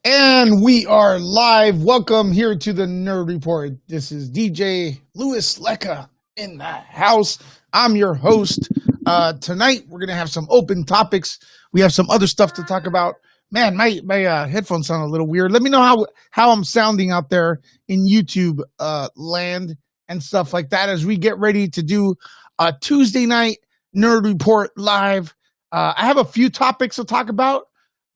And we are live. Welcome here to the Nerd Report. This is DJ Louis Lecca in the house. I'm your host. Tonight we're gonna have some open topics. We have some other stuff to talk about. Man, my headphones sound a little weird. Let me know how I'm sounding out there in YouTube land and stuff like that as we get ready to do a Tuesday night Nerd Report live. I have a few topics to talk about.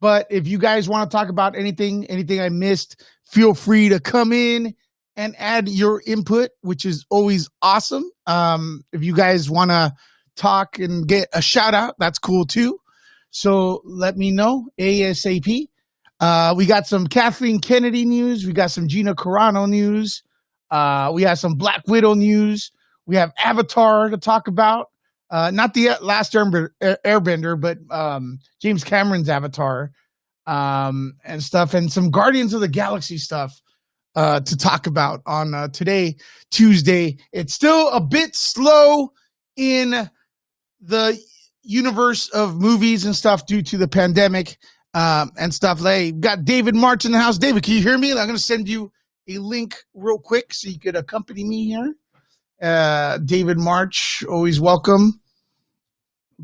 But if you guys want to talk about anything I missed, feel free to come in and add your input, which is always awesome. If you guys want to talk and get a shout out, that's cool too. So let me know ASAP. We got some Kathleen Kennedy news. We got some Gina Carano news. We have some Black Widow news. We have Avatar to talk about. Not the last Airbender, but James Cameron's Avatar and stuff, and some Guardians of the Galaxy stuff to talk about on today, Tuesday. It's still a bit slow in the universe of movies and stuff due to the pandemic and stuff. Like, got David March in the house. David, can you hear me? I'm going to send you a link real quick so you could accompany me here. David March, always welcome.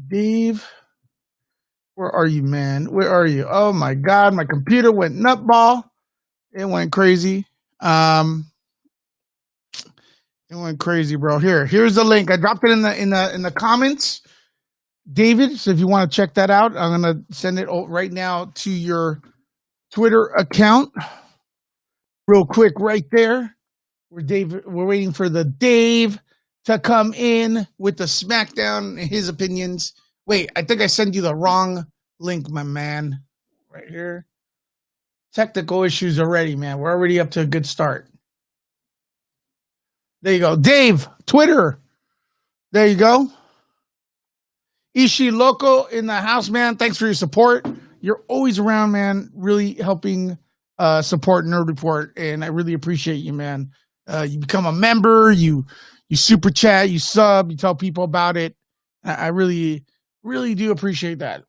Dave, where are you, man? Where are you? Oh my God, my computer went nutball. It went crazy. It went crazy, bro. Here's the link. I dropped it in the comments, David. So if you want to check that out, I'm gonna send it right now to your Twitter account, real quick, right there. We're waiting for the Dave to come in with the SmackDown, his opinions. Wait, I think I sent you the wrong link, my man. Right here. Technical issues already, man. We're already up to a good start. There you go. Dave, Twitter. There you go. Ishi Loco in the house, man. Thanks for your support. You're always around, man. Really helping support Nerd Report, and I really appreciate you, man. You become a member, you super chat, you sub, you tell people about it. I really, really do appreciate that.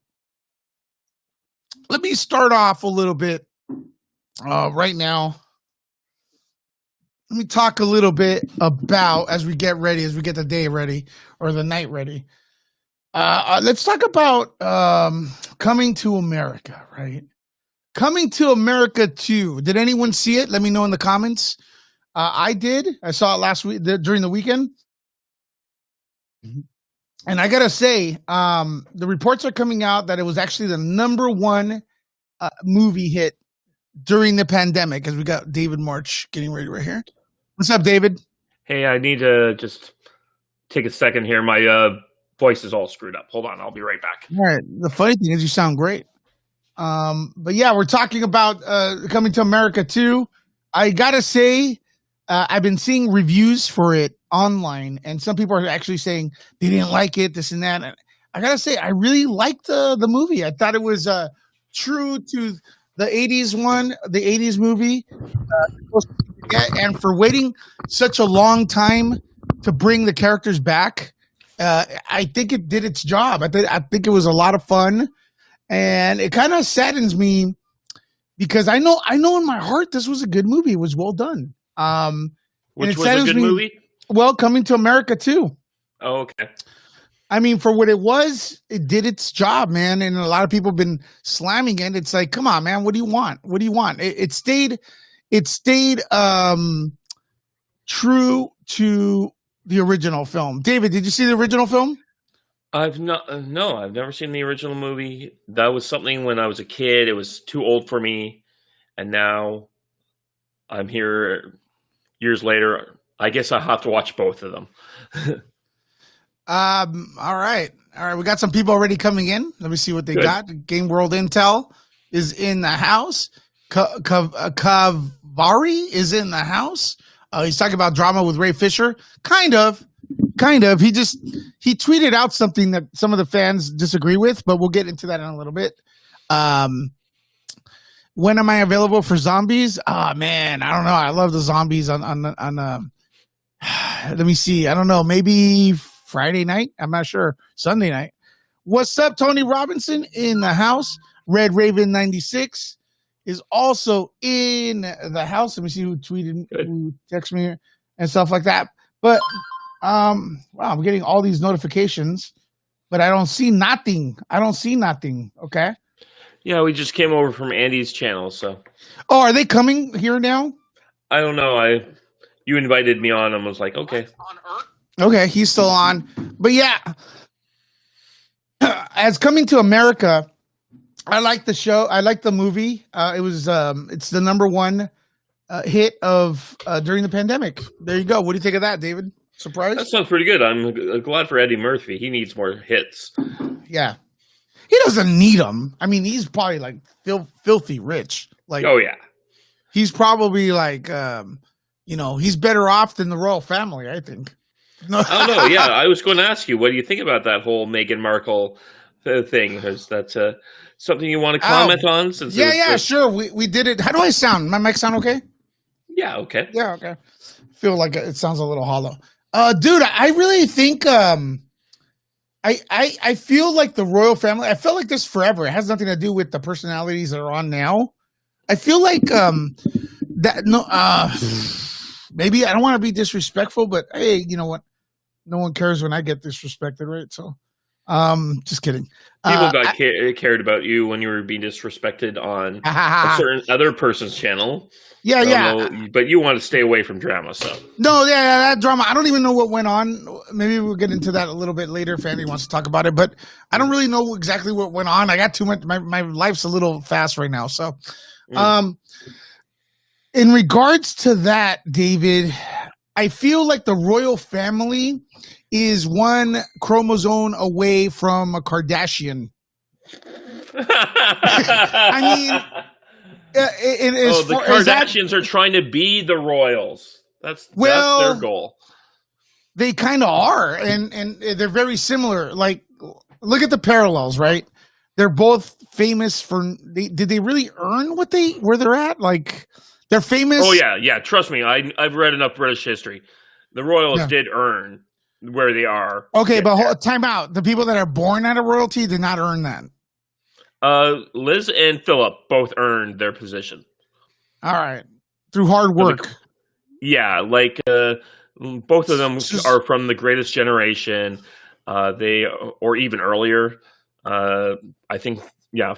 Let me start off a little bit right now. Let me talk a little bit about, as we get the day ready or the night ready. Let's talk about Coming to America, right? Coming to America 2. Did anyone see it? Let me know in the comments. I did. I saw it last week during the weekend. And I got to say, the reports are coming out that it was actually the number one movie hit during the pandemic, as we got David March getting ready right here. What's up, David? Hey, I need to just take a second here. My voice is all screwed up. Hold on. I'll be right back. All right. The funny thing is you sound great. But yeah, we're talking about Coming to America 2. I got to say, I've been seeing reviews for it online, and some people are actually saying they didn't like it, this and that. And I gotta say, I really liked the movie. I thought it was true to the 80s movie. And for waiting such a long time to bring the characters back, I think it did its job. I think it was a lot of fun, and it kind of saddens because I know in my heart this was a good movie. It was well done. Which was a good movie? Well, Coming to America 2. Oh, okay. I mean, for what it was, it did its job, man. And a lot of people have been slamming it. It's like, come on, man, what do you want? What do you want? It stayed true to the original film. David, did you see the original film? I've never seen the original movie. That was something when I was a kid. It was too old for me, and now I'm here years later. I guess I have to watch both of them. All right. We got some people already coming in. Let me see what they got. Game World Intel is in the house. Kavari is in the house. He's talking about drama with Ray Fisher. Kind of. He tweeted out something that some of the fans disagree with, but we'll get into that in a little bit. When am I available for zombies? Oh man, I don't know. I love the zombies on let me see. I don't know. Maybe Friday night. I'm not sure. Sunday night. What's up, Tony Robinson in the house? Red Raven 96 is also in the house. Let me see who tweeted, Good. who texted me and stuff like that. But wow, I'm getting all these notifications, but I don't see nothing. Okay. Yeah, we just came over from Andy's channel, so Oh, are they coming here now? I don't know. You invited me on and was like, okay. Okay, he's still on. But yeah, as Coming to America, I like the show. I like the movie. It's the number one hit of during the pandemic. There you go. What do you think of that, David? Surprised? That sounds pretty good. I'm glad for Eddie Murphy. He needs more hits. Yeah. He doesn't need them. I mean, he's probably like filthy rich. Like, oh yeah, he's probably like, he's better off than the royal family, I think. No. Oh no, yeah. I was going to ask you, what do you think about that whole Meghan Markle thing? Is that something you want to comment on? Since sure. We did it. How do I sound? My mic sound okay? Yeah, okay. Yeah, okay. Feel like it sounds a little hollow. Dude, I really think I feel like the royal family, I felt like this forever. It has nothing to do with the personalities that are on now. I feel like maybe I don't want to be disrespectful, but hey, you know what? No one cares when I get disrespected, right? So just kidding. People cared about you when you were being disrespected on a certain other person's channel. Yeah. But you want to stay away from drama, so. No, that drama. I don't even know what went on. Maybe we'll get into that a little bit later if Andy wants to talk about it. But I don't really know exactly what went on. I got too much. My life's a little fast right now. So, in regards to that, David, I feel like the royal family is one chromosome away from a Kardashian. I mean, the Kardashians are trying to be the royals. That's their goal. They kind of are, and they're very similar. Like, look at the parallels, right? They're both famous for. Did they really earn where they're at? Like, they're famous. Oh yeah. Trust me, I've read enough British history. The royals did earn where they are. Okay, but time out. The people that are born out of royalty did not earn that. Liz and Philip both earned their position. All right. Through hard work. Both of them are from the Greatest Generation. Or even earlier. I think,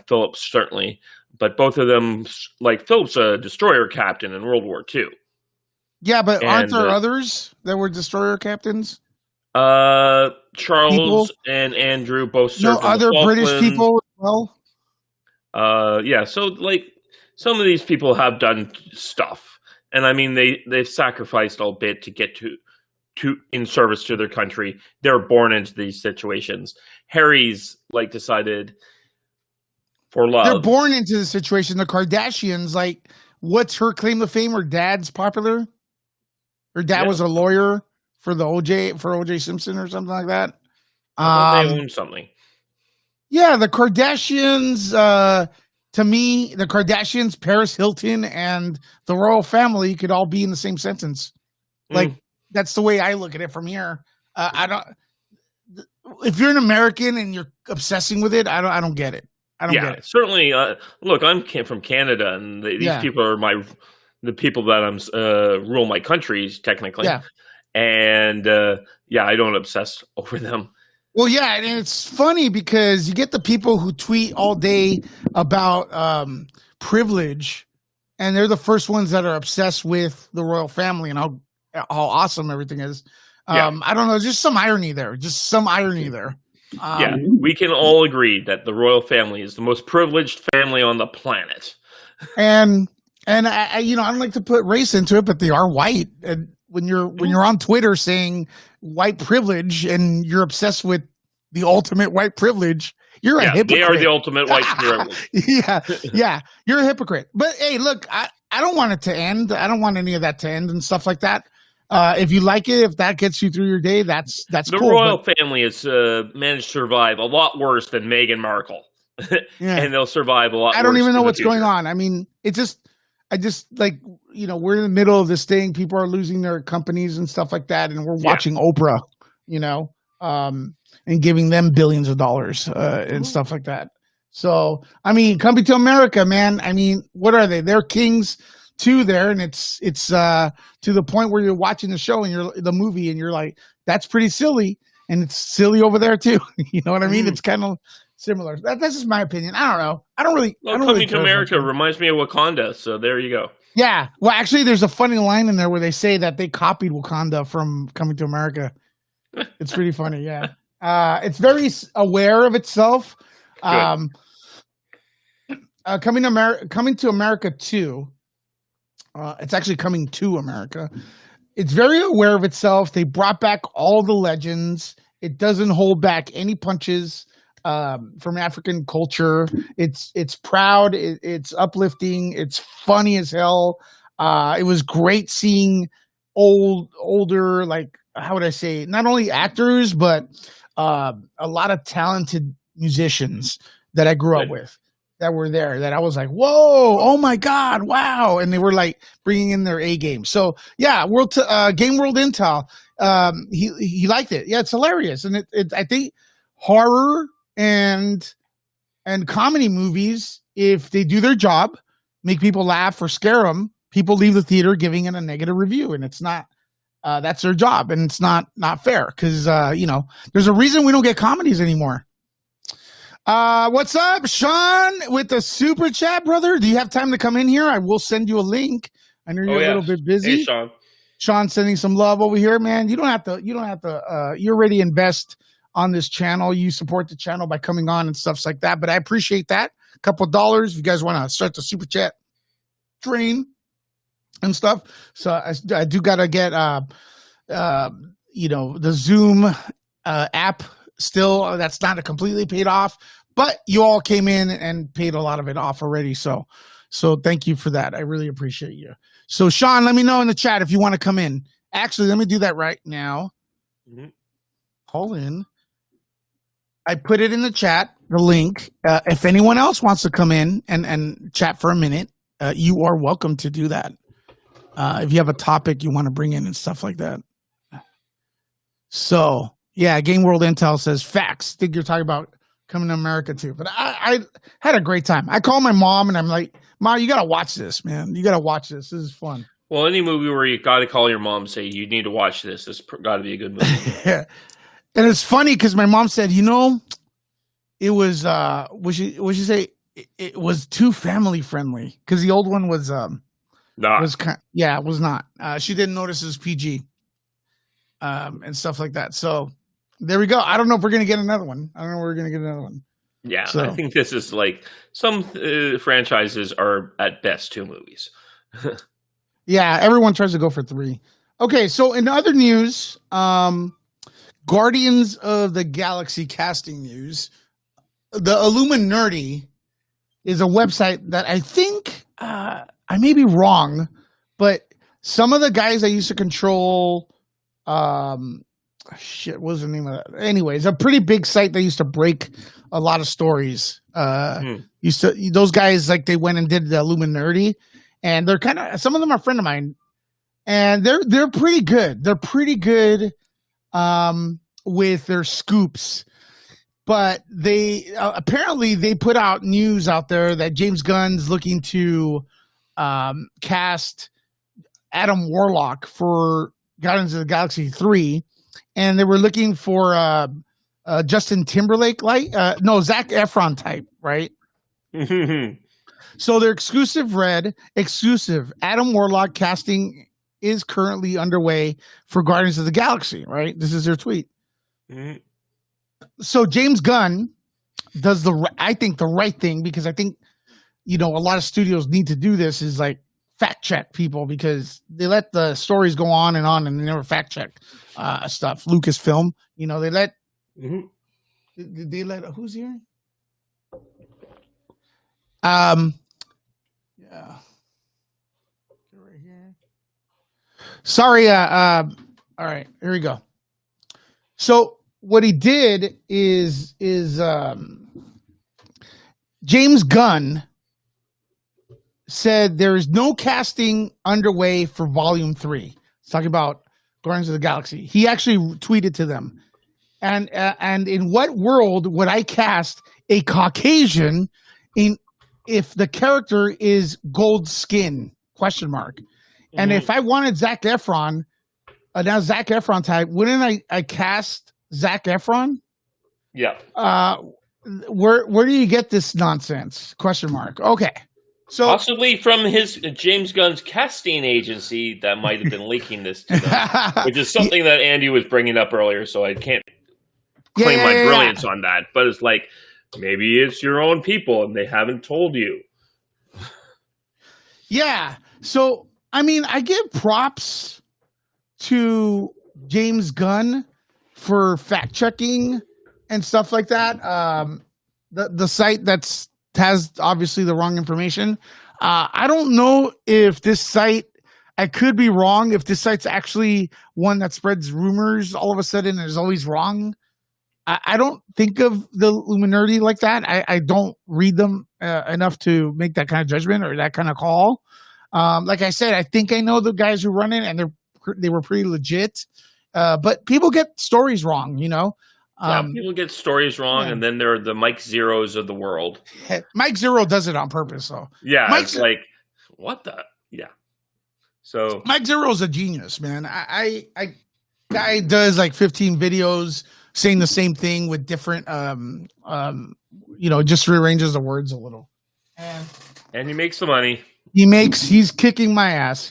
Philip certainly. But both of them, like Philip's a destroyer captain in World War II. Yeah, but aren't there others that were destroyer captains? Charles and Andrew both served. No other British people as well. So like some of these people have done stuff, and I mean they've sacrificed a bit to get to in service to their country. They're born into these situations. Harry's decided for love. They're born into the situation. The Kardashians, like, what's her claim to fame? Her dad's popular. Her dad was a lawyer for OJ Simpson or something like that. They own something. Yeah, the Kardashians, to me, the Kardashians, Paris Hilton, and the royal family could all be in the same sentence. Like, that's the way I look at it from here. If you're an American and you're obsessing with it, I don't get it. I don't get it. Certainly. Look, I'm from Canada, and these people are the people that rule my country, technically. Yeah. And I don't obsess over them. Well, yeah, and it's funny because you get the people who tweet all day about privilege, and they're the first ones that are obsessed with the royal family and how awesome everything is. I don't know, just some irony there. We can all agree that the royal family is the most privileged family on the planet. And I don't like to put race into it, but they are white. And when you're on Twitter saying white privilege and you're obsessed with the ultimate white privilege, you're a hypocrite. They are the ultimate white privilege. Yeah, you're a hypocrite. But hey, look, I don't want it to end. I don't want any of that to end and stuff like that. If you like it, if that gets you through your day, that's cool. The royal family has managed to survive a lot worse than Meghan Markle, and they'll survive a lot. I don't even know what's going on. I mean, I just like, we're in the middle of this thing. People are losing their companies and stuff like that, and we're watching Oprah, and giving them billions of dollars and stuff like that. So, I mean, Coming to America, man. I mean, what are they? They're kings too there, and it's to the point where you're watching the show and the movie, and you're like, that's pretty silly, and it's silly over there too. You know what I mean? It's kind of similar. That's just my opinion. I don't know. I don't really. Coming to America reminds me of Wakanda, so there you go. Yeah. Well, actually, there's a funny line in there where they say that they copied Wakanda from Coming to America. It's pretty funny. Yeah. It's very aware of itself. Coming to America 2. It's actually Coming to America. It's very aware of itself. They brought back all the legends. It doesn't hold back any punches from African culture. It's proud. It's uplifting. It's funny as hell. It was great seeing older, like, how would I say, not only actors, but a lot of talented musicians that I grew up with that were there, that I was like, whoa, oh my God, wow. And they were like bringing in their A game. So yeah, Game World Intel, he liked it. Yeah, it's hilarious. And I think horror and comedy movies, if they do their job, make people laugh or scare them, people leave the theater giving it a negative review. And it's not, that's their job. And it's not fair because, there's a reason we don't get comedies anymore. What's up, Sean, with the super chat, brother? Do you have time to come in here? I will send you a link. I know you're a little bit busy. Hey, Sean. Sean sending some love over here, man. You don't have to, you already invest on this channel. You support the channel by coming on and stuff like that. But I appreciate that. A couple $. If you guys want to start the super chat train and stuff. So I do got to get, the Zoom app. Still, that's not completely paid off, but you all came in and paid a lot of it off already. So thank you for that. I really appreciate you. So Sean, let me know in the chat if you want to come in. Actually, let me do that right now. Mm-hmm. Hold in. I put it in the chat, the link. If anyone else wants to come in and chat for a minute, you are welcome to do that. If you have a topic you want to bring in and stuff like that. So yeah, Game World Intel says facts. Think you're talking about Coming to America too. But I had a great time. I called my mom and I'm like, Mom, you got to watch this, man. You got to watch this. This is fun. Well, any movie where you got to call your mom and say, you need to watch this. This got to be a good movie. Yeah. And it's funny because my mom said, it was, would she say it was too family friendly? Because the old one was, it was not. She didn't notice it was PG and stuff like that. So, there we go. I don't know if we're going to get another one. Yeah, so. I think this is like some franchises are at best 2 movies. Yeah, everyone tries to go for 3. Okay, so in other news, Guardians of the Galaxy casting news, the Illuminati is a website that I think, I may be wrong, but some of the guys that used to control... what was the name of that? Anyways, a pretty big site that used to break a lot of stories. Those guys, like, they went and did the Illuminati, and they're kind of, some of them are a friend of mine, and they're pretty good. They're pretty good with their scoops, but they apparently they put out news out there that James Gunn's looking to cast Adam Warlock for Guardians of the Galaxy 3. And they were looking for Justin Timberlake, Zac Efron type, right? So their exclusive Adam Warlock casting is currently underway for Guardians of the Galaxy, right? This is their tweet. Mm-hmm. So James Gunn does I think the right thing, because I think, a lot of studios need to do this, is like fact check people, because they let the stories go on and they never fact check stuff. Lucasfilm, they let. Mm-hmm. They let who's here? Yeah. Right here. Sorry. All right. Here we go. So what he did is James Gunn said there is no casting underway for Volume 3. It's talking about Guardians of the Galaxy. He actually tweeted to them. And in what world would I cast a Caucasian in if the character is gold skin? Question mark. And if I wanted Zac Efron, now Zac Efron type, wouldn't I cast Zac Efron? Yeah. Where do you get this nonsense? Question mark. Okay. So possibly from his James Gunn's casting agency that might have been leaking this to them, which is something that Andy was bringing up earlier, so I can't claim my brilliance on that. But it's like, maybe it's your own people and they haven't told you. Yeah. So, I mean, I give props to James Gunn for fact checking and stuff like that. The site has obviously the wrong information. I don't know if this site, I could be wrong, if this site's actually one that spreads rumors all of a sudden and is always wrong. I don't think of the Illuminati like that. I don't read them enough to make that kind of judgment or that kind of call. Like I said, I think I know the guys who run it, and they were pretty legit. But people get stories wrong, you know. People get stories wrong, and then there are the Mike Zeros of the world. Mike Zero does it on purpose, though. Yeah, it's like, what the? Yeah. So Mike Zero's a genius, man. Guy does like 15 videos saying the same thing with different, just rearranges the words a little. And he makes the money. He's kicking my ass.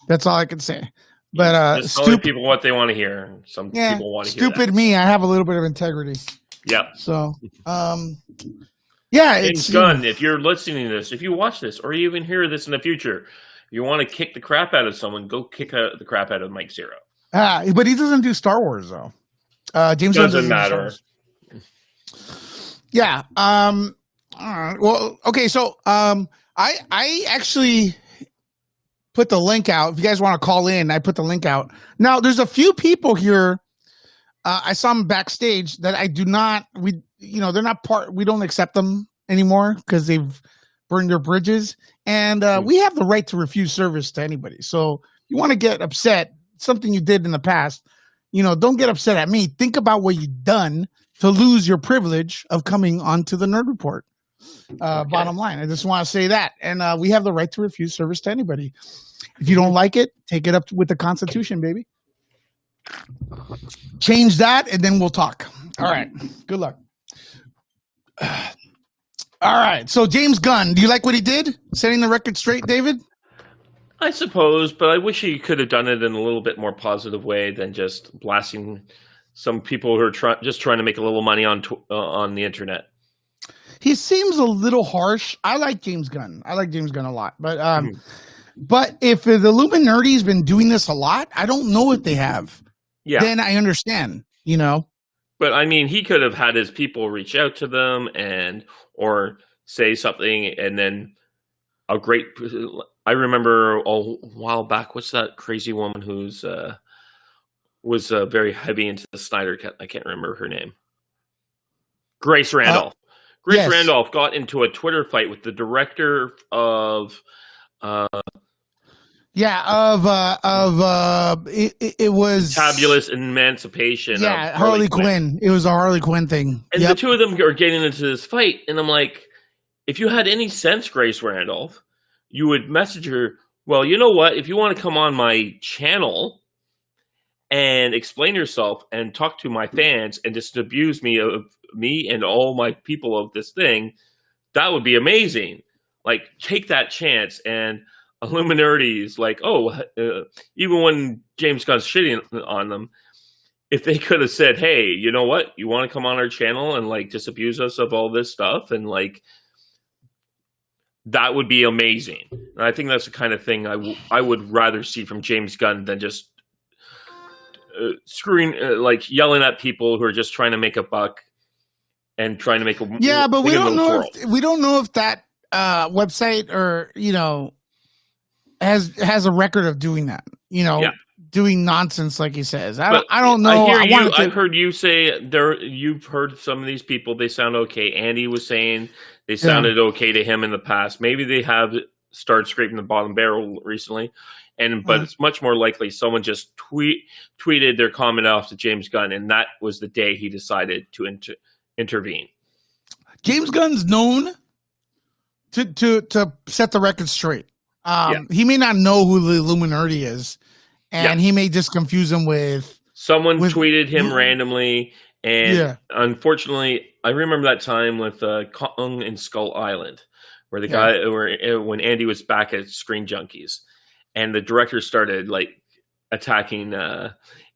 That's all I can say. But just telling people what they want to hear. Some people want to hear stupid me. I have a little bit of integrity. Yeah. So, James Gunn, if you're listening to this, if you watch this, or you even hear this in the future, if you want to kick the crap out of someone, go kick the crap out of Mike Zero. But he doesn't do Star Wars though. James doesn't matter. Yeah. All right. Well, okay. So, I actually put the link out. If you guys want to call in, I put the link out. Now, there's a few people here. I saw them backstage that I do not. They're not part. We don't accept them anymore because they've burned their bridges, and we have the right to refuse service to anybody. So, if you want to get upset, something you did in the past, don't get upset at me. Think about what you've done to lose your privilege of coming onto the Nerd Report. Bottom line, I just want to say that, and we have the right to refuse service to anybody. If you don't like it, take it up with the Constitution, baby. Change that, and then we'll talk. All right. Good luck. All right. So James Gunn, do you like what he did? Setting the record straight, David? I suppose, but I wish he could have done it in a little bit more positive way than just blasting some people who are just trying to make a little money on the internet. He seems a little harsh. I like James Gunn. I like James Gunn a lot. But if the Illuminati's been doing this a lot, I don't know if they have. Yeah. Then I understand, But I mean, he could have had his people reach out to them or say something, and then I remember a while back, what's that crazy woman who's was very heavy into the Snyder Cut? I can't remember her name. Grace Randolph. Grace Randolph got into a Twitter fight with the director of it was Tabulous Emancipation. Yeah, Harley Quinn. It was a Harley Quinn thing. And the two of them are getting into this fight, and I'm like, if you had any sense, Grace Randolph, you would message her, well, you know what? If you want to come on my channel and explain yourself and talk to my fans and just abuse me and all my people of this thing, that would be amazing. Like, take that chance. And Illuminati is like, even when James Gunn's shitting on them, if they could have said, hey, you know what? You want to come on our channel and like disabuse us of all this stuff, and like, that would be amazing. And I think that's the kind of thing I would rather see from James Gunn than just yelling at people who are just trying to make a buck and trying to make a but we don't know if that website or has a record of doing that. Doing nonsense like he says. I don't know. I've heard you say you've heard some of these people. They sound okay. Andy was saying they sounded okay to him in the past. Maybe they have started scraping the bottom barrel recently, but it's much more likely someone just tweeted their comment off to James Gunn, and that was the day he decided to intervene. James Gunn's known to set the record straight. He may not know who the Illuminati is, and he may just confuse him with someone tweeted him randomly, and unfortunately, I remember that time with Kong and Skull Island, where the guy, when Andy was back at Screen Junkies, and the director started like attacking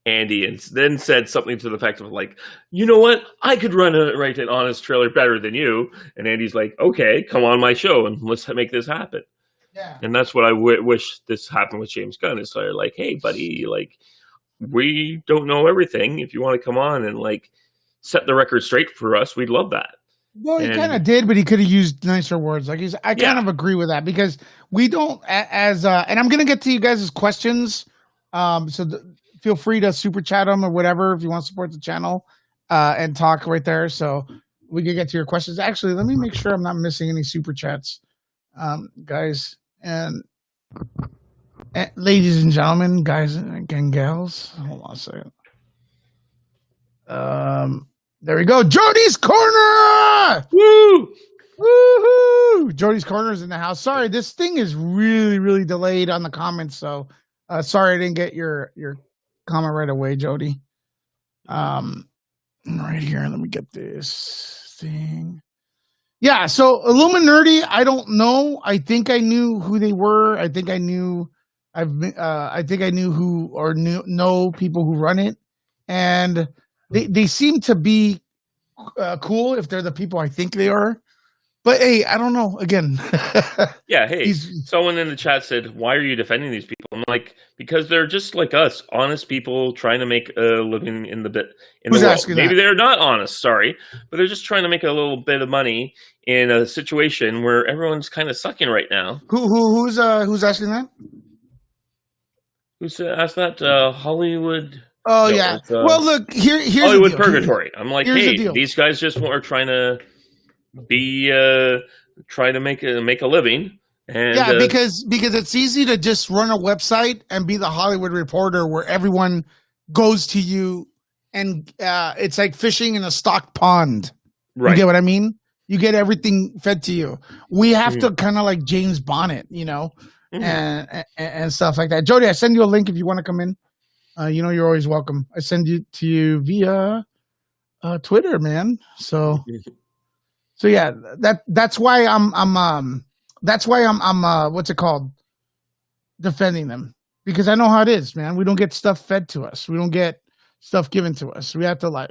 Andy, and then said something to the effect of like, you know what, I could write an honest trailer better than you. And Andy's like, okay, come on my show and let's make this happen. Yeah. And that's what I wish this happened with James Gunn. Is they're like, hey buddy, like, we don't know everything. If you want to come on and like set the record straight for us, we'd love that. Well, he kind of did, but he could have used nicer words. Like I kind of agree with that, because we don't and I'm going to get to you guys' questions. Feel free to super chat them or whatever if you want to support the channel and talk right there. So we can get to your questions. Actually, let me make sure I'm not missing any super chats, guys and ladies and gentlemen, guys and gals. Hold on a second. There we go. Jody's Corner. Woo! Woohoo! Jody's Corner is in the house. Sorry, this thing is really, really delayed on the comments. So sorry I didn't get your comment right away, Jody. Right here, let me get this thing. Yeah, so Illuminati, I don't know. I think I knew who they were. I think I knew who or know people who run it, and they seem to be cool if they're the people I think they are. But hey, I don't know. Again, hey, someone in the chat said, "Why are you defending these people?" I'm like, because they're just like us, honest people trying to make a living in the world. Maybe they're not honest, sorry, but they're just trying to make a little bit of money in a situation where everyone's kind of sucking right now. Who's asking that? Who's asked that? Hollywood. Oh yeah. Well, look here's Hollywood Purgatory. I'm like, hey, these guys just are trying to try to make a living, and because it's easy to just run a website and be the Hollywood Reporter where everyone goes to you, and it's like fishing in a stocked pond. Right. You get what I mean? You get everything fed to you. We have to kind of like James Bonnet, and stuff like that. Jody, I send you a link if you want to come in. You're always welcome. I send it to you via Twitter, man. So yeah, that's why I'm what's it called? Defending them, because I know how it is, man. We don't get stuff fed to us. We don't get stuff given to us. We have to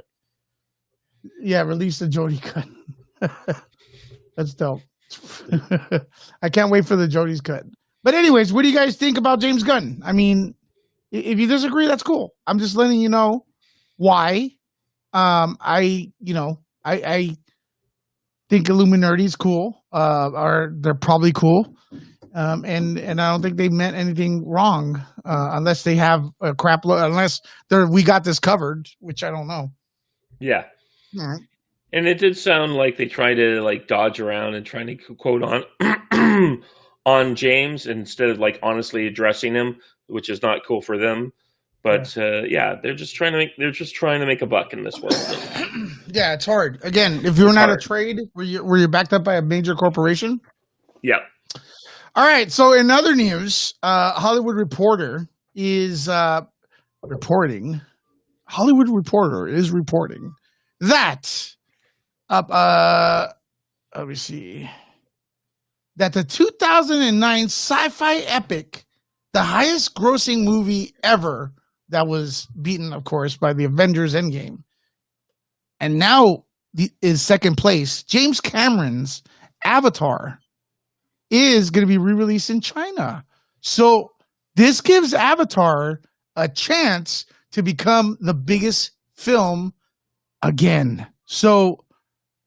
release the Jody cut. That's dope. I can't wait for the Jody's cut. But anyways, what do you guys think about James Gunn? I mean, if you disagree, that's cool. I'm just letting you know why. I think Illuminati is cool. Or they're probably cool. And I don't think they meant anything wrong, unless they have a crap load. Unless we got this covered, which I don't know. Yeah. All right. And it did sound like they tried to like dodge around and trying to quote on James instead of like honestly addressing him, which is not cool for them. But they're just trying to make a buck in this world. Yeah, it's hard. Again, if you're not a trade, were you backed up by a major corporation? Yeah. All right. So in other news, Hollywood Reporter is reporting. Hollywood Reporter is reporting that let me see, that the 2009 sci-fi epic, the highest grossing movie ever, that was beaten, of course, by the Avengers Endgame, and now is second place, James Cameron's Avatar, is going to be re-released in China. So this gives Avatar a chance to become the biggest film again. So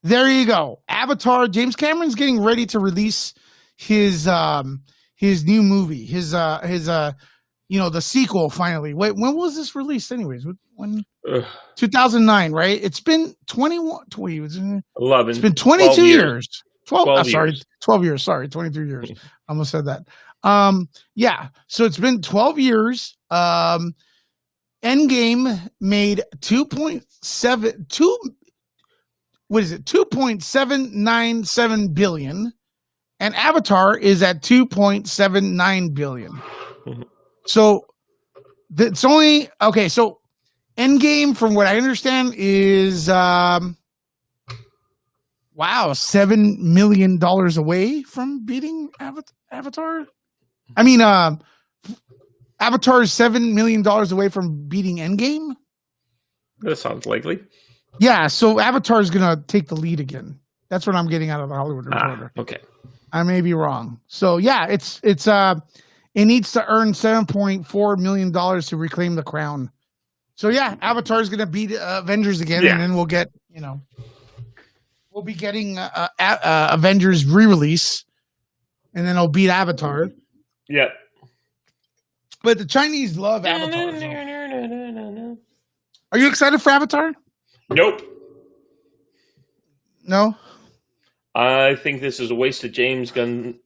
there you go. Avatar. James Cameron's getting ready to release his new movie, the sequel finally. Wait, when was this released anyways? When 2009, right? It's been 11. It's been 22 years. 12 years. 12 years. Sorry, 23 years. I almost said that. So it's been 12 years. Endgame made what is it? 2.797 billion, and Avatar is at 2.79 billion. Mhm. So it's only okay. So Endgame, from what I understand, is $7 million away from beating Avatar. I mean, Avatar is $7 million away from beating Endgame. That sounds likely. Yeah, so Avatar is gonna take the lead again. That's what I'm getting out of the Hollywood Reporter. Okay. I may be wrong. So yeah, it needs to earn $7.4 million to reclaim the crown. So yeah, Avatar is gonna beat Avengers again, and then we'll get we'll be getting Avengers re-release, and then it'll beat Avatar. Yeah. But the Chinese love Avatar. So. Are you excited for Avatar? Nope. No. I think this is a waste of James Cameron's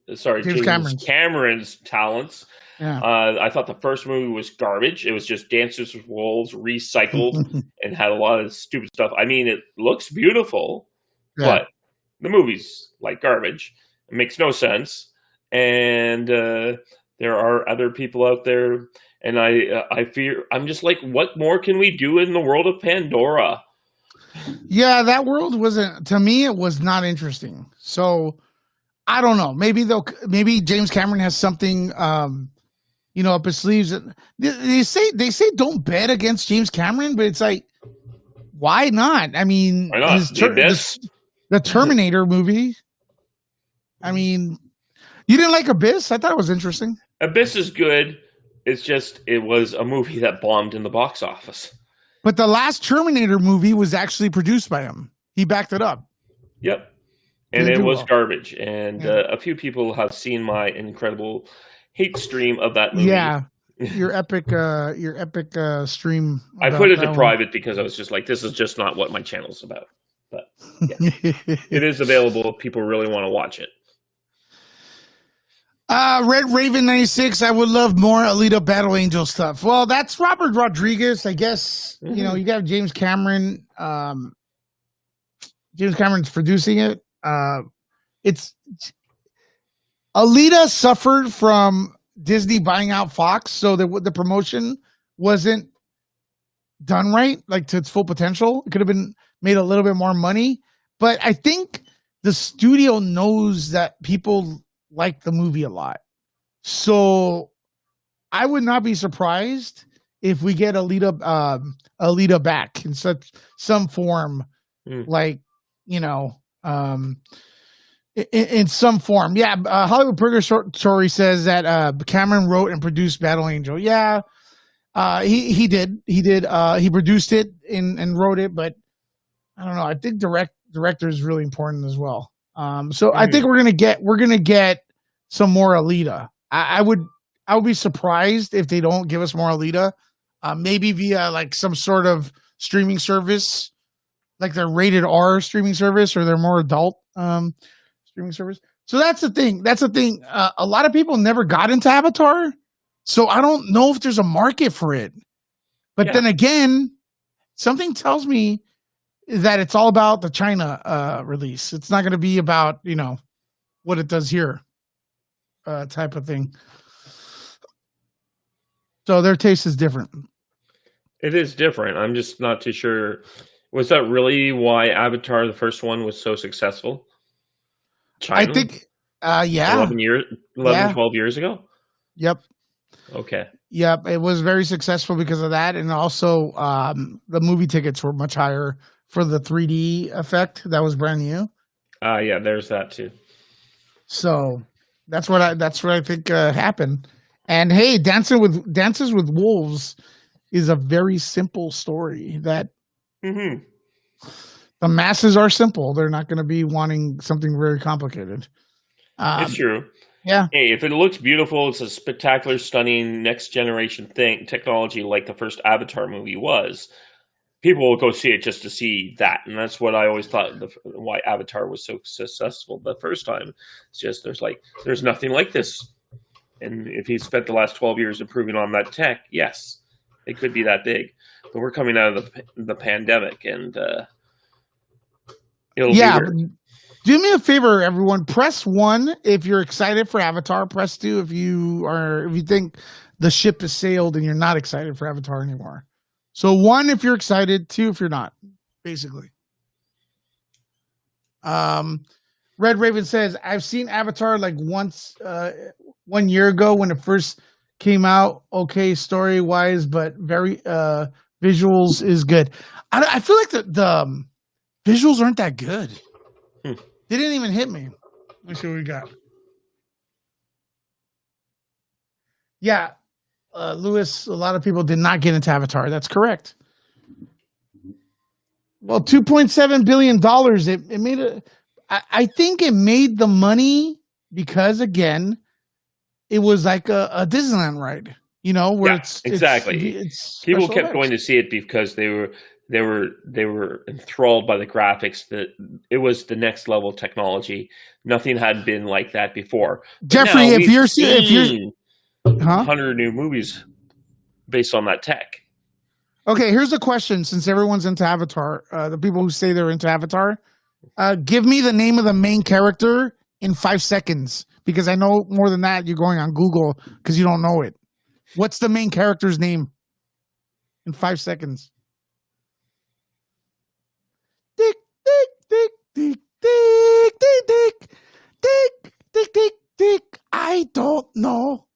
talents. Yeah. I thought the first movie was garbage. It was just Dances with Wolves recycled and had a lot of stupid stuff. I mean, it looks beautiful, but the movie's like garbage. It makes no sense. And there are other people out there, and I fear I'm just like, what more can we do in the world of Pandora? Yeah, that world wasn't, to me, it was not interesting. So I don't know. Maybe James Cameron has something up his sleeves. They say don't bet against James Cameron, but it's like, why not? I mean, why not? The Terminator movie. I mean, you didn't like Abyss? I thought it was interesting. Abyss is good. It's just, it was a movie that bombed in the box office. But the last Terminator movie was actually produced by him. He backed it up. Yep. And it was garbage. And a few people have seen my incredible hate stream of that movie. Yeah. Your epic stream. I put it to private because I was just like, this is just not what my channel's about. But yeah. It is available if people really want to watch it. Red Raven 96. I would love more Alita Battle Angel stuff. Well, that's Robert Rodriguez, I guess. Mm-hmm. You know, you got James Cameron. James Cameron's producing it. It's Alita suffered from Disney buying out Fox, so the promotion wasn't done right, like to its full potential. It could have been made a little bit more money, but I think the studio knows that people like the movie a lot. So I would not be surprised if we get Alita back in some form, like, you know, in some form. Yeah. Hollywood Purgatory says that Cameron wrote and produced Battle Angel. Yeah. He did. He produced it and wrote it, but I don't know. I think director is really important as well. So I think we're gonna get some more Alita. I would be surprised if they don't give us more Alita. Maybe via like some sort of streaming service, like their rated R streaming service or their more adult streaming service. So that's the thing. A lot of people never got into Avatar, so I don't know if there's a market for it. But then again, something tells me that it's all about the China release. It's not going to be about, you know, what it does here, type of thing. So their taste is different. It is different. I'm just not too sure. Was that really why Avatar, the first one, was so successful? China? I think, yeah. 12 years ago? Yep. Okay. Yep. It was very successful because of that. And also, the movie tickets were much higher for the 3D effect. That was brand new. Yeah, there's that too. So that's what I think happened. And hey, Dances with Wolves is a very simple story that the masses are simple. They're not going to be wanting something very complicated. It's true. Yeah. Hey, if it looks beautiful, it's a spectacular, stunning, next generation technology like the first Avatar movie was. People will go see it just to see that, and that's what I always thought why Avatar was so successful the first time. It's just there's nothing like this, and if he spent the last 12 years improving on that tech, yes, it could be that big. But we're coming out of the pandemic, and It'll be Yeah. weird. Do me a favor, everyone. Press 1 if you're excited for Avatar. Press 2 if you think the ship has sailed and you're not excited for Avatar anymore. So 1 if you're excited, 2 if you're not, basically. Red Raven says, I've seen Avatar like once 1 year ago when it first came out. Okay, story wise, but very visuals is good. I feel like the visuals aren't that good. They didn't even hit me. Let's see what we got. Yeah, Lewis, a lot of people did not get into Avatar. That's correct. Well, $2.7 billion. It made a. I think it made the money because, again, it was like a Disneyland ride. You know, where exactly. It's people kept going to see it because they were enthralled by the graphics. That it was the next level technology. Nothing had been like that before. But Jeffrey, if you're 100 new movies based on that tech. Okay, here's a question. Since everyone's into Avatar, the people who say they're into Avatar, give me the name of the main character in 5 seconds, because I know more than that. You're going on Google because you don't know it. What's the main character's name in 5 seconds? Dick, dick, dick, dick, dick, dick, dick, dick, dick, dick, dick. I don't know.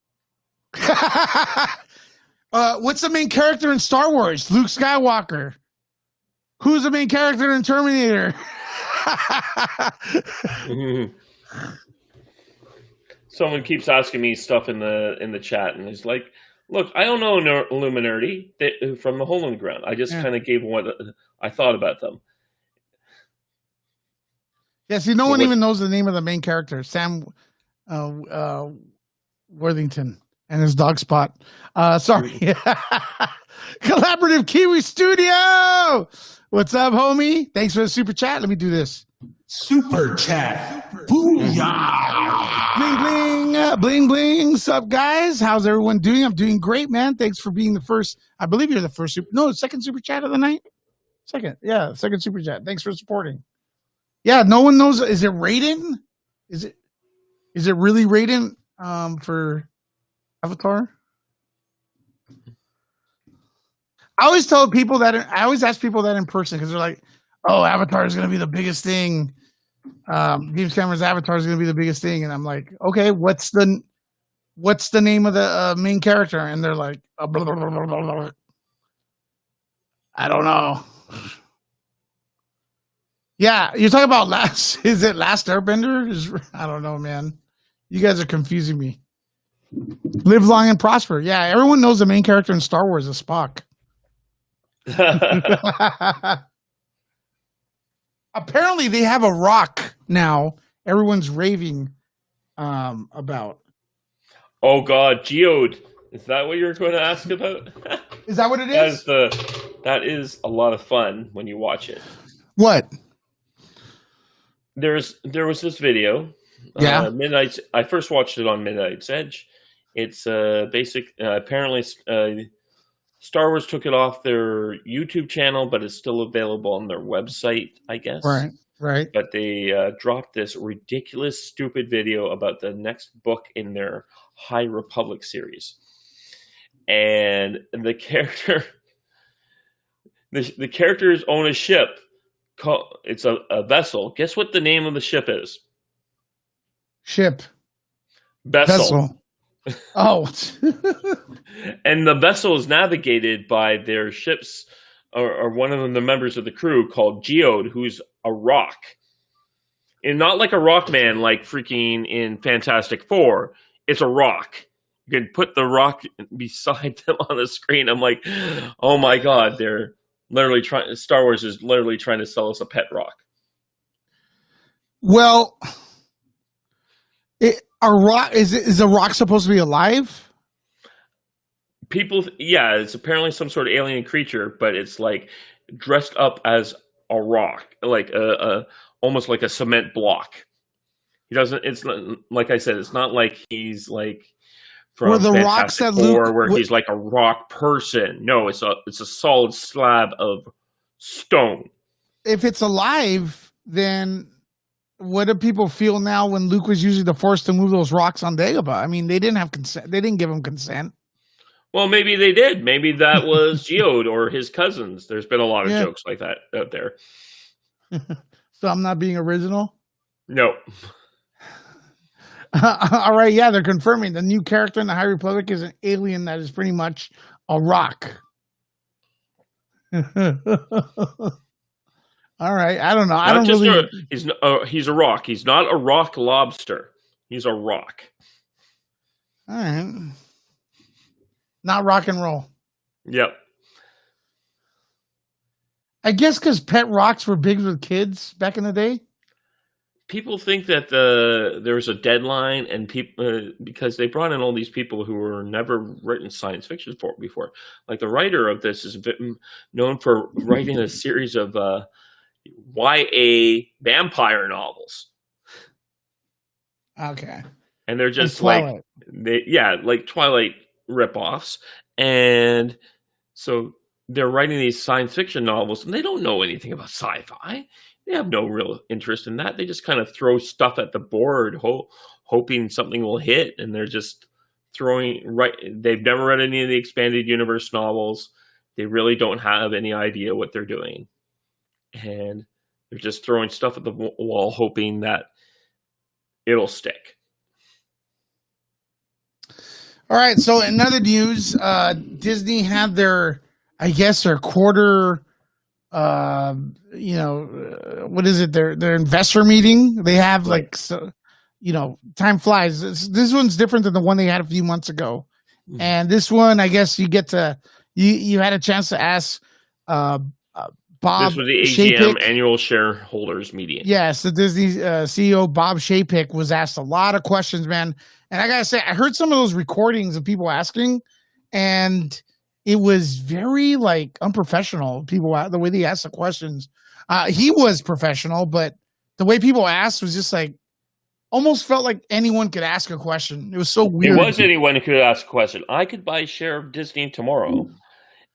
What's the main character in Star Wars? Luke Skywalker. Who's the main character in Terminator? Someone keeps asking me stuff in the chat, and it's like, look, I don't know Illuminati from the hole in the ground. I just kind of gave what I thought about them. Yeah, see, no one even knows the name of the main character, Sam Worthington, and his dog Spot. Sorry. Collaborative Kiwi Studio. What's up, homie? Thanks for the super chat. Let me do this. Super chat. Booyah. Bling, bling, bling, bling. Sup, guys? How's everyone doing? I'm doing great, man. Thanks for being the first. I believe you're the first second super chat of the night. Second super chat. Thanks for supporting. Yeah, no one knows. Is it Raiden? Is it really Raiden for Avatar? I always tell people that. I always ask people that in person because they're like, "Oh, Avatar is going to be the biggest thing. James Cameron's Avatar is going to be the biggest thing." And I'm like, "Okay, what's the name of the main character?" And they're like, blah, blah, blah, blah, blah, blah. "I don't know." Yeah, you're talking about Is it Last Airbender? I don't know, man. You guys are confusing me. Live long and prosper. Yeah, everyone knows the main character in Star Wars is Spock. Apparently, they have a rock now. Everyone's raving about. Oh God, Geode. Is that what you're going to ask about? Is that what it is? That is a lot of fun when you watch it. What? There was this video. Yeah. I first watched it on Midnight's Edge. It's basic. Apparently, Star Wars took it off their YouTube channel, but it's still available on their website, I guess. Right. But they dropped this ridiculous, stupid video about the next book in their High Republic series, and the characters own a ship. It's a vessel. Guess what the name of the ship is? Ship. Vessel. Oh. And the vessel is navigated by their ship's or one of the members of the crew called Geode, who's a rock. And not like a rock man like freaking in Fantastic Four. It's a rock. You can put the rock beside them on the screen. I'm like, oh my God, they're literally Star Wars is literally trying to sell us a pet rock. Well, is a rock supposed to be alive? It's apparently some sort of alien creature, but it's like dressed up as a rock, like almost like a cement block. He doesn't. It's not, like I said, it's not like he's like from the Fantastic rocks that Four, where he's like a rock person. No, it's a solid slab of stone. If it's alive, then what do people feel now when Luke was using the Force to move those rocks on Dagobah? I mean, they didn't have consent. They didn't give him consent. Well, maybe they did. Maybe that was Geode or his cousins. There's been a lot of Yeah. jokes like that out there. So I'm not being original. No. All right, yeah, they're confirming the new character in the High Republic is an alien that is pretty much a rock. All right, I don't know. I Not don't just really. he's a rock. He's not a rock lobster. He's a rock. All right, not rock and roll. Yep. I guess because pet rocks were big with kids back in the day. People think that there was a deadline, and people because they brought in all these people who were never written science fiction before. Like the writer of this is known for writing a series of YA vampire novels. Okay, and they're just Twilight. like Twilight ripoffs, and so they're writing these science fiction novels, and they don't know anything about sci-fi. They have no real interest in that. They just kind of throw stuff at the board, hoping something will hit, and they're just throwing right. They've never read any of the expanded universe novels. They really don't have any idea what they're doing, and they're just throwing stuff at the wall, hoping that it'll stick. All right. So in other news, Disney had their quarter. What is it? Their investor meeting. They have time flies. This one's different than the one they had a few months ago, and this one, I guess you get to you had a chance to ask Bob. This was the AGM Chapek. annual shareholders meeting. Yes, the Disney CEO Bob Chapek was asked a lot of questions, man. And I gotta say, I heard some of those recordings of people asking, and it was very unprofessional. People, the way they asked the questions, he was professional, but the way people asked was just almost felt like anyone could ask a question. It was so weird. It was anyone who could ask a question. I could buy a share of Disney tomorrow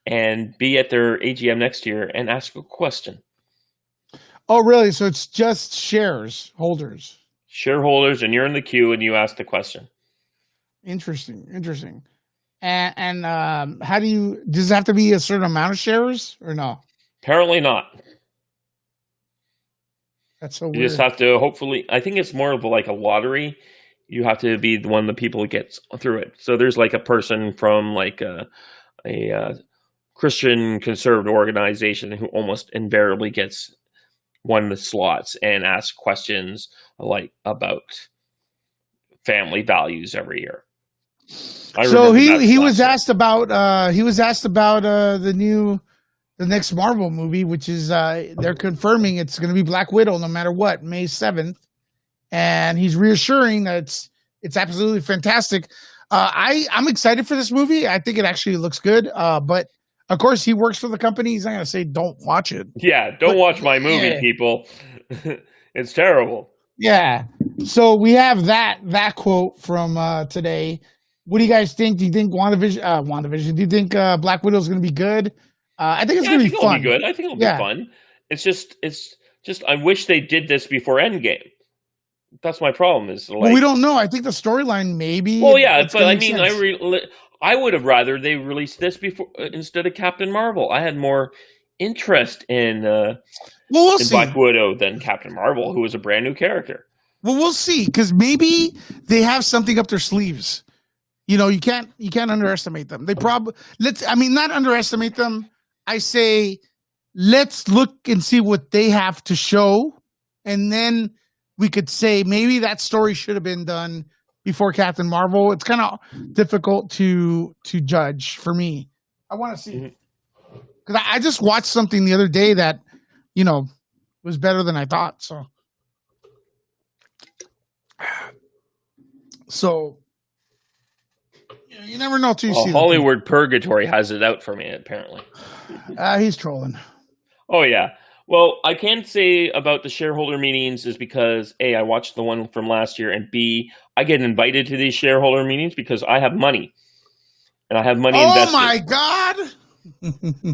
and be at their AGM next year and ask a question. Oh, really? So it's just shareholders, and you're in the queue and you ask the question. Interesting. And how does it have to be a certain amount of shares or no? Apparently not. That's so weird. You just have to, hopefully, I think it's more of a lottery. You have to be the one of the people who gets through it. So there's a person from a Christian conservative organization who almost invariably gets one of the slots and asks questions about family values every year. So he was asked about the next Marvel movie, which is they're confirming it's going to be Black Widow no matter what, May 7th, and he's reassuring that it's absolutely fantastic. I'm excited for this movie. I think it actually looks good, but of course he works for the company. He's not going to say don't watch it. Yeah, don't watch my movie, people. It's terrible. Yeah. So we have that quote from today. What do you guys think? Do you think WandaVision? Do you think Black Widow is going to be good? I think it's going to be fun. It'll be good. I think it'll be fun. It's just I wish they did this before Endgame. That's my problem. We don't know. I think the storyline maybe. Well, yeah, but I mean, I would have rather they released this before instead of Captain Marvel. I had more interest in Black Widow than Captain Marvel, who was a brand new character. Well, we'll see, because maybe they have something up their sleeves. You can't underestimate them. They probably not underestimate them. I say let's look and see what they have to show, and then we could say maybe that story should have been done before Captain Marvel. It's kind of difficult to judge for me. I want to see, because I just watched something the other day that was better than I thought. So you never know till you see. Hollywood Purgatory has it out for me, apparently. He's trolling. Oh yeah. Well, I can say about the shareholder meetings is because A, I watched the one from last year, and B, I get invited to these shareholder meetings because I have money. And I have money invested. Oh my God!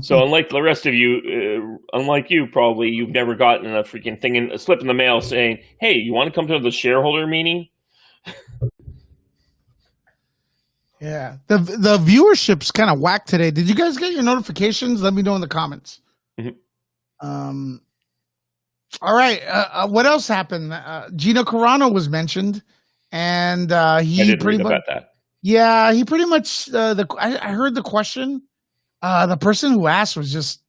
So unlike the rest of you, unlike you, probably you've never gotten a freaking thing a slip in the mail saying, "Hey, you want to come to the shareholder meeting?" Yeah, the viewership's kind of whack today. Did you guys get your notifications? Let me know in the comments. Mm-hmm. All right. What else happened? Gina Carano was mentioned, and he I didn't pretty read much. about that. Yeah, he pretty much. I heard the question. The person who asked was just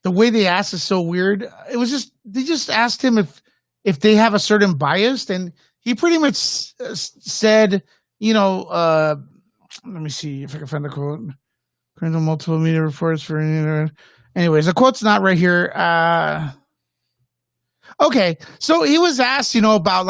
the way they asked is so weird. It was just they just asked him if they have a certain bias, and he pretty much said, let me see if I can find the quote. Criminal multiple media reports for anyways, the quote's not right here. Okay, so he was asked, about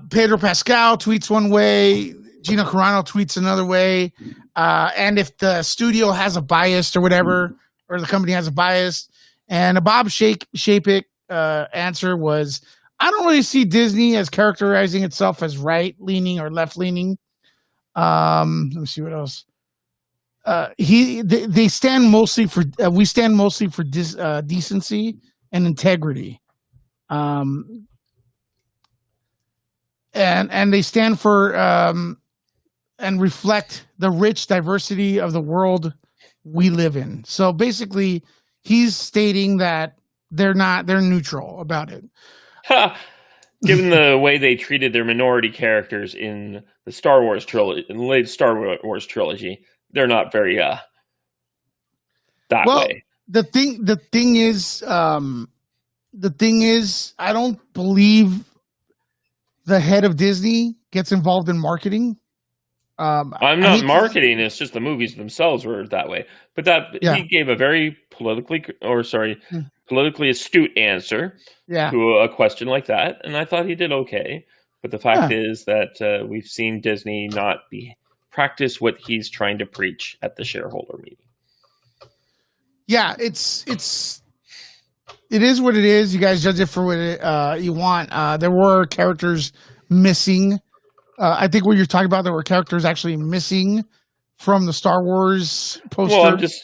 Pedro Pascal tweets one way, Gina Carano tweets another way, and if the studio has a bias or whatever, or the company has a bias, and a Bob Chapek answer was, I don't really see Disney as characterizing itself as right-leaning or left-leaning. Let me see what else. They stand mostly for we stand mostly for decency and integrity, and they stand for and reflect the rich diversity of the world we live in. So basically, he's stating that they're neutral about it. Given the way they treated their minority characters in the Star Wars trilogy, in the latest Star Wars trilogy, they're not very that way. The thing is, I don't believe the head of Disney gets involved in marketing. I'm not marketing. It's just the movies themselves were that way. But he gave a very politically astute answer to a question like that, and I thought he did okay. But the fact is that we've seen Disney not practice what he's trying to preach at the shareholder meeting. Yeah, it is what it is. You guys judge it for what you want. There were characters missing. I think what you're talking about, there were characters actually missing from the Star Wars poster. There's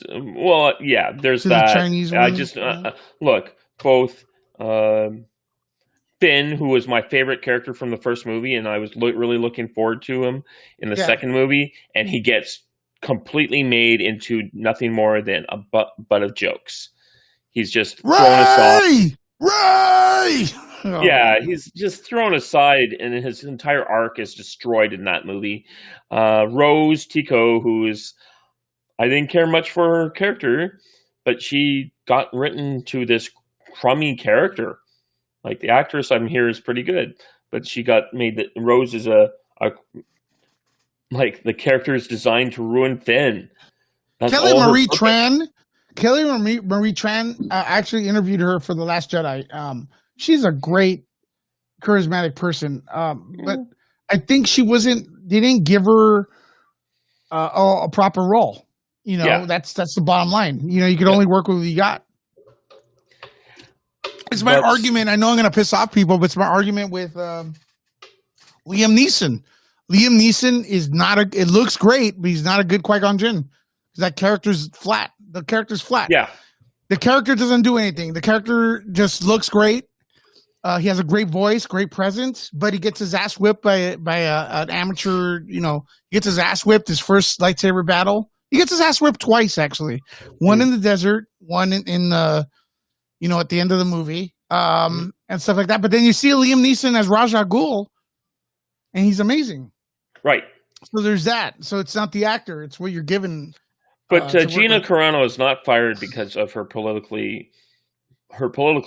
that. The Chinese one. I just look, both Finn, who was my favorite character from the first movie, and I was really looking forward to him in the second movie, and he gets completely made into nothing more than a butt of jokes. He's just thrown aside. Ray! Yeah, he's just thrown aside, and his entire arc is destroyed in that movie. Rose Tico, I didn't care much for her character, but she got written to this crummy character. Like, the actress I'm here is pretty good, but she got made that Rose is like, the character is designed to ruin Finn. Kelly Marie Tran actually interviewed her for The Last Jedi. She's a great, charismatic person, but I think they didn't give her a proper role. That's the bottom line. You can only work with what you got. It's my argument. I know I'm going to piss off people, but it's my argument with Liam Neeson. Liam Neeson is not it looks great, but he's not a good Qui-Gon Jinn. That character's flat. The character's flat. Yeah. The character doesn't do anything. The character just looks great. He has a great voice, great presence, but he gets his ass whipped by an amateur. He gets his ass whipped his first lightsaber battle. He gets his ass whipped twice, actually. One in the desert, one in the, at the end of the movie, and stuff like that. But then you see Liam Neeson as Ra's al Ghul, and he's amazing. Right. So there's that. So it's not the actor; it's what you're given. But Gina Carano is not fired because of her political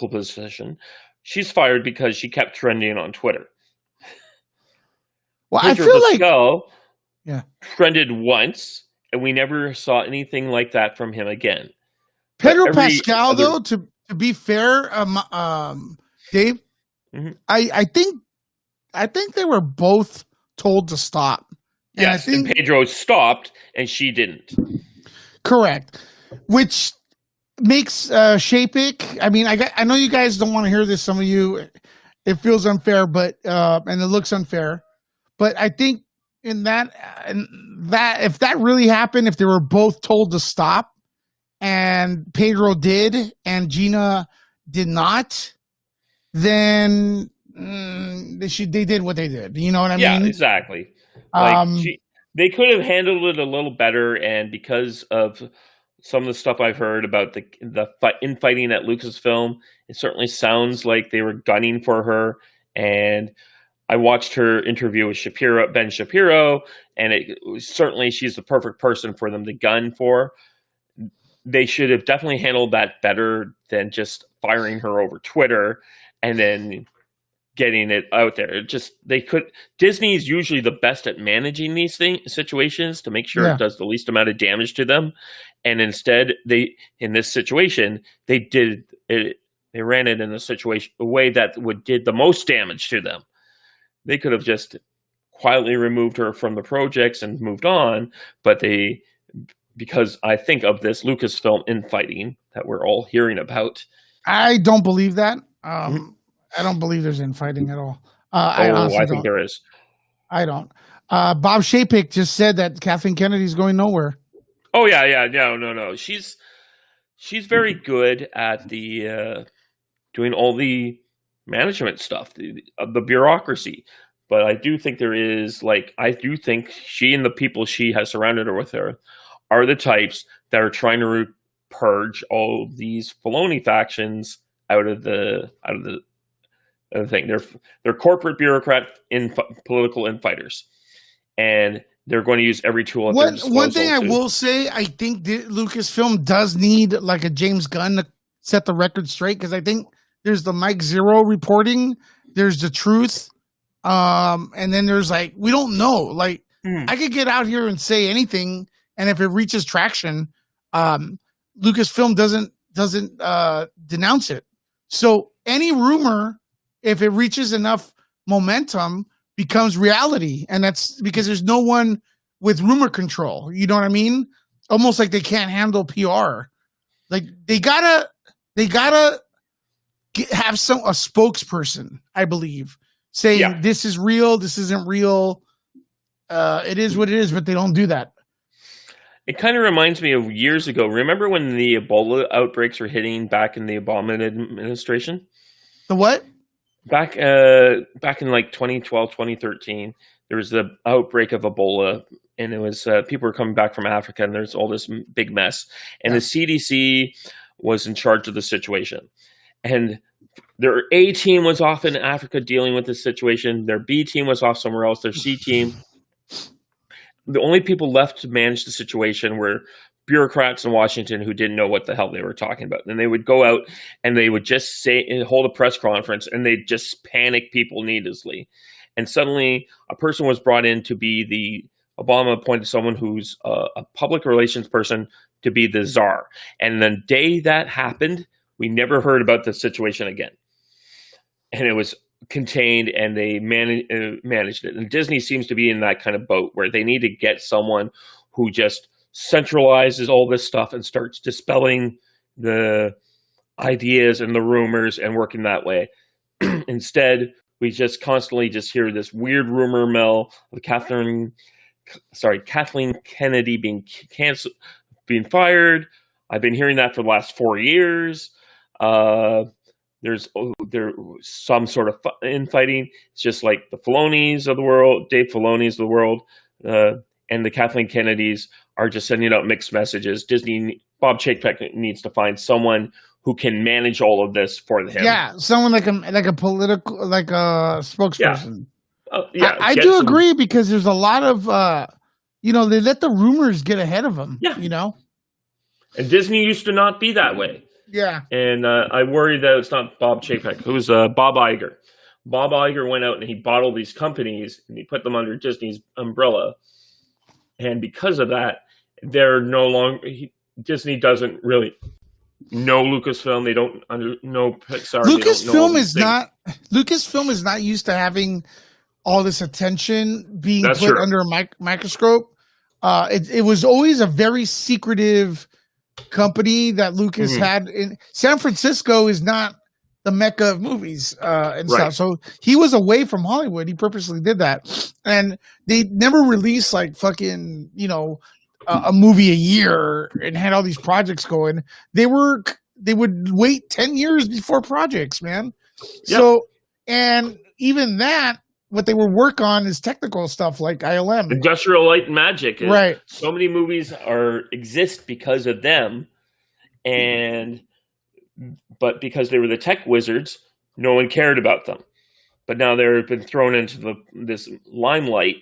position. She's fired because she kept trending on Twitter. Well, Pedro Pascal trended once, and we never saw anything like that from him again. Pedro Pascal, though, to be fair, Dave, I think they were both told to stop. Yes, and Pedro stopped, and she didn't. Correct. Which makes Chapek. I mean, I know you guys don't want to hear this. Some of you, it feels unfair, but and it looks unfair. But I think in that, if that really happened, if they were both told to stop, and Pedro did, and Gina did not, then they did what they did. You know what I mean? Yeah, exactly. They could have handled it a little better, and because of some of the stuff I've heard about the infighting at Lucasfilm, it certainly sounds like they were gunning for her. And I watched her interview with Ben Shapiro, and certainly she's the perfect person for them to gun for. They should have definitely handled that better than just firing her over Twitter and then getting it out there. Disney is usually the best at managing these situations to make sure it does the least amount of damage to them. And instead, in this situation, they ran it in a way that did the most damage to them. They could have just quietly removed her from the projects and moved on, but because I think of this Lucasfilm infighting that we're all hearing about. I don't believe that. I don't believe there's infighting at all. I think there is. I don't. Bob Chapek just said that Kathleen Kennedy's going nowhere. Oh yeah. No. She's very good at doing all the management stuff, the bureaucracy. But I do think she and the people she has surrounded her with are the types that are trying to purge all these Filoni factions out of the thing. They're corporate bureaucrat political infighters, and they're going to use every tool at their disposal. One thing I will say, I think Lucasfilm does need like a James Gunn to set the record straight, because I think there's the Mike Zero reporting, there's the truth, and then there's we don't know. Like I could get out here and say anything, and if it reaches traction, Lucasfilm doesn't denounce it. So any rumor, if it reaches enough momentum, becomes reality, and that's because there's no one with rumor control. You know what I mean? Almost like they can't handle PR. Like they gotta have a spokesperson, I believe, saying this is real, this isn't real. It is what it is, but they don't do that. It kind of reminds me of years ago. Remember when the Ebola outbreaks were hitting back in the Obama administration? The what? Back in 2012, 2013, there was the outbreak of Ebola, and it was people were coming back from Africa, and there's all this big mess. And the CDC was in charge of the situation. And their A team was off in Africa dealing with this situation. Their B team was off somewhere else. Their C team. The only people left to manage the situation were bureaucrats in Washington who didn't know what the hell they were talking about. And they would go out and they would just hold a press conference, and they'd just panic people needlessly. And suddenly a person was brought in to be Obama appointed someone who's a public relations person to be the czar. And the day that happened, we never heard about the situation again. And it was contained, and they managed it. And Disney seems to be in that kind of boat where they need to get someone who just centralizes all this stuff and starts dispelling the ideas and the rumors and working that way. Instead, we just constantly just hear this weird rumor mill of Kathleen Kennedy being fired. I've been hearing that for the last 4 years. There's some sort of infighting. It's just like the Filonis of the world, Dave Filoni's of the world, and the Kathleen Kennedys are just sending out mixed messages. Bob Chapek needs to find someone who can manage all of this for him. Yeah, someone like a political, like a spokesperson. I do agree, because there's a lot of, they let the rumors get ahead of them. Yeah. And Disney used to not be that way. Yeah. And I worry that it's not Bob Chapek. It was Bob Iger. Bob Iger went out and he bought all these companies and he put them under Disney's umbrella. And because of that, they're no longer Disney doesn't really know Lucasfilm. They don't know Pixar. Lucasfilm is not used to having all this attention being put under a microscope. It was always a very secretive company that Lucas had in San Francisco. Is not the mecca of movies and Right. stuff. So he was away from Hollywood. He purposely did that, and they never released like fucking a movie a year and had all these projects going. They would wait 10 years before projects, man. Yep. So and even that, what they would work on is technical stuff like ILM, Industrial Light and Magic. right? So many movies exist because of them, but because they were the tech wizards, no one cared about them. But now they've been thrown into this limelight,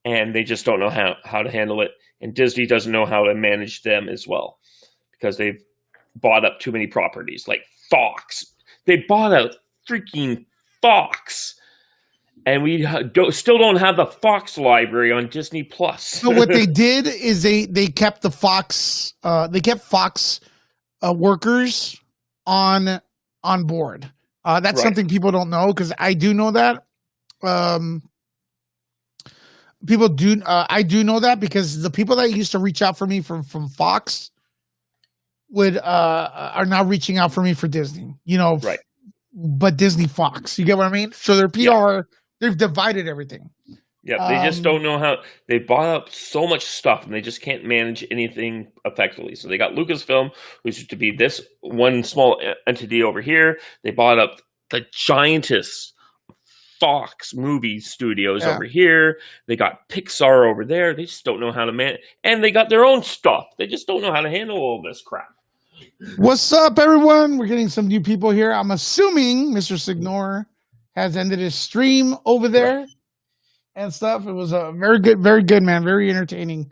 and they just don't know how to handle it. And Disney doesn't know how to manage them as well, because they've bought up too many properties, like Fox. They bought out freaking Fox, and we still don't have the Fox library on Disney Plus. So what they did is they kept the Fox workers on board. That's Right. something people don't know, because I do know that. People do. I do know that because the people that used to reach out for me from Fox are now reaching out for me for Disney. Right. But Disney Fox. You get what I mean? So their PR, they've divided everything. Yeah, they just don't know how. They bought up so much stuff, and they just can't manage anything effectively. So they got Lucasfilm, which used to be this one small entity over here. They bought up the giantest Fox movie studios over here. They got Pixar over there. They just don't know how to manage. And they got their own stuff. They just don't know how to handle all this crap. What's up, everyone? We're getting some new people here. I'm assuming Mr. Signor has ended his stream over there and stuff. It was a very good, man. Very entertaining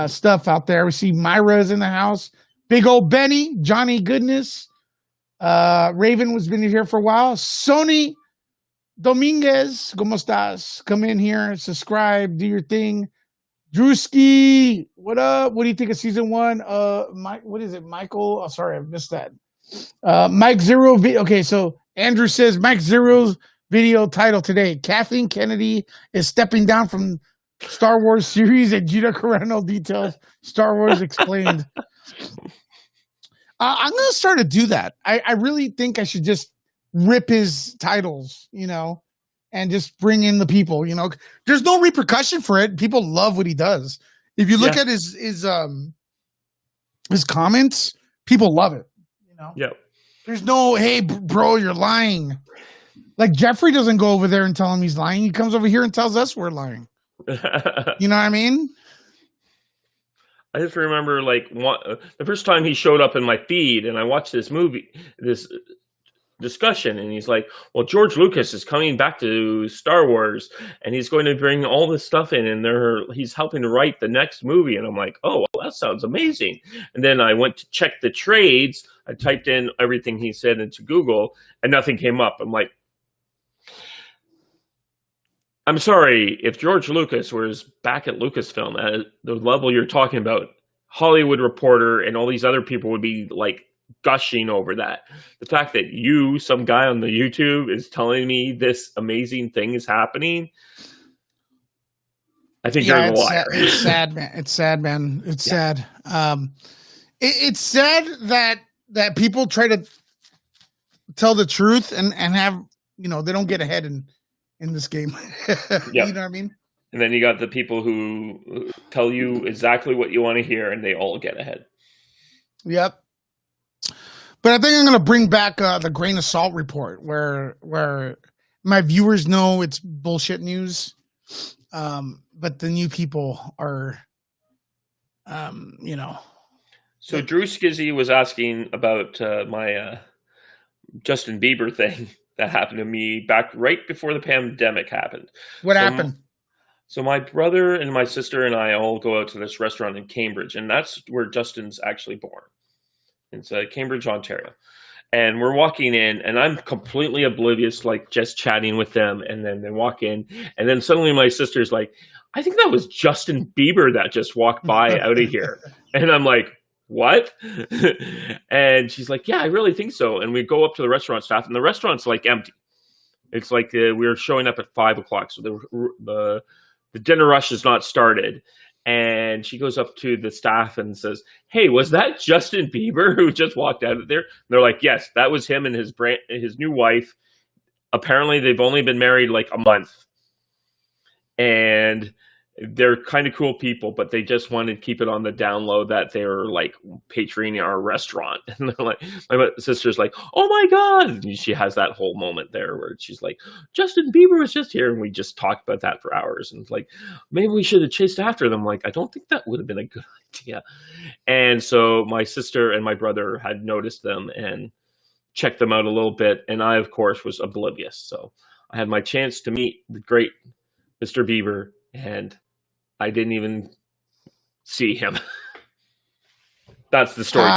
stuff out there. We see Myra's in the house. Big old Benny, Johnny Goodness. Raven was been here for a while. Sony Dominguez, ¿cómo estás? Come in here, subscribe, do your thing. Drewski, what up? What do you think of season 1? What is it, Michael? Oh, sorry, I missed that. Mike Zero. Okay, so Andrew says Mike Zero's video title today: Kathleen Kennedy is stepping down from Star Wars series, and Gina Carano details Star Wars explained. I'm gonna start to do that. I really think I should just rip his titles, and just bring in the people. There's no repercussion for it. People love what he does. If you look at his comments, people love it. Yep. There's no, hey, bro, you're lying. Like Jeffrey doesn't go over there and tell him he's lying. He comes over here and tells us we're lying. You know what I mean? I just remember the first time he showed up in my feed, and I watched this discussion, and he's like, well, George Lucas is coming back to Star Wars, and he's going to bring all this stuff in, and he's helping to write the next movie. And I'm like, oh, well, that sounds amazing. And then I went to check the trades. I typed in everything he said into Google, and nothing came up. I'm like, I'm sorry, if George Lucas was back at Lucasfilm at the level you're talking about, Hollywood Reporter and all these other people would be like gushing over that. The fact that some guy on the YouTube, is telling me this amazing thing is happening, I think you're a liar. It's sad, man. It's sad, man. It's sad. It's sad that people try to tell the truth and have, they don't get ahead in this game. You know what I mean? And then you got the people who tell you exactly what you want to hear, and they all get ahead. Yep. But I think I'm going to bring back the grain of salt report, where my viewers know it's bullshit news, but the new people are, So Drew Skizzy was asking about my Justin Bieber thing that happened to me back right before the pandemic happened. What happened? So my brother and my sister and I all go out to this restaurant in Cambridge, and that's where Justin's actually born. It's Cambridge, Ontario. And we're walking in, and I'm completely oblivious, like just chatting with them. And then they walk in, and then suddenly my sister's like, I think that was Justin Bieber that just walked by out of here. And I'm like, what? And she's like, yeah, I really think so. And we go up to the restaurant staff, and the restaurant's like empty. It's like we were showing up at 5 o'clock. So the dinner rush has not started. And she goes up to the staff and says, "Hey, was that Justin Bieber who just walked out of there?" And they're like, "Yes, that was him and his new wife. Apparently, they've only been married like a month, and they're kind of cool people, but they just wanted to keep it on the down low that they're like patroning our restaurant." And they're like, my sister's like, "Oh my God." And she has that whole moment there where she's like, "Justin Bieber was just here." And we just talked about that for hours. And it's like, maybe we should have chased after them. Like, I don't think that would have been a good idea. And so my sister and my brother had noticed them and checked them out a little bit. And I, of course, was oblivious. So I had my chance to meet the great Mr. Bieber, and I didn't even see him. That's the story.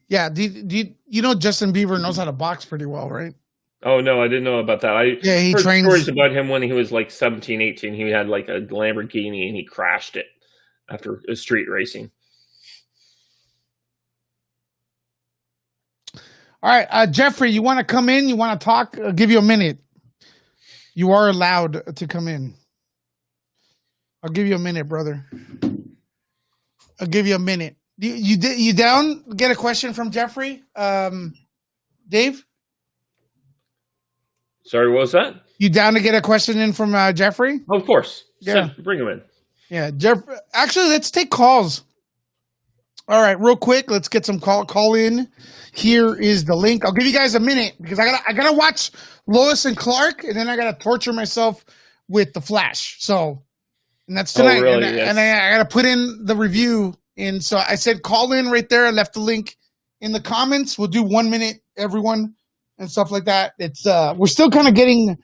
Yeah, you know Justin Bieber knows how to box pretty well, right? Oh, no, I didn't know about that. He heard trains stories about him when he was like 17, 18. He had like a Lamborghini and he crashed it after street racing. All right, Jeffrey, you want to come in? You want to talk? I'll give you a minute. You are allowed to come in. I'll give you a minute, brother. I'll give you a minute. You down? Get a question from Jeffrey? Dave? Sorry, what was that? You down to get a question in from Jeffrey? Oh, of course. Yeah. Bring him in. Yeah, Actually, let's take calls. All right, real quick, let's get some call in. Here is the link. I'll give you guys a minute because I gotta watch Lois and Clark, and then I gotta torture myself with The Flash. So, and that's tonight. Oh, really? And I gotta put in the review. And so I said call in right there. I left the link in the comments. We'll do 1 minute, everyone, and stuff like that. It's we're still kind of getting.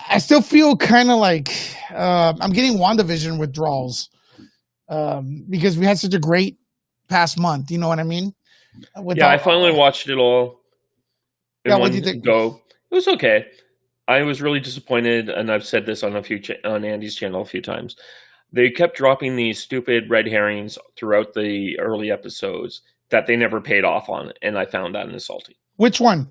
I still feel kind of like I'm getting WandaVision withdrawals because we had such a great past month. You know what I mean? I finally watched it all. What do you think? It was okay. I was really disappointed, and I've said this on on Andy's channel a few times. They kept dropping these stupid red herrings throughout the early episodes that they never paid off on, and I found that insulting. Which one?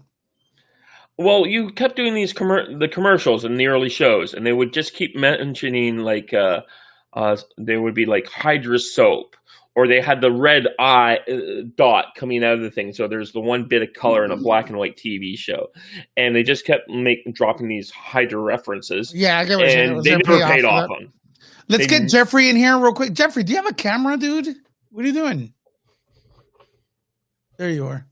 Well, you kept doing these the commercials in the early shows, and they would just keep mentioning like there would be like Hydra soap, or they had the red eye dot coming out of the thing. So there's the one bit of color in a black and white TV show, and they just kept dropping these Hydra references. Yeah, I get what you're saying. And they never paid off on. Let's get Jeffrey in here real quick. Jeffrey, do you have a camera, dude? What are you doing? There you are.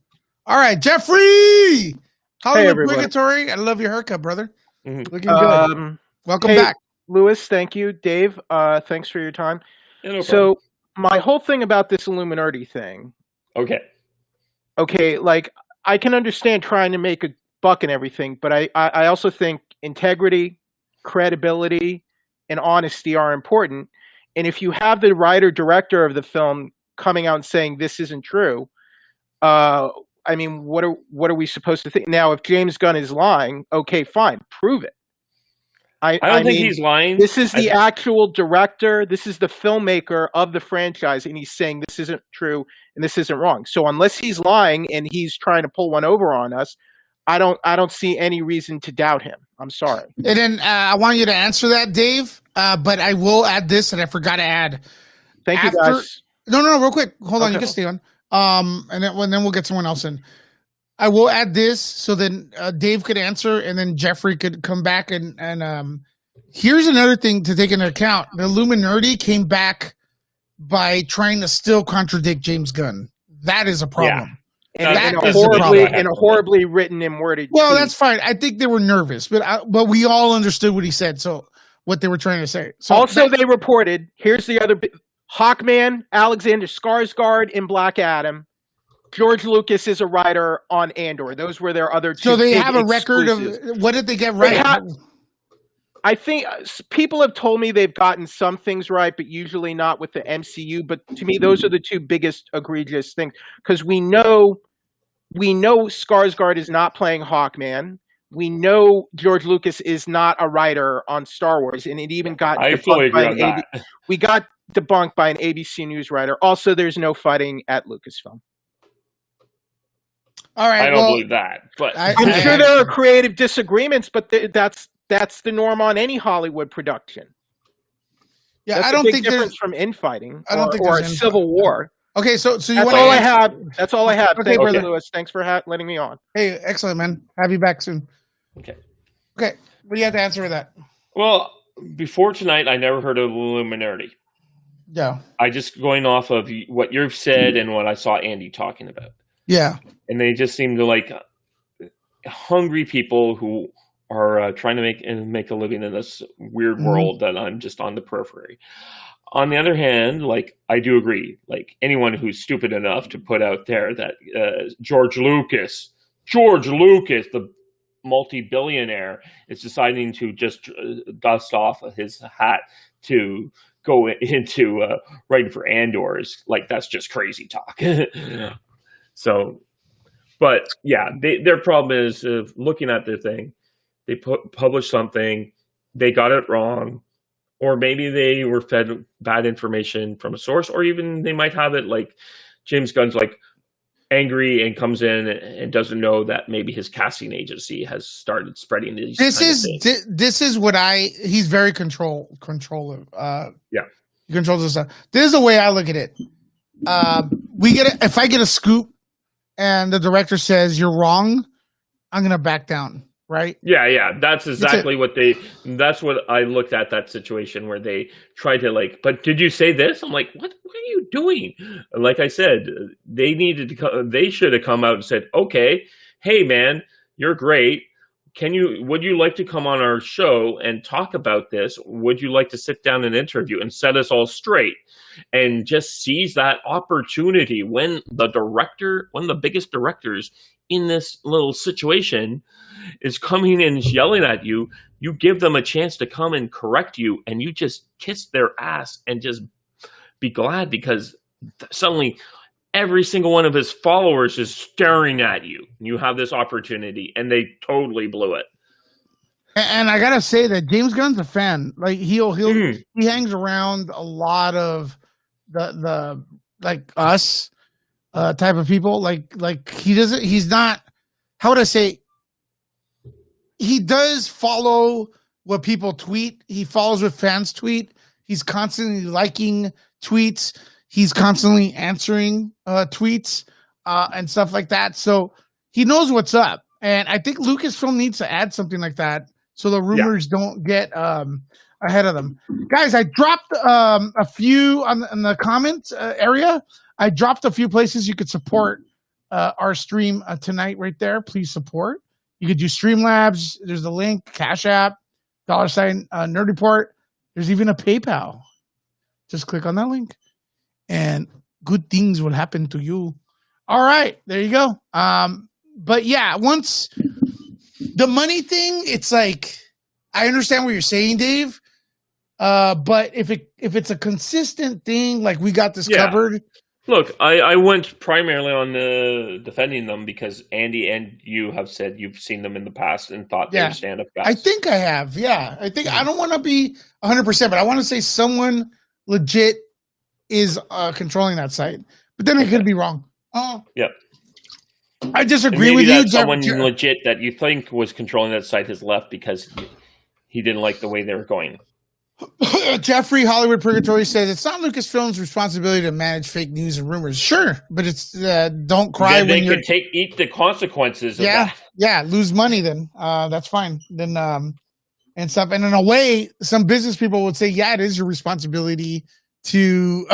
All right, Jeffrey. Hollywood Purgatory. I love your haircut, brother. Mm-hmm. Looking good. Welcome back, Lewis. Thank you, Dave. Thanks for your time. Yeah, no so my whole thing about this Illuminati thing. Okay, like I can understand trying to make a buck and everything, but I also think integrity, credibility, and honesty are important. And if you have the writer director of the film coming out and saying this isn't true, I mean, what are we supposed to think? Now, if James Gunn is lying, okay, fine, prove it. I don't think he's lying. This is the actual director. This is the filmmaker of the franchise, and he's saying this isn't true and this isn't wrong. So unless he's lying and he's trying to pull one over on us, I don't see any reason to doubt him. I'm sorry. And then I want you to answer that, Dave. But I will add this, and I forgot to add. Thank you, guys. No, real quick. Hold on, you can stay on. And then we'll get someone else in. I will add this so then Dave could answer, and then Jeffrey could come back. And here's another thing to take into account: the Illuminati came back by trying to still contradict James Gunn. That is a problem. Yeah. And a horribly written and worded. Well, that's fine. I think they were nervous, but we all understood what he said. So what they were trying to say. So also, they reported. Here's the other Hawkman, Alexander Skarsgård in Black Adam. George Lucas is a writer on Andor. Those were their other two. So they have a record of what did they get right? I think people have told me they've gotten some things right, but usually not with the MCU. But to me, those are the two biggest egregious things because we know Skarsgård is not playing Hawkman. We know George Lucas is not a writer on Star Wars, and it even got we got debunked by an ABC News writer. Also, there's no fighting at Lucasfilm. All right, I don't believe that, but I'm sure there are creative disagreements, but that's the norm on any Hollywood production. Yeah, That's I don't a big think difference from infighting I don't think or a there's civil war. Okay, so you That's want all I have. That's all I have. Okay, Thank brother. you, Lewis. Thanks for letting me on. Hey, excellent, man. Have you back soon. Okay. Okay, what do you have to answer for that? Well, before tonight, I never heard of Illuminati. Yeah. I just going off of what you've said and what I saw Andy talking about. Yeah. And they just seem to like hungry people who are trying to make a living in this weird world that I'm just on the periphery. On the other hand, like I do agree, like anyone who's stupid enough to put out there that George Lucas, the multi-billionaire, is deciding to just dust off of his hat to go into writing for Andor's, like that's just crazy talk. So, but yeah, their problem is looking at their thing. They published something, they got it wrong, or maybe they were fed bad information from a source, or even they might have it like James Gunn's like angry and comes in and doesn't know that maybe his casting agency has started spreading these. This is what he's very controlling. Yeah, he controls this stuff. This is the way I look at it. If I get a scoop and the director says you're wrong, I'm gonna back down. Right? Yeah. That's exactly that's what I looked at that situation where they tried to like, but did you say this? I'm like, what are you doing? Like I said, they should have come out and said, okay, hey man, you're great. Would you like to come on our show and talk about this? Would you like to sit down and interview and set us all straight? And just seize that opportunity when one of the biggest directors in this little situation is coming and yelling at you, you give them a chance to come and correct you, and you just kiss their ass and just be glad because suddenly every single one of his followers is staring at you. You have this opportunity, and they totally blew it. And I gotta say that James Gunn's a fan. Like he hangs around a lot of the like us type of people. Like he's not. How would I say? He does follow what people tweet. He follows what fans tweet. He's constantly liking tweets. He's constantly answering tweets and stuff like that. So he knows what's up. And I think Lucasfilm needs to add something like that so the rumors don't get ahead of them. Guys, I dropped a few in the comments area. I dropped a few places you could support our stream tonight right there. Please support. You could do Streamlabs. There's the link, Cash App, $, Nerd Report. There's even a PayPal. Just click on that link, and good things will happen to you. All right, there you go. But yeah, once the money thing, it's like I understand what you're saying, Dave. But if it's a consistent thing, like we got this covered. Look, I went primarily on defending them because Andy and you have said you've seen them in the past and thought they were stand-up guys. I think I have, I think I don't want to be 100%, but I want to say someone legit is controlling that site. But then I could be wrong. Yeah. I disagree with you. Someone legit that you think was controlling that site has left because he didn't like the way they were going. Jeffrey Hollywood Purgatory says it's not Lucasfilm's responsibility to manage fake news and rumors. Sure, but it's don't cry when you eat the consequences of that. Yeah, lose money then. That's fine. Then and stuff. And in a way, some business people would say, yeah, it is your responsibility to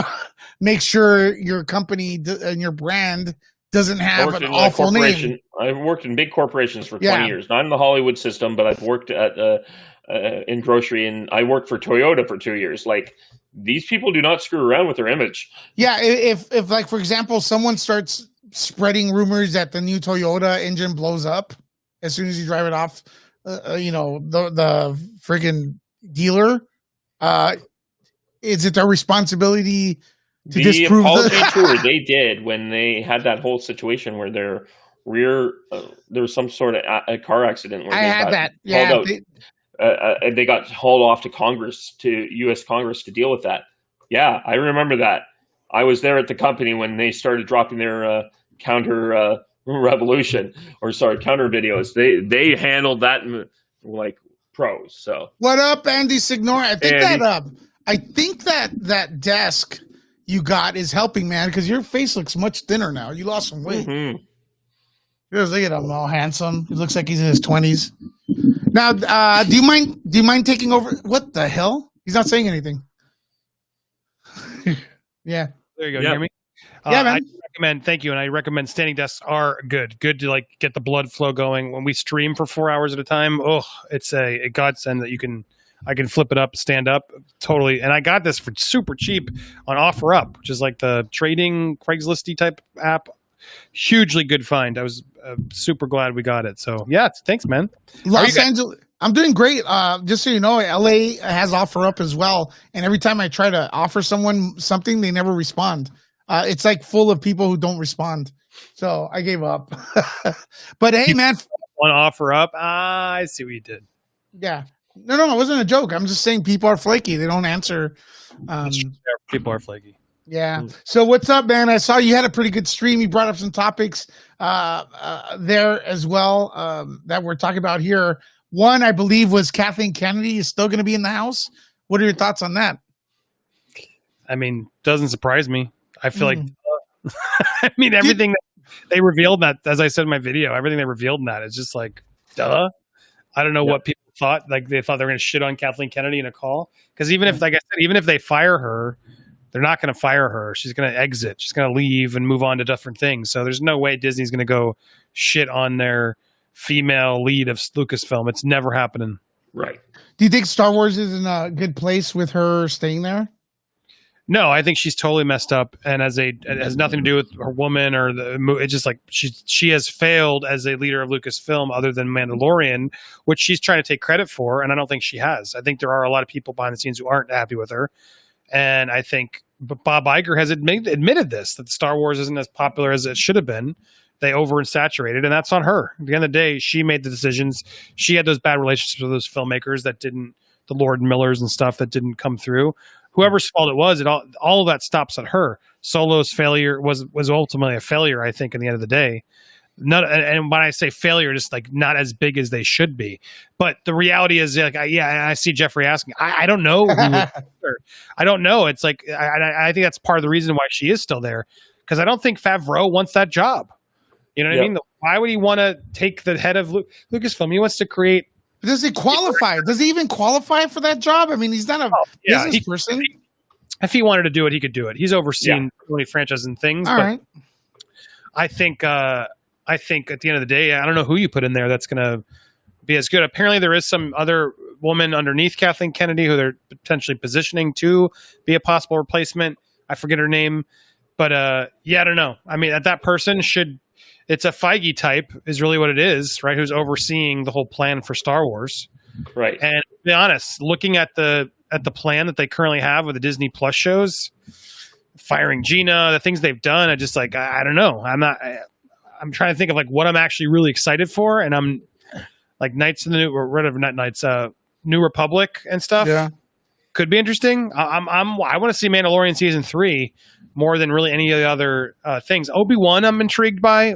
make sure your company and your brand doesn't have an awful name. I've worked in big corporations for 20 years, not in the Hollywood system, but I've worked at in grocery, and I worked for Toyota for 2 years. Like, these people do not screw around with their image. Yeah, if like, for example, someone starts spreading rumors that the new Toyota engine blows up as soon as you drive it off, the friggin' dealer, is it their responsibility to disprove the apology tour they did when they had that whole situation where their rear there was some sort of a car accident where they got hauled off to Congress, to U.S. Congress, to deal with that. Yeah, I remember that. I was there at the company when they started dropping their counter videos. They handled that like pros. So what up, Andy Signor? I think I think that desk you got is helping, man, because your face looks much thinner now. You lost some weight. Mm-hmm. Look at him, all handsome. He looks like he's in his 20s. Now, do you mind taking over? What the hell? He's not saying anything. Yeah. There you go. Yeah. You hear me? Yeah, man. Thank you, and I recommend standing desks are good to like get the blood flow going. When we stream for 4 hours at a time, it's a godsend that I can flip it up, stand up, totally. And I got this for super cheap on OfferUp, which is like the trading Craigslist-y type app. Hugely good find. I was super glad we got it. So yeah, thanks, man. Los Angeles. I'm doing great. Just so you know, LA has OfferUp as well. And every time I try to offer someone something, they never respond. It's like full of people who don't respond. So I gave up. But hey, man. On OfferUp. I see what you did. Yeah. No, it wasn't a joke. I'm just saying people are flaky. They don't answer. People are flaky. Yeah. So what's up, man? I saw you had a pretty good stream. You brought up some topics there as well that we're talking about here. One, I believe, was Kathleen Kennedy is still going to be in the House. What are your thoughts on that? I mean, doesn't surprise me. I feel like, I mean, everything that they revealed that, as I said in my video, everything they revealed in that is just like, duh. I don't know what people thought. Like they thought they were going to shit on Kathleen Kennedy in a call. Because even if, like I said, even if they fire her, they're not going to fire her. She's going to exit. She's going to leave and move on to different things. So there's no way Disney's going to go shit on their female lead of Lucasfilm. It's never happening. Right. Do you think Star Wars is in a good place with her staying there? No, I think she's totally messed up, and it has nothing to do with her woman or it's just like she has failed as a leader of Lucasfilm, other than Mandalorian, which she's trying to take credit for, and I don't think she has. I think there are a lot of people behind the scenes who aren't happy with her, and I think Bob Iger has admitted this, that Star Wars isn't as popular as it should have been. They oversaturated, and that's on her. At the end of the day, she made the decisions. She had those bad relationships with those filmmakers that didn't, the Lord Millers and stuff that didn't come through. Whoever's fault it was, all of that stops at her. Solo's failure was ultimately a failure, I think, in the end of the day. And when I say failure, just like not as big as they should be. But the reality is, like, I see Jeffrey asking. I don't know. I don't know. It's like I think that's part of the reason why she is still there, because I don't think Favreau wants that job. You know what I mean? Why would he want to take the head of Lucasfilm? He wants to create. Does he qualify? Does he even qualify for that job? I mean, he's not a business person. If he wanted to do it, he could do it. He's overseen so many franchises and things. All right. I think at the end of the day, I don't know who you put in there that's going to be as good. Apparently, there is some other woman underneath Kathleen Kennedy who they're potentially positioning to be a possible replacement. I forget her name, but I don't know. I mean, that person should. It's a Feige type is really what it is, right? Who's overseeing the whole plan for Star Wars, right? And to be honest, looking at the plan that they currently have with the Disney Plus shows, firing Gina, the things they've done, I just like I don't know. I'm trying to think of like what I'm actually really excited for, and I'm like Knights of the New Republic and stuff. Yeah, could be interesting. I want to see Mandalorian season 3. More than really any of the other things. Obi-Wan, I'm intrigued by.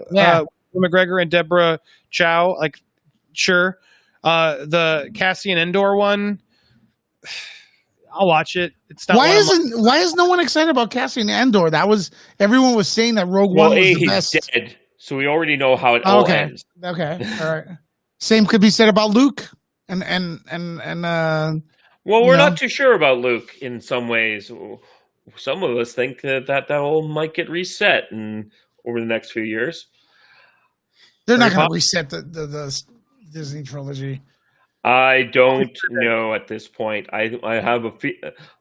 McGregor and Deborah Chow, like, sure. The Cassian Endor one, I'll watch it. It's not. Why is no one excited about Cassian Endor? Everyone was saying that Rogue One was the best. He's dead, so we already know how it all ends. Okay, all right. Same could be said about Luke and well, we're not too sure about Luke in some ways. Some of us think that all might get reset over the next few years. They're not going to reset the Disney trilogy. I don't know at this point. I have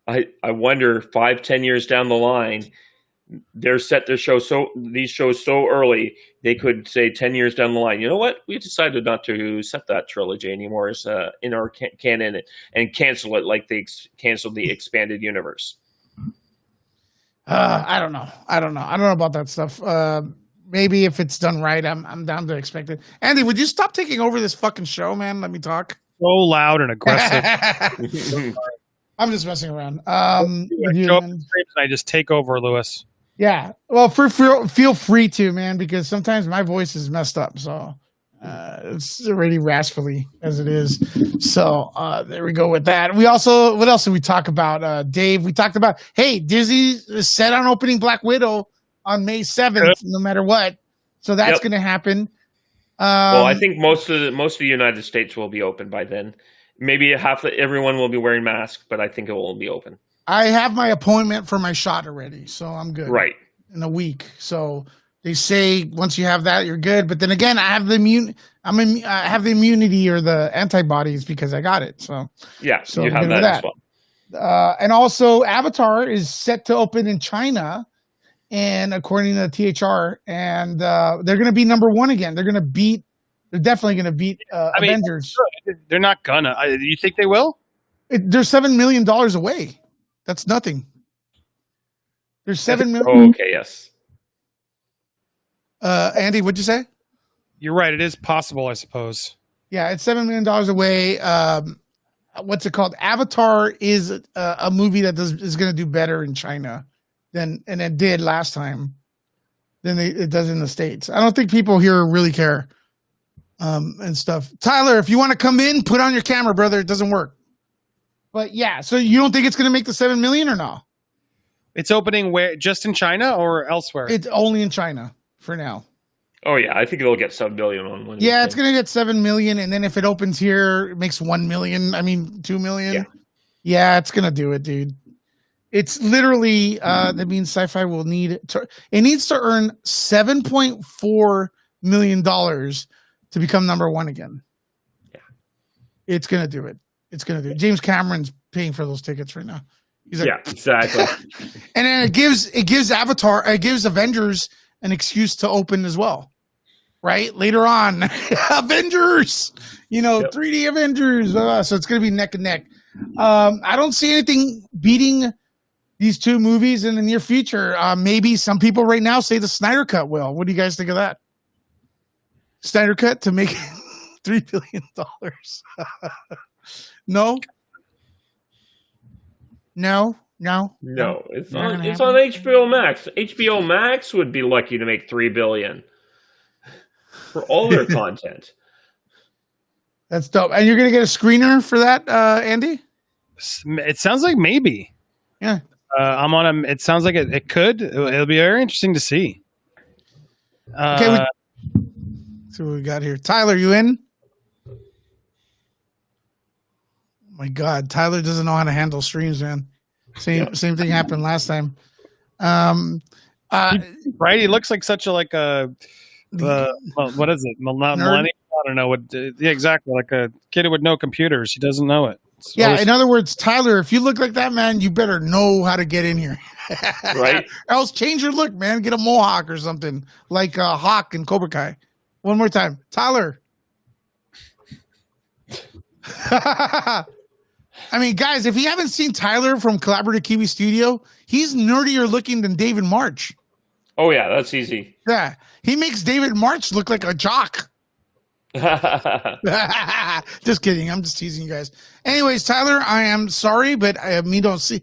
I wonder 5-10 years down the line, they're set their show these shows so early they could say 10 years down the line, you know what? We decided not to set that trilogy anymore as in our canon and cancel it like they canceled the expanded universe. I don't know. I don't know about that stuff. Maybe if it's done right, I'm down to expect it. Andy, would you stop taking over this fucking show, man? Let me talk. So loud and aggressive. I'm just messing around. I just take over, Lewis. Yeah. Well, feel free to, man, because sometimes my voice is messed up. So It's already raspily as it is. So there we go with that. We also, what else did we talk about? Dave, we talked about, hey, Disney is set on opening Black Widow on May 7th, no matter what. So that's going to happen. Well, I think most of the United States will be open by then. Maybe everyone will be wearing masks, but I think it will be open. I have my appointment for my shot already, so I'm good. Right. In a week. So they say once you have that, you're good. But then again, I have the immunity or the antibodies because I got it. So yeah, so you have that as well. And also, Avatar is set to open in China, and according to THR, and they're going to be number one again. They're definitely going to beat Avengers. They're not gonna. You think they will? They're $7 million away. That's nothing. There's 7 million. Oh, okay, yes. Andy, what'd you say? You're right. It is possible, I suppose. Yeah, it's $7 million away. What's it called? Avatar is a movie that is going to do better in China than it did last time than it does in the States. I don't think people here really care and stuff. Tyler, if you want to come in, put on your camera, brother. It doesn't work. But yeah, so you don't think it's going to make the 7 million or no? It's opening where? Just in China or elsewhere? It's only in China for now. Oh yeah, I think they'll get 7 billion on one. Yeah, it's going to get 7 million, and then if it opens here, it makes 1 million. I mean, 2 million. Yeah, it's going to do it, dude. It's literally that means sci-fi will need it needs to earn $7.4 million to become number one again. Yeah, it's going to do it. It's going to do it. James Cameron's paying for those tickets right now. He's like, yeah, exactly. And then it gives Avengers an excuse to open as well, right? Later on, Avengers, 3D Avengers. So it's going to be neck and neck. I don't see anything beating these two movies in the near future. Maybe some people right now say the Snyder Cut will. What do you guys think of that? Snyder Cut to make $3 billion. No. It's on HBO Max. HBO Max would be lucky to make $3 billion for all their content. That's dope. And you're gonna get a screener for that, Andy? It sounds like maybe. Yeah. I'm on a. It sounds like it could. It'll be very interesting to see. Okay. See what we got here. Tyler, you in? My God, Tyler doesn't know how to handle streams, man. Same thing happened last time. Right? He looks like such a what is it? Millennial? I don't know what. Yeah, exactly. Like a kid with no computers. He doesn't know it. In other words, Tyler, if you look like that, man, you better know how to get in here. Right? Or else change your look, man. Get a mohawk or something like Hawk and Cobra Kai. One more time, Tyler. I mean, guys, if you haven't seen Tyler from Collaborative Kiwi Studio, he's nerdier looking than David March. Oh, yeah, that's easy. Yeah, he makes David March look like a jock. Just kidding. I'm just teasing you guys. Anyways, Tyler, I am sorry, but I don't see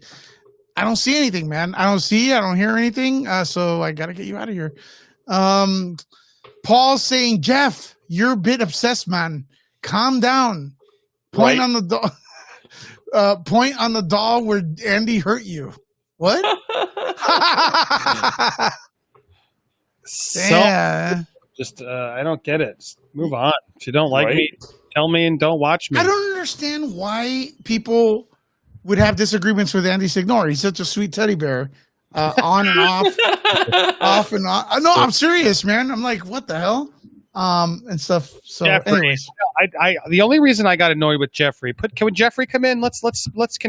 anything, man. I don't hear anything. So I got to get you out of here. Paul's saying, Jeff, you're a bit obsessed, man. Calm down. Point on the door. Point on the doll where Andy hurt you. What? Yeah. Just I don't get it. Just move on. If you don't like me, tell me and don't watch me. I don't understand why people would have disagreements with Andy Signore. He's such a sweet teddy bear. On and off, off and on. No, I'm serious, man. I'm like, what the hell? And stuff. So, anyways, the only reason I got annoyed with Jeffrey. Can Jeffrey come in? Can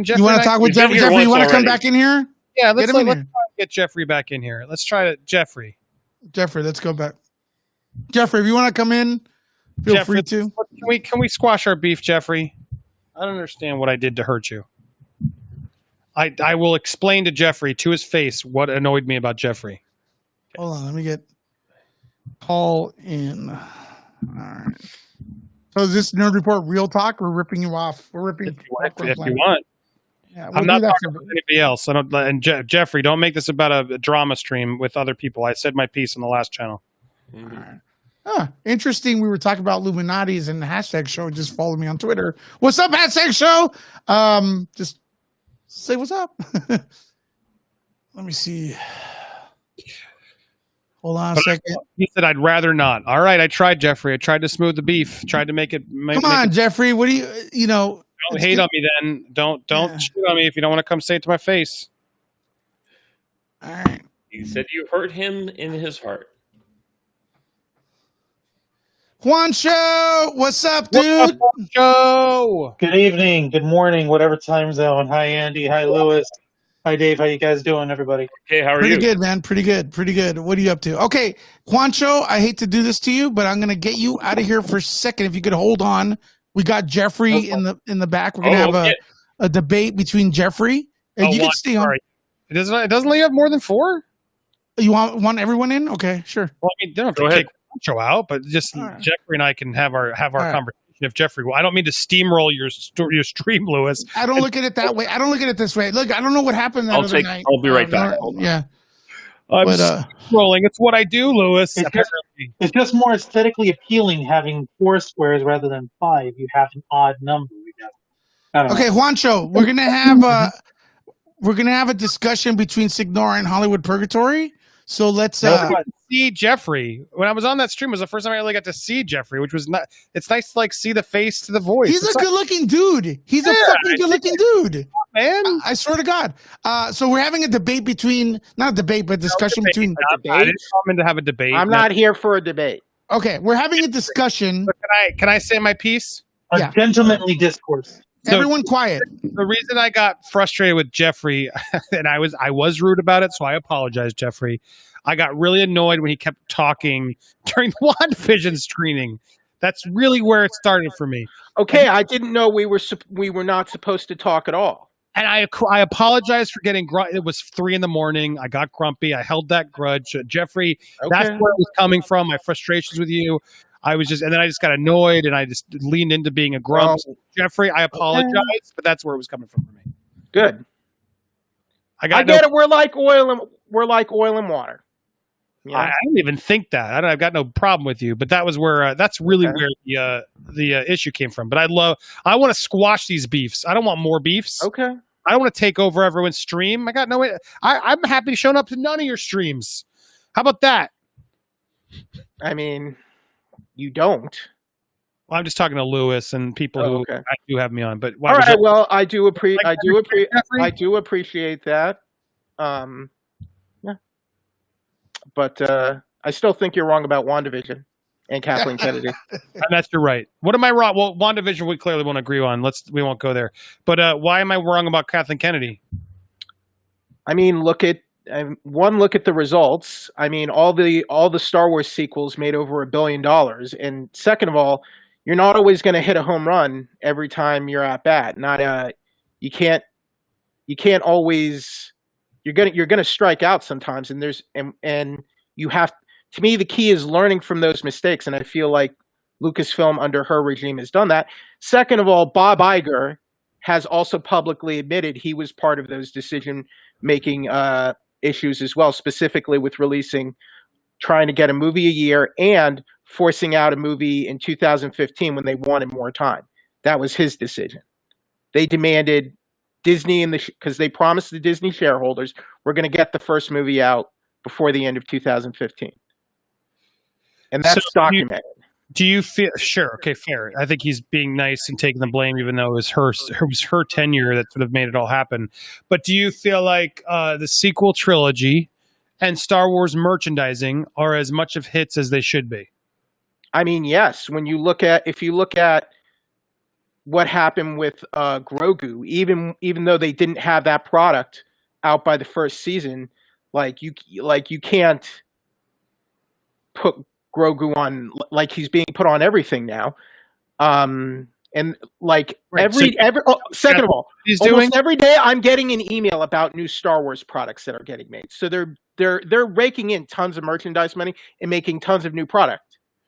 Jeffrey? You want to talk with Jeffrey? Jeffrey, you want to come back in here? Yeah, let's try to get Jeffrey back in here. Let's try to Jeffrey. Jeffrey, let's go back. Jeffrey, if you want to come in, feel free to. Can we squash our beef, Jeffrey? I don't understand what I did to hurt you. I will explain to Jeffrey to his face what annoyed me about Jeffrey. Hold on, let me get Paul in. All right. So is this Nerd Report real talk? We're ripping you off. We're ripping if you want. Yeah, I'm not talking about anybody else. And Jeffrey, don't make this about a drama stream with other people. I said my piece on the last channel. All right. Interesting. We were talking about Illuminati's and the hashtag show. Just follow me on Twitter. What's up, hashtag show? Just say what's up. Let me see. Hold on a second. He said, I'd rather not. All right, I tried, Jeffrey. I tried to smooth the beef. Tried to make it. Come on, Jeffrey. What do you know? Don't hate on me then. Don't shoot on me if you don't want to come say it to my face. All right. He said you hurt him in his heart. Juancho, what's up, dude? Juancho. Good evening, good morning, whatever time zone. Hi, Andy. Hi, Lewis. Hi, Dave. How you guys doing, everybody? Okay, how are Pretty you? good, man. Pretty good. What are you up to? Okay, Juancho, I hate to do this to you, but I'm gonna get you out of here for a second. If you could hold on, we got Jeffrey in the back. We're gonna have a debate between Jeffrey. And you can stay on. It doesn't let you have more than 4. You want everyone in? Okay, sure. Well, I mean, they don't have to take Juancho out, but just Jeffrey and I can have our conversation. If Jeffrey, I don't mean to steamroll your stream, Lewis. I don't look at it that way. I don't look at it this way. Look, I don't know what happened that other night. I'll be right back. Yeah. I'm scrolling. It's what I do, Lewis. It's just more aesthetically appealing having 4 squares rather than 5. You have an odd number. Okay, Juancho, we're gonna have a discussion between Signora and Hollywood Purgatory. So let's see Jeffrey. When I was on that stream, it was the first time I really got to see Jeffrey, which was not. It's nice to see the face to the voice. He's a good-looking dude. He's a fucking good-looking dude, man. I swear to God. So we're having a debate not a debate, but discussion between. I didn't come in to have a debate. I'm not here for a debate. Okay, we're having a discussion. But can I say my piece? A gentlemanly discourse. So, everyone quiet. The reason I got frustrated with Jeffrey, and I was rude about it, so I apologize, Jeffrey. I got really annoyed when he kept talking during the WandaVision screening. That's really where it started for me. Okay, I didn't know we were not supposed to talk at all. And I apologize for getting grumpy. It was 3 a.m. I got grumpy. I held that grudge. Jeffrey, that's where it was coming from. My frustrations with you. And then I just got annoyed, and I just leaned into being a grump. So, Jeffrey, I apologize, but that's where it was coming from for me. Good. I get it. We're like oil and water. Yeah. I don't even think that. I've got no problem with you, but that was where that's really where the issue came from. But I want to squash these beefs. I don't want more beefs. Okay. I don't want to take over everyone's stream. I'm happy showing up to none of your streams. How about that? I mean, you don't. Well, I'm just talking to Lewis and people who I do have me on. But all right. Well, I do appreciate that. Yeah. But I still think you're wrong about WandaVision and Kathleen Kennedy. That's you're right. What am I wrong? Well, WandaVision we clearly won't agree on. We won't go there. But why am I wrong about Kathleen Kennedy? I mean, look at the results. I mean, all the Star Wars sequels made over $1 billion, and second of all, you're not always going to hit a home run every time you're at bat. You can't always. You're gonna strike out sometimes, and you have. To me, the key is learning from those mistakes, and I feel like Lucasfilm under her regime has done that. Second of all, Bob Iger has also publicly admitted he was part of those decision-making issues as well, specifically with trying to get a movie a year and forcing out a movie in 2015 when they wanted more time. That was his decision. They demanded Disney because they promised the Disney shareholders we're going to get the first movie out before the end of 2015, and that's documented. Do you feel sure? Okay, fair. I think he's being nice and taking the blame, even though it was her tenure that sort of made it all happen. But do you feel like the sequel trilogy and Star Wars merchandising are as much of hits as they should be? I mean, yes. If you look at what happened with Grogu, even though they didn't have that product out by the first season, you can't put Grogu on like he's being put on everything now. Second of all, almost every day I'm getting an email about new Star Wars products that are getting made. So they're raking in tons of merchandise money and making tons of new product.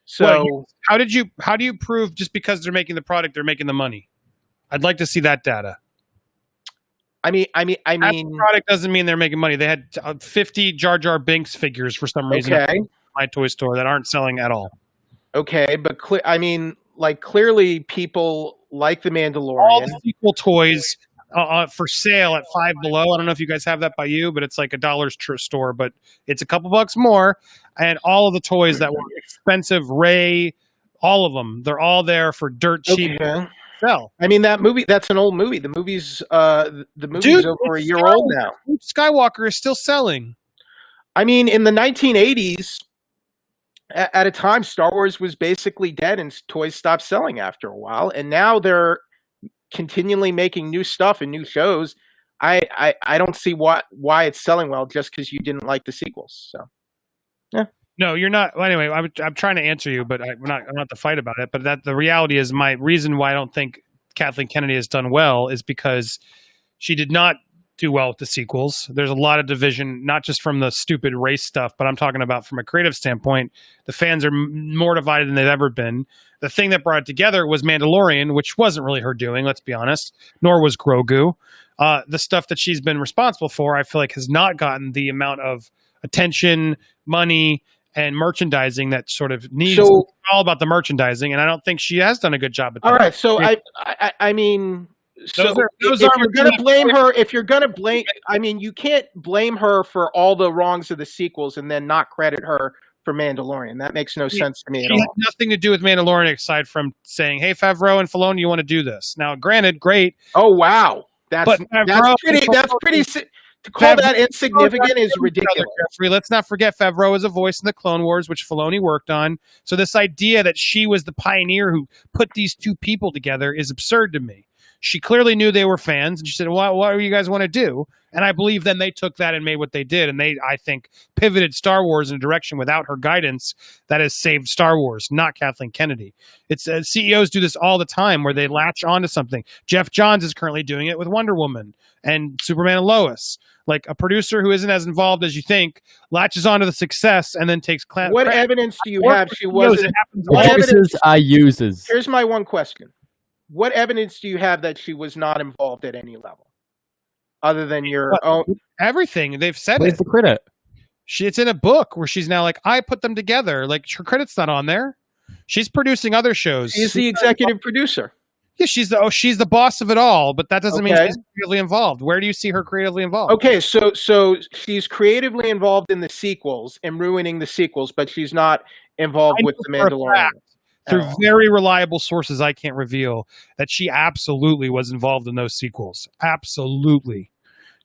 So how do you prove just because they're making the product they're making the money? I'd like to see that data. I mean, product doesn't mean they're making money. They had 50 Jar Jar Binks figures for some reason. Okay. My toy store that aren't selling at all. Okay, but clearly people like The Mandalorian. All the sequel toys for sale at $5 Below. I don't know if you guys have that by you, but it's like $1 store, but it's a couple bucks more. And all of the toys that were expensive, Ray, all of them, they're all there for dirt cheap. Okay. Sell. I mean, that movie, that's an old movie. The movie's over a year old now. Luke Skywalker is still selling. I mean, in the 1980s, at a time, Star Wars was basically dead and toys stopped selling after a while. And now they're continually making new stuff and new shows. I don't see why it's selling well just because you didn't like the sequels. So, yeah. No, you're not. Well, anyway, I'm trying to answer you, but I'm not to fight about it. But that the reality is, my reason why I don't think Kathleen Kennedy has done well is because she did not do well with the sequels. There's a lot of division, not just from the stupid race stuff, but I'm talking about from a creative standpoint. The fans are more divided than they've ever been. The thing that brought it together was Mandalorian, which wasn't really her doing, let's be honest, nor was Grogu. The stuff that she's been responsible for, I feel like, has not gotten the amount of attention, money, and merchandising that sort of needs. So, all about the merchandising, and I don't think she has done a good job at that. All right, so I mean, so if you're going to blame her, I mean, you can't blame her for all the wrongs of the sequels and then not credit her for Mandalorian. That makes no sense to me at all. It had nothing to do with Mandalorian aside from saying, "Hey, Favreau and Filoni, you want to do this?" Now, granted, great. Oh wow, that's pretty. To call that insignificant is ridiculous. Let's not forget Favreau is a voice in the Clone Wars, which Filoni worked on. So this idea that she was the pioneer who put these two people together is absurd to me. She clearly knew they were fans, and she said, what do you guys want to do? And I believe then they took that and made what they did, and they, I think, pivoted Star Wars in a direction without her guidance that has saved Star Wars, not Kathleen Kennedy. It's CEOs do this all the time where they latch onto something. Jeff Johns is currently doing it with Wonder Woman and Superman and Lois. Like a producer who isn't as involved as you think latches onto the success and then takes What evidence do you have she wasn't? Voices are users. Here's my one question. What evidence do you have that she was not involved at any level? Other than your own everything they've said. Where's the credit? It's in a book where she's now like, I put them together. Like her credit's not on there. She's producing other shows. She's the executive producer. Yeah, she's the boss of it all, but that doesn't mean she's creatively involved. Where do you see her creatively involved? Okay, so she's creatively involved in the sequels and ruining the sequels, but she's not involved with The Mandalorian. Through very reliable sources I can't reveal, that she absolutely was involved in those sequels. Absolutely.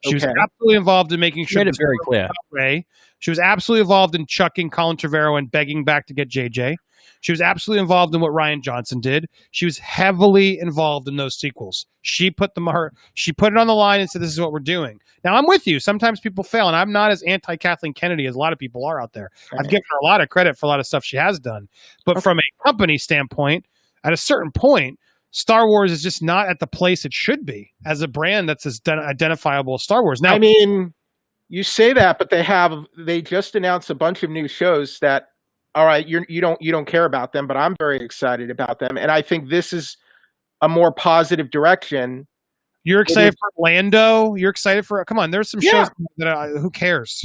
She was absolutely involved in making sure made it very clear. Ray. She was absolutely involved in chucking Colin Trevorrow and begging back to get JJ. She was absolutely involved in what Rian Johnson did. She was heavily involved in those sequels. She put it on the line and said, this is what we're doing. Now, I'm with you. Sometimes people fail, and I'm not as anti-Kathleen Kennedy as a lot of people are out there. I've given her a lot of credit for a lot of stuff she has done. But from a company standpoint, at a certain point, Star Wars is just not at the place it should be as a brand that's as identifiable as Star Wars. Now, I mean, you say that, but they just announced a bunch of new shows that, all right, you don't care about them, but I'm very excited about them, and I think this is a more positive direction. You're excited for Lando. You're excited for. Come on, there's some shows that who cares?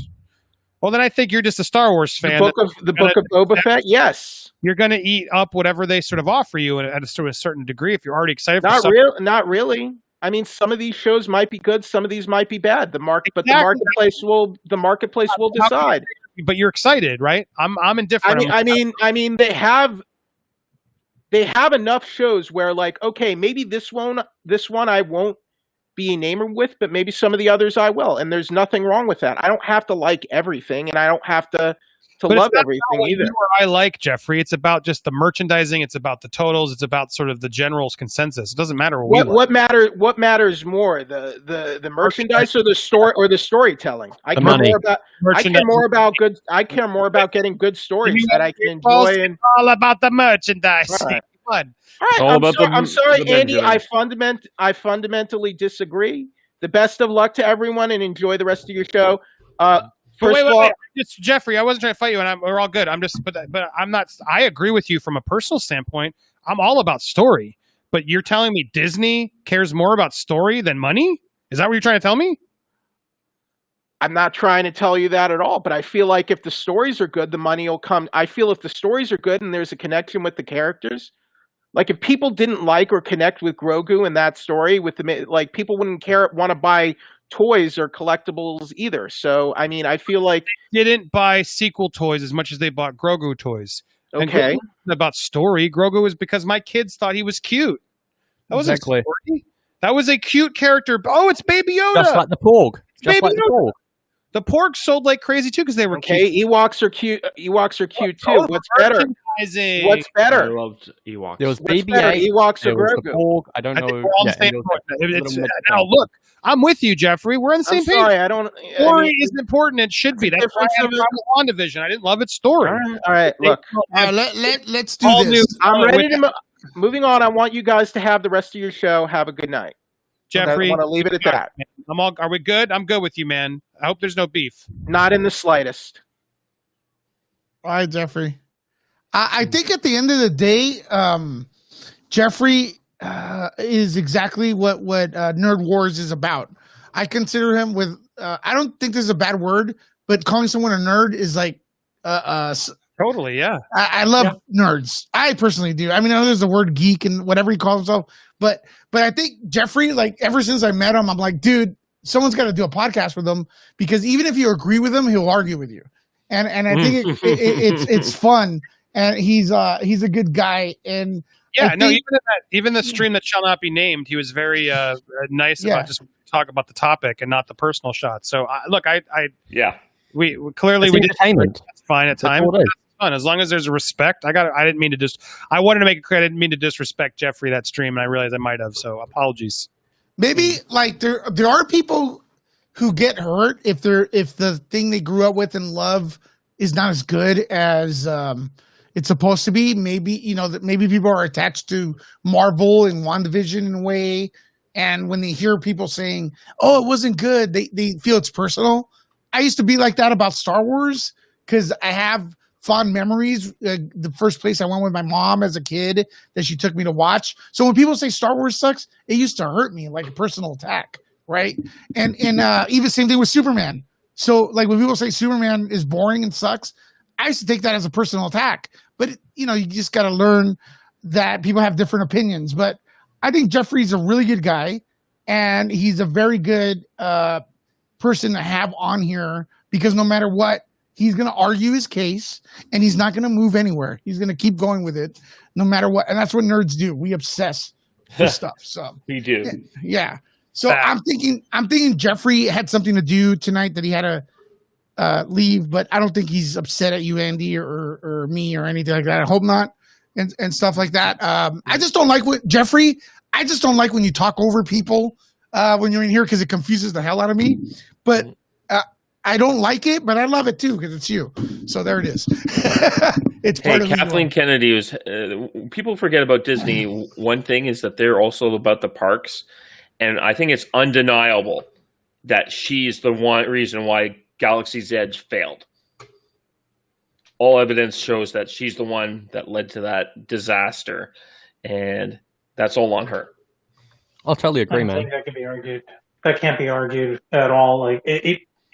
Well, then I think you're just a Star Wars fan. The book of Boba Fett. Yes, you're going to eat up whatever they sort of offer you at a certain degree. If you're already excited, not really. I mean, some of these shows might be good, some of these might be bad. The marketplace will decide. But you're excited, right? I'm indifferent. I mean, they have enough shows where, like, okay, maybe this one I won't be enamored with, but maybe some of the others I will, and there's nothing wrong with that. I don't have to like everything, and I don't have to love everything either. I like, Jeffrey. It's about just the merchandising. It's about the totals. It's about sort of the general's consensus. It doesn't matter what matters more, the merchandise or the story or the storytelling. I care more about getting good stories that I can enjoy. And all about the merchandise. Right. All right, I'm sorry, Andy. I fundamentally disagree. The best of luck to everyone, and enjoy the rest of your show. Wait. Jeffrey, I wasn't trying to fight you, and we're all good. But I'm not. I agree with you from a personal standpoint. I'm all about story. But you're telling me Disney cares more about story than money? Is that what you're trying to tell me? I'm not trying to tell you that at all, but I feel like if the stories are good, the money will come. I feel if the stories are good and there's a connection with the characters, like if people didn't like or connect with Grogu in that story, like people wouldn't want to buy toys or collectibles either. So I mean, I feel like they didn't buy sequel toys as much as they bought Grogu toys. Okay, and Grogu wasn't about story. Grogu was because my kids thought he was cute. That was Exactly. a story. That was a cute character. Oh, it's Baby Yoda. Just like the Porg. Just Baby like the Porg. The Porgs sold like crazy too because they were okay. cute. Ewoks are cute. Ewoks are cute too. What's better? What's I better? loved Ewoks. There was What's Baby better, Yoda. Ewoks or There was the Grogu? Porg. I don't I know. think we're all on the same and now look, I'm with you, Jeffrey. We're on the same I'm page. sorry, I don't. Story is important. It should be. That's why I had a problem with WandaVision. I didn't love its story. All right. Look, let's do All this. new- I'm ready to. Moving on. I want you guys to have the rest of your show. Have a good night. Jeffrey, I want to leave it at that. Are we good? I'm good with you, man. I hope there's no beef. Not in the slightest. All right, Jeffrey. I think at the end of the day, Jeffrey is exactly what Nerd Wars is about. I consider him with. I don't think this is a bad word, but calling someone a nerd is like. Totally, yeah. I love nerds. I personally do. I mean, I know there's the word geek and whatever he calls himself, but I think Jeffrey, like ever since I met him, I'm like, dude, someone's got to do a podcast with him because even if you agree with him, he'll argue with you, and I think it's fun, and he's a good guy, and yeah, no, even the stream that shall not be named, he was very nice about just talk about the topic and not the personal shot. So we clearly we did entertainment. That's fine at times. Fun as long as there's a respect. I didn't mean to I wanted to make it clear I didn't mean to disrespect Jeffrey that stream, and I realized I might have. So apologies. Maybe like there are people who get hurt if the thing they grew up with and love is not as good as it's supposed to be. Maybe maybe people are attached to Marvel and WandaVision in a way, and when they hear people saying, "Oh, it wasn't good," they feel it's personal. I used to be like that about Star Wars because I have fond memories. The first place I went with my mom as a kid that she took me to watch. So when people say Star Wars sucks, it used to hurt me like a personal attack, right? And even same thing with Superman. So like when people say Superman is boring and sucks, I used to take that as a personal attack. But you just got to learn that people have different opinions. But I think Jeffrey's a really good guy, and he's a very good person to have on here because no matter what, he's going to argue his case, and he's not going to move anywhere. He's going to keep going with it no matter what. And that's what nerds do. We obsess with stuff. So we do. Yeah. So I'm thinking Jeffrey had something to do tonight that he had to leave, but I don't think he's upset at you, Andy, or me or anything like that. I hope not. And stuff like that. I just don't like Jeffrey. I just don't like when you talk over people when you're in here because it confuses the hell out of me. But I don't like it, but I love it too because it's you. So there it is. It's part of Kathleen Kennedy was. People forget about Disney. One thing is that they're also about the parks, and I think it's undeniable that she's the one reason why Galaxy's Edge failed. All evidence shows that she's the one that led to that disaster, and that's all on her. I'll totally agree, man. I don't think that can be argued. That can't be argued at all. Like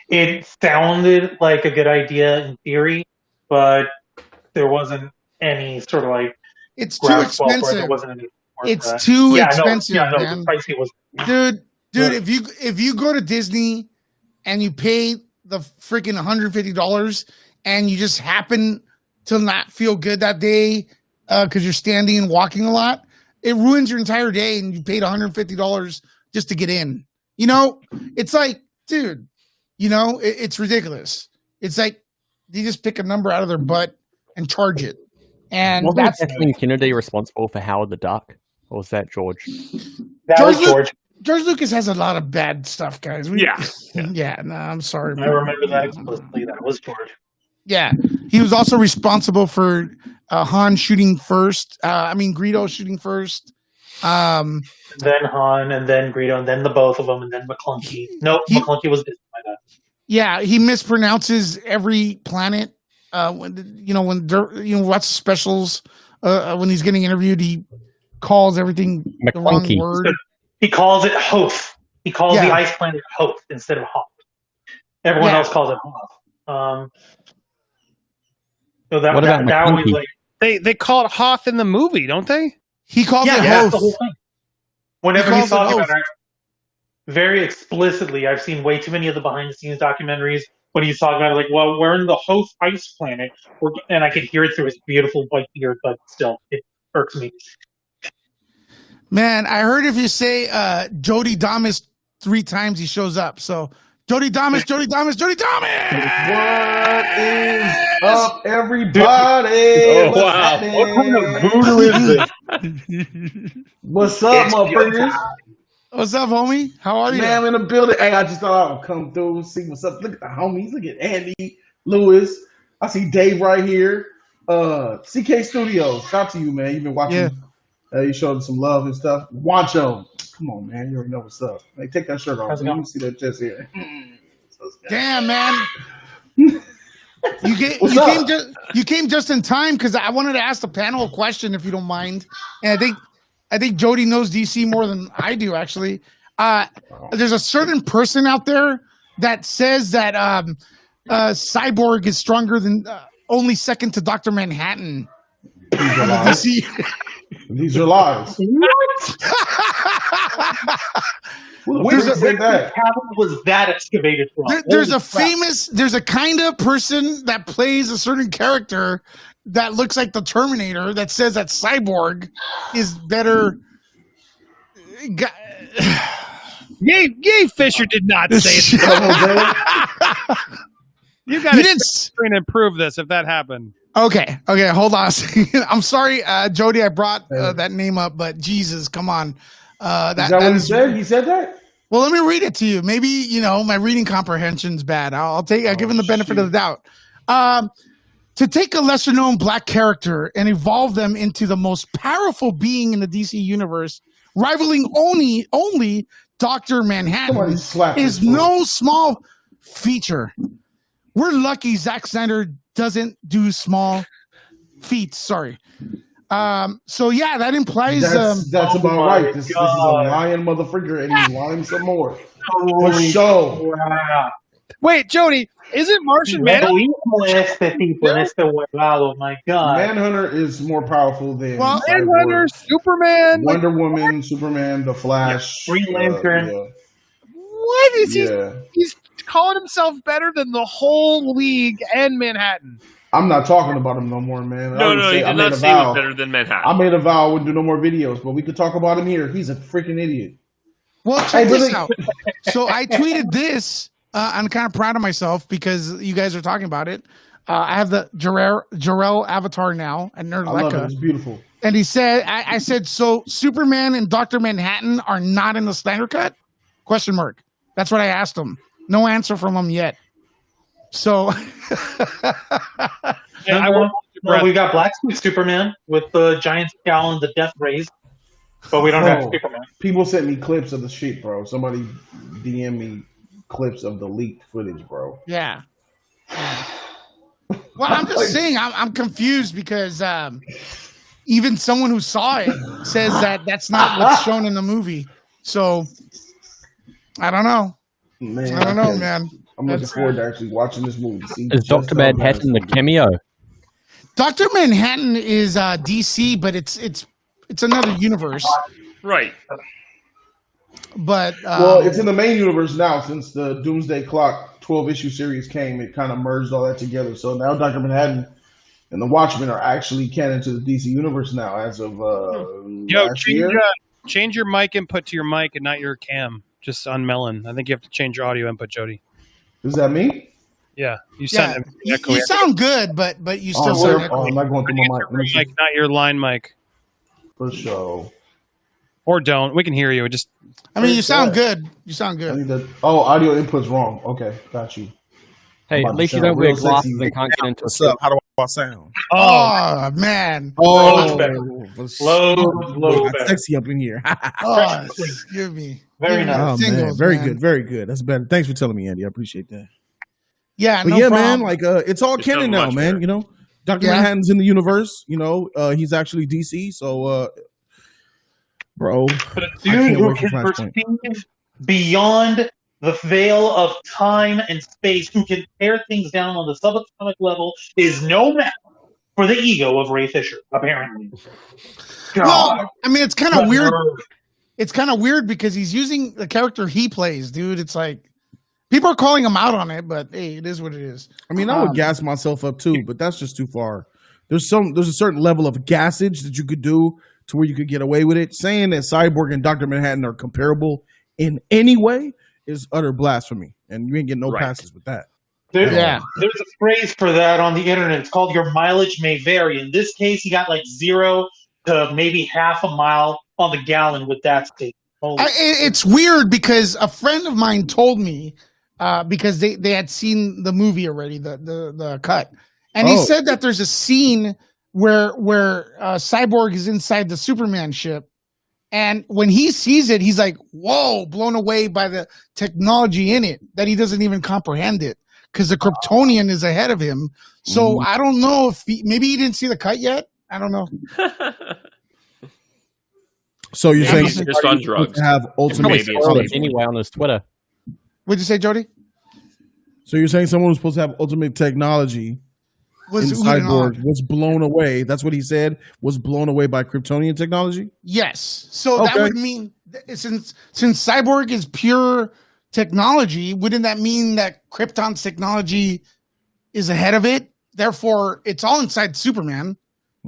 it sounded like a good idea in theory, but there wasn't any sort of like it's too expensive. There wasn't any it's too expensive, no, man. the pricey was dude. If you go to Disney and you pay the freaking $150 and you just happen to not feel good that day because you're standing and walking a lot, it ruins your entire day, and you paid $150 just to get in. It's like, dude. It's ridiculous. It's like they just pick a number out of their butt and charge it. And wasn't Kathleen Kennedy responsible for Howard the Duck? Or was that George? That was George. George Lucas has a lot of bad stuff, guys. Yeah. No, I'm sorry. I remember that explicitly. That was George. Yeah. He was also responsible for Han shooting first. Greedo shooting first. Then Han, and then Greedo, and then the both of them, and then McClunky. No, McClunky was distant by that. Yeah, he mispronounces every planet. When watch specials, when he's getting interviewed, he calls everything the wrong word. He calls it Hoth. He calls the ice planet Hoth instead of Hoth. Everyone Yeah. else calls it Hoth. So What about that was McConkie? like They call it Hoth in the movie, don't they? He calls it that's the Hoth. whole thing. Whenever He he's calls it talking Hoth. about it, very explicitly, I've seen way too many of the behind-the-scenes documentaries when he's talking about it, like, well, we're in the Hoth ice planet, and I could hear it through his beautiful white beard, but still, it irks me. Man, I heard if you say Jodie Damas 3 times, he shows up. So Jodie Damas, Jodie Damas, Jodie Damas. What is up, everybody? Oh, What's wow. happening? What kind of voodoo is this? What's up, It's motherfuckers? What's up, homie? How are you? Man, I'm in the building. Hey, I just thought I would come through, see what's up. Look at the homies. Look at Andy, Lewis. I see Dave right here. CK Studios. Shout out to you, man. You've been watching. You showed some love and stuff. Wancho. Come on, man. You already know what's up. Hey, take that shirt off. How's it Let going? me see that chest here. Damn, man. You came just in time because I wanted to ask the panel a question, if you don't mind. And I think Jody knows DC more than I do, actually. There's a certain person out there that says that Cyborg is stronger than only second to Dr. Manhattan. These are lies. Where said that? was that excavated from? There's Holy a crap. there's a kind of person that plays a certain character that looks like the Terminator that says that Cyborg is better. Yay, Fisher did not say it. You got to screen and prove this if that happened. Okay, hold on a second. I'm sorry, Jody, I brought that name up, but Jesus, come on. Is that what he said? He said that? Well, let me read it to you. Maybe, my reading comprehension's bad. I'll give him the benefit of the doubt. To take a lesser known black character and evolve them into the most powerful being in the DC universe, rivaling only Dr. Manhattan, is no small feature. We're lucky Zack Snyder doesn't do small feats. Sorry. So yeah, that implies that's about right. This is a lying motherfucker, and he's lying some more. For show. Wait, Jody, isn't Martian Manhunter? Oh my God. Manhunter is more powerful than Manhunter, Superman, Wonder Woman, Superman, The Flash, Green Lantern. What is he? He's calling himself better than the whole league and Manhattan. I'm not talking about him no more, man. No, he did not say he was better than Manhattan. I made a vow I wouldn't do no more videos, but we could talk about him here. He's a freaking idiot. Well, check this out. So I tweeted this. I'm kind of proud of myself because you guys are talking about it. I have the Jarrell avatar now at Nerd I love it. Lecca. It's beautiful. And he said, I said, so Superman and Dr. Manhattan are not in the Snyder Cut? Question mark. That's what I asked him. No answer from him yet. So we got Black Suit Superman with the giant scowl and the death rays, but we don't have Superman. People sent me clips of the shit, bro. Somebody DM me clips of the leaked footage, bro. Yeah. Well, I'm just saying, I'm confused because even someone who saw it says that that's not what's shown in the movie. So I don't know. Man. I'm looking forward to actually watching this movie. Is Dr. Manhattan the cameo? Dr. Manhattan is DC, but it's another universe. Right. But well, it's in the main universe now since the Doomsday Clock 12-issue series came. It kind of merged all that together. So now Dr. Manhattan and the Watchmen are actually canon to the DC universe now as of last year. Change your mic input to your mic and not your cam. Just on Melon. I think you have to change your audio input, Jody. Is that me? Yeah, you sound you sound good, but you still sound echoey. I'm not going through my mic. Mic, not your line mic. For sure. Or don't. We can hear you. Just. I mean, you sound good. You sound good. Audio input's wrong. Okay, got you. Hey, at least you don't wear glasses and can't get into What's up? How do I sound? Oh man. Low better. Sexy up in here. Oh, excuse me. Very nice. Tingles, Very man. good. Very good. That's better. Thanks for telling me, Andy. I appreciate that. Yeah, but no yeah, problem. man. Like, it's all canon now, man. Better. Dr. Manhattan's in the universe. He's actually DC. So, bro, but a dude who can perceive beyond the veil of time and space, who can tear things down on the subatomic level, is no match for the ego of Ray Fisher, apparently. Well, I mean, it's kind of The weird. nerve. It's kind of weird because he's using the character he plays, dude. It's like people are calling him out on it, but hey, it is what it is. I mean, I would gas myself up too, but that's just too far. There's a certain level of gassage that you could do to where you could get away with it. Saying that Cyborg and Dr. Manhattan are comparable in any way is utter blasphemy, and you ain't getting no passes with that. There's a phrase for that on the internet. It's called "your mileage may vary." In this case, he got like 0 to maybe half a mile on the gallon with that statement. It's weird because a friend of mine told me because they had seen the movie already, the cut, and he said that there's a scene where Cyborg is inside the Superman ship, and when he sees it, he's like, "Whoa!" blown away by the technology in it that he doesn't even comprehend it because the Kryptonian is ahead of him. So I don't know if maybe he didn't see the cut yet. I don't know. So you're saying he's just on drugs. Have ultimate anyway on his Twitter. What'd you say, Jody? So you're saying someone who's supposed to have ultimate technology in Cyborg was blown away. That's what he said. Was blown away by Kryptonian technology. Yes. So that would mean since Cyborg is pure technology, wouldn't that mean that Krypton's technology is ahead of it? Therefore, it's all inside Superman.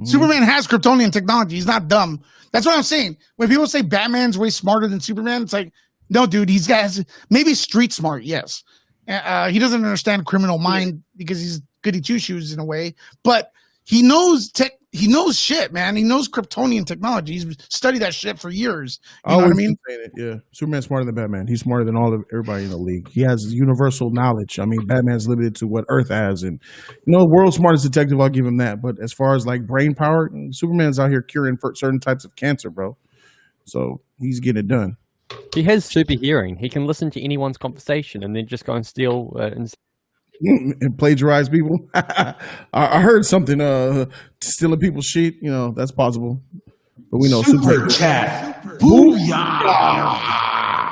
Superman has Kryptonian technology. He's not dumb. That's what I'm saying. When people say Batman's way smarter than Superman, it's like, no, dude, he's got maybe street smart. Yes. He doesn't understand criminal mind because he's goody two shoes in a way, but he knows he knows shit, man. He knows Kryptonian technology. He's studied that shit for years. You know what I mean? Yeah. Superman's smarter than Batman. He's smarter than everybody in the league. He has universal knowledge. I mean, Batman's limited to what Earth has, and world's smartest detective. I'll give him that. But as far as like brain power, Superman's out here curing certain types of cancer, bro. So he's getting it done. He has super hearing. He can listen to anyone's conversation and then just go and steal and plagiarize people. I heard something stealing people's sheet. That's possible. But we know Super Chat. Booyah!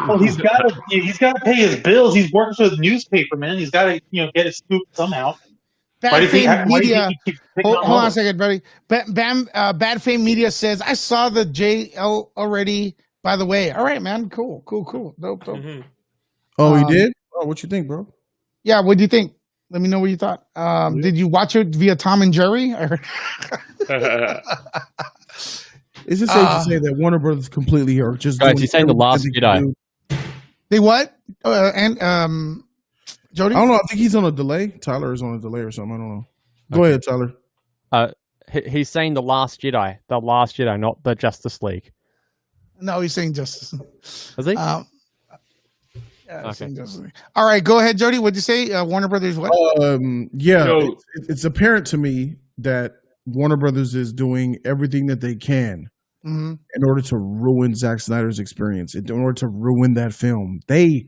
Well, he's got to pay his bills. He's working for the newspaper, man. He's got to get his scoop somehow. Bad Fame Media. Hold on a second, buddy. Bad Fame Media says I saw the JL already. By the way, all right, man. Cool. Dope. Mm-hmm. Oh, he did? Oh, what you think, bro? Yeah, what do you think? Let me know what you thought. Did you watch it via Tom and Jerry? Is it safe to say that Warner Brothers completely are just guys? He's saying the Last Jedi. They what? Jody? I don't know. I think he's on a delay. Tyler is on a delay or something. I don't know. Go ahead, Tyler. He's saying the Last Jedi, not the Justice League. No, he's saying Justice. Is he? Yeah, okay. All right, go ahead, Jody. What'd you say? Warner Brothers what? It's apparent to me that Warner Brothers is doing everything that they can in order to ruin Zack Snyder's experience, in order to ruin that film. They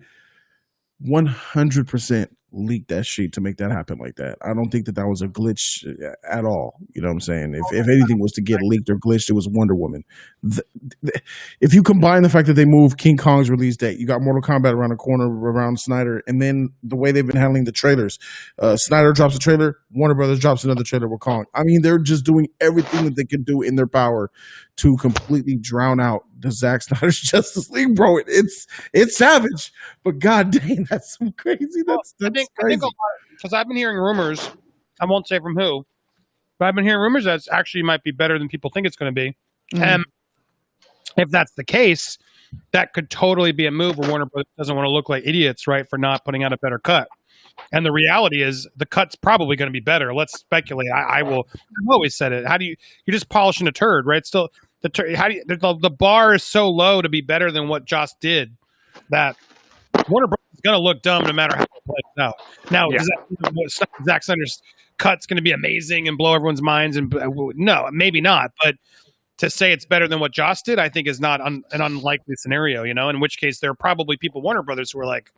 100% leaked that sheet to make that happen like that. I don't think that was a glitch at all. You know what I'm saying? If anything was to get leaked or glitched, it was Wonder Woman. If you combine the fact that they moved King Kong's release date, you got Mortal Kombat around the corner around Snyder, and then the way they've been handling the trailers. Snyder drops a trailer, Warner Brothers drops another trailer with Kong. I mean, they're just doing everything that they can do in their power to completely drown out the Zack Snyder's Justice League, bro. It's savage, but god dang, that's some crazy. That's crazy. Because I've been hearing rumors. I won't say from who, but I've been hearing rumors that it actually might be better than people think it's going to be. And if that's the case, that could totally be a move where Warner Brothers doesn't want to look like idiots, right, for not putting out a better cut. And the reality is the cut's probably going to be better. Let's speculate. I've always said it. You're just polishing a turd, right? Still, the bar is so low to be better than what Joss did that Warner Bros. Is going to look dumb no matter how it plays out. Now, Zack Snyder's cut's going to be amazing and blow everyone's minds? No, maybe not. But to say it's better than what Joss did, I think is not an unlikely scenario, in which case there are probably people, Warner Brothers, who are like,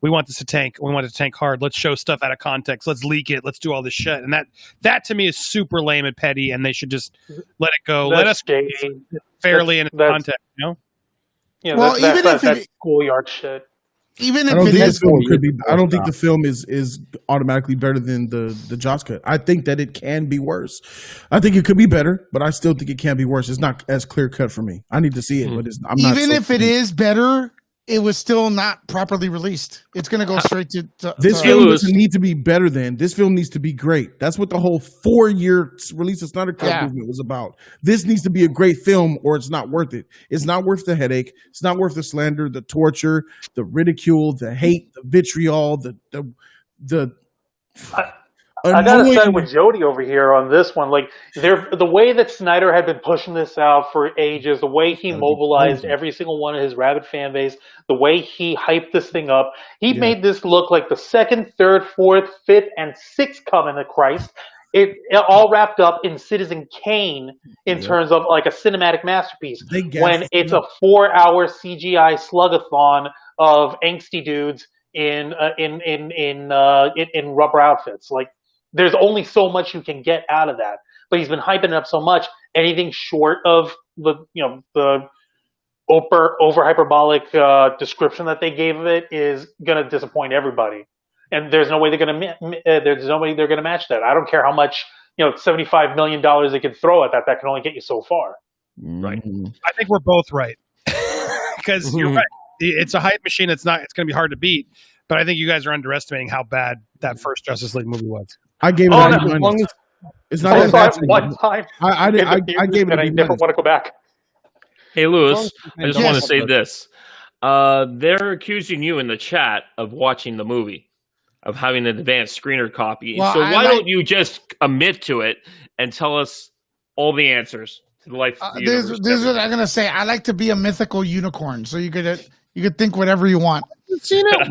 we want this to tank. We want it to tank hard. Let's show stuff out of context. Let's leak it. Let's do all this shit. And that to me is super lame and petty, and they should just let it go. Let us fairly in context, Yeah, well, that's schoolyard shit. Even I if don't it think is, this film could be. I don't think the film is automatically better than the Joss cut. I think that it can be worse. I think it could be better, but I still think it can be worse. It's not as clear cut for me. I need to see it, but I'm not. Even if it is better, it was still not properly released. It's going to go straight to this film doesn't need to be better than. This film needs to be great. That's what the whole 4-year release of Snyder Cut movement was about. This needs to be a great film, or it's not worth it. It's not worth the headache. It's not worth the slander, the torture, the ridicule, the hate, the vitriol, the I gotta side with Jody over here on this one. Like, the way that Snyder had been pushing this out for ages, the way he mobilized every single one of his rabid fan base, the way he hyped this thing up, he made this look like the second, third, fourth, fifth, and sixth coming of Christ. It all wrapped up in Citizen Kane in terms of like a cinematic masterpiece. When it's a 4-hour CGI slugathon of angsty dudes in rubber outfits, like. There's only so much you can get out of that, but he's been hyping it up so much. Anything short of the over hyperbolic description that they gave of it is gonna disappoint everybody. And there's no way they're gonna match that. I don't care how much $75 million they can throw at that. That can only get you so far. Right. I think we're both right because you're right. It's a hype machine. It's going to be hard to beat. But I think you guys are underestimating how bad that first Justice League movie was. I gave it it's not that bad. One time. I gave it. And I never want to go back. Hey, Lewis, I just want to say this. They're accusing you in the chat of watching the movie, of having an advanced screener copy. Well, so why don't you just admit to it and tell us all the answers to the life of the universe? This is what I'm gonna say. I like to be a mythical unicorn, so you could think whatever you want. You've seen it,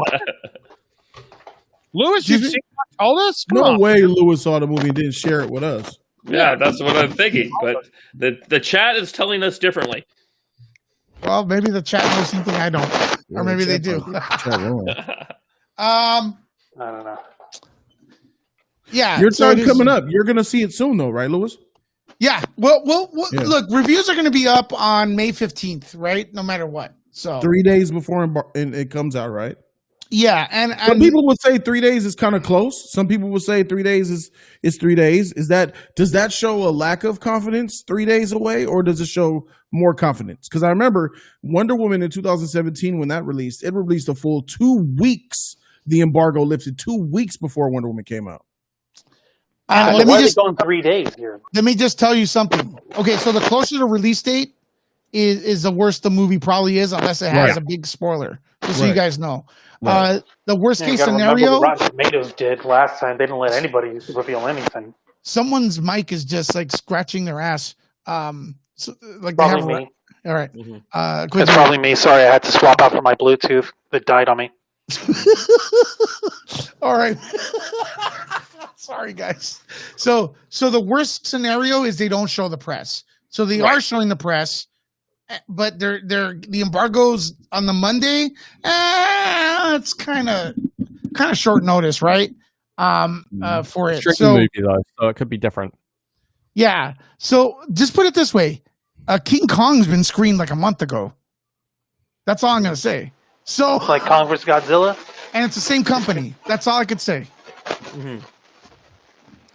Lewis. You've seen all this? No way, Lewis saw the movie and didn't share it with us. Yeah, that's what I'm thinking. But the chat is telling us differently. Well, maybe the chat knows something I don't, or maybe they do. I don't know. Yeah, your time coming up. You're gonna see it soon, though, right, Lewis? Yeah. Well, look, reviews are going to be up on May 15th, right? No matter what. So 3 days before it comes out, right? Yeah, and some people would say 3 days is kind of close. Some people would say 3 days is 3 days. Does that show a lack of confidence 3 days away, or does it show more confidence? Because I remember Wonder Woman in 2017 when that released, it released a full 2 weeks. The embargo lifted 2 weeks before Wonder Woman came out. Why are they going 3 days here? Let me just tell you something. Okay, so the closer the release date is the worse the movie probably is, unless it has a big spoiler. Just so you guys know. Right. The worst case scenario. What Rotten Tomatoes did last time. They didn't let anybody reveal anything. Someone's mic is just like scratching their ass. Like probably me. All right. It's probably me. Sorry, I had to swap out for my Bluetooth that died on me. All right. Sorry, guys. So the worst scenario is they don't show the press. So they are showing the press, but they're the embargoes on the Monday. It's kind of short notice, right? For it. So movie though, so it could be different. Yeah. So just put it this way: King Kong's been screened like a month ago. That's all I'm gonna say. So it's like Kong vs. Godzilla, and it's the same company. That's all I could say. Mm-hmm.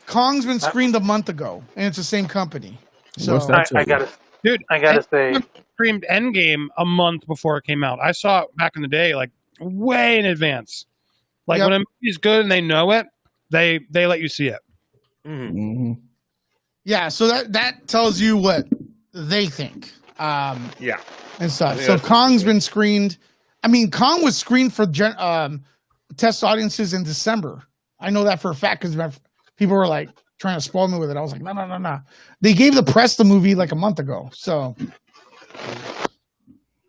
Kong's been screened a month ago, and it's the same company. So I gotta say, screamed Endgame a month before it came out. I saw it back in the day, like way in advance. Like when a movie's good and they know it, they let you see it. Mm-hmm. Yeah, so that tells you what they think. And stuff. So Kong's been screened. I mean, Kong was screened for test audiences in December. I know that for a fact because people were like trying to spoil me with it. I was like, no. They gave the press the movie like a month ago. So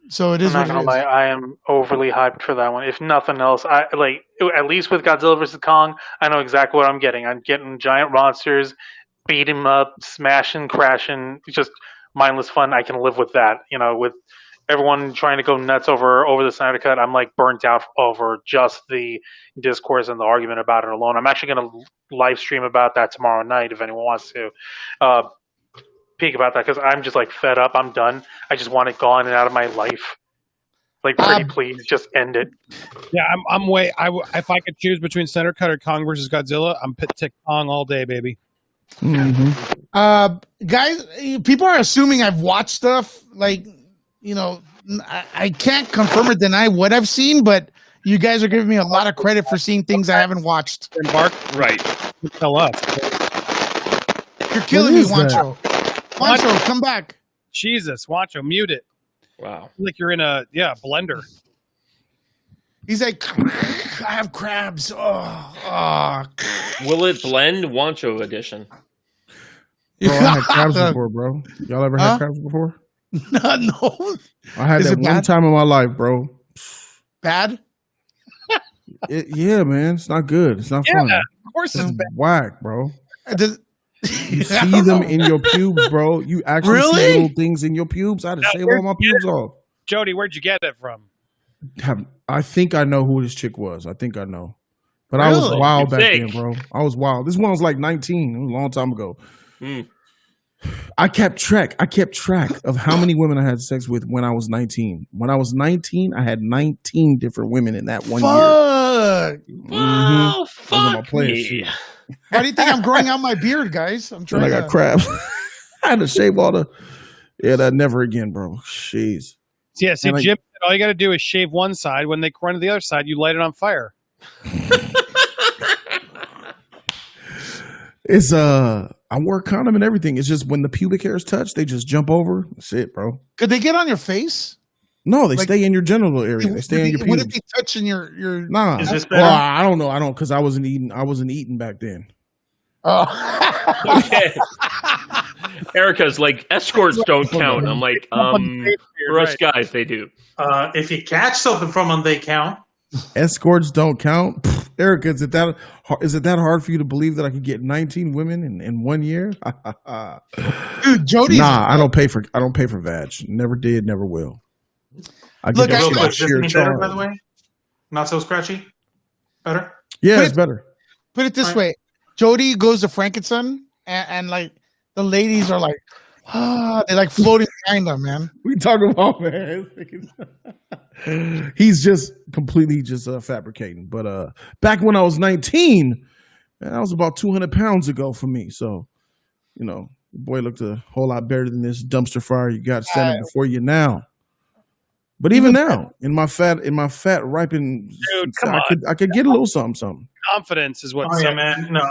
it is. I'm not gonna lie, I am overly hyped for that one. If nothing else, at least with Godzilla vs. Kong, I know exactly what I'm getting. I'm getting giant monsters, beat him up, smashing, crashing, just mindless fun. I can live with that. With everyone trying to go nuts over the Snyder Cut, I'm like burnt out over just the discourse and the argument about it alone. I'm actually going to live stream about that tomorrow night if anyone wants to peek about that, because I'm just like fed up. I'm done. I just want it gone and out of my life. Like, pretty please, just end it. Yeah, I'm way. If I could choose between Snyder Cut or Kong versus Godzilla, I'm pick Kong all day, baby. Mm-hmm. Guys, people are assuming I've watched stuff. Like, I can't confirm or deny what I've seen, but you guys are giving me a lot of credit for seeing things I haven't watched. Embark, right? Tell us. You're killing me, Wancho. Wancho, come back. Jesus, Wancho, mute it. Wow. Like you're in a blender. He's like, I have crabs. Oh. Will it blend? Wancho edition. Bro, I had crabs before, bro. Y'all ever had crabs before? No. I had that one time in my life, bro. Bad? Yeah, man. It's not good. It's not fun. Of course it's bad. Whack, bro. You see them in your pubes, bro. You actually see little things in your pubes. I had to shave all my pubes off. Jody, where'd you get it from? I think I know who this chick was. I think I know. But I was wild back then, bro. I was wild. This one was like 19. It was a long time ago. I kept track of how many women I had sex with when I was 19. When I was 19, I had 19 different women in that 1 year. Oh, fuck me. Why do you think I'm growing out my beard, guys? I'm trying. I got crabs. I had to shave all the. Yeah, that never again, bro. Jeez. Yeah, see, Jim, all you got to do is shave one side. When they run to the other side, you light it on fire. It's I wear a condom and everything. It's just when the pubic hairs touch, they just jump over. That's it, bro. Could they get on your face? No, they stay in your genital area. They stay in your pubes. Would it be touching your? Nah. Is this better? Well, I don't know. I don't because I wasn't eating back then. Oh. Okay. Erica's like, escorts don't count. I'm like, for us guys, they do. If you catch something from them, they count. Escorts don't count. Pfft, Erica, is it that hard for you to believe that I could get 19 women in 1 year? Dude, Jody. Nah, I don't pay for vag. Never did, never will. I get that shit out of sheer better, by the way? Not so scratchy? Better? Yeah, it's better. Put it this way. Jody goes to Frankenstein and like the ladies are like, they're like floating behind them, man. We talking about, man. He's just completely fabricating. But back when I was 19, man, that was about 200 pounds ago for me. So, the boy looked a whole lot better than this dumpster fire you got standing before you now. But even now, in my fat ripened, dude, come on. I could get a little something. Confidence is what. Oh yeah, man. No,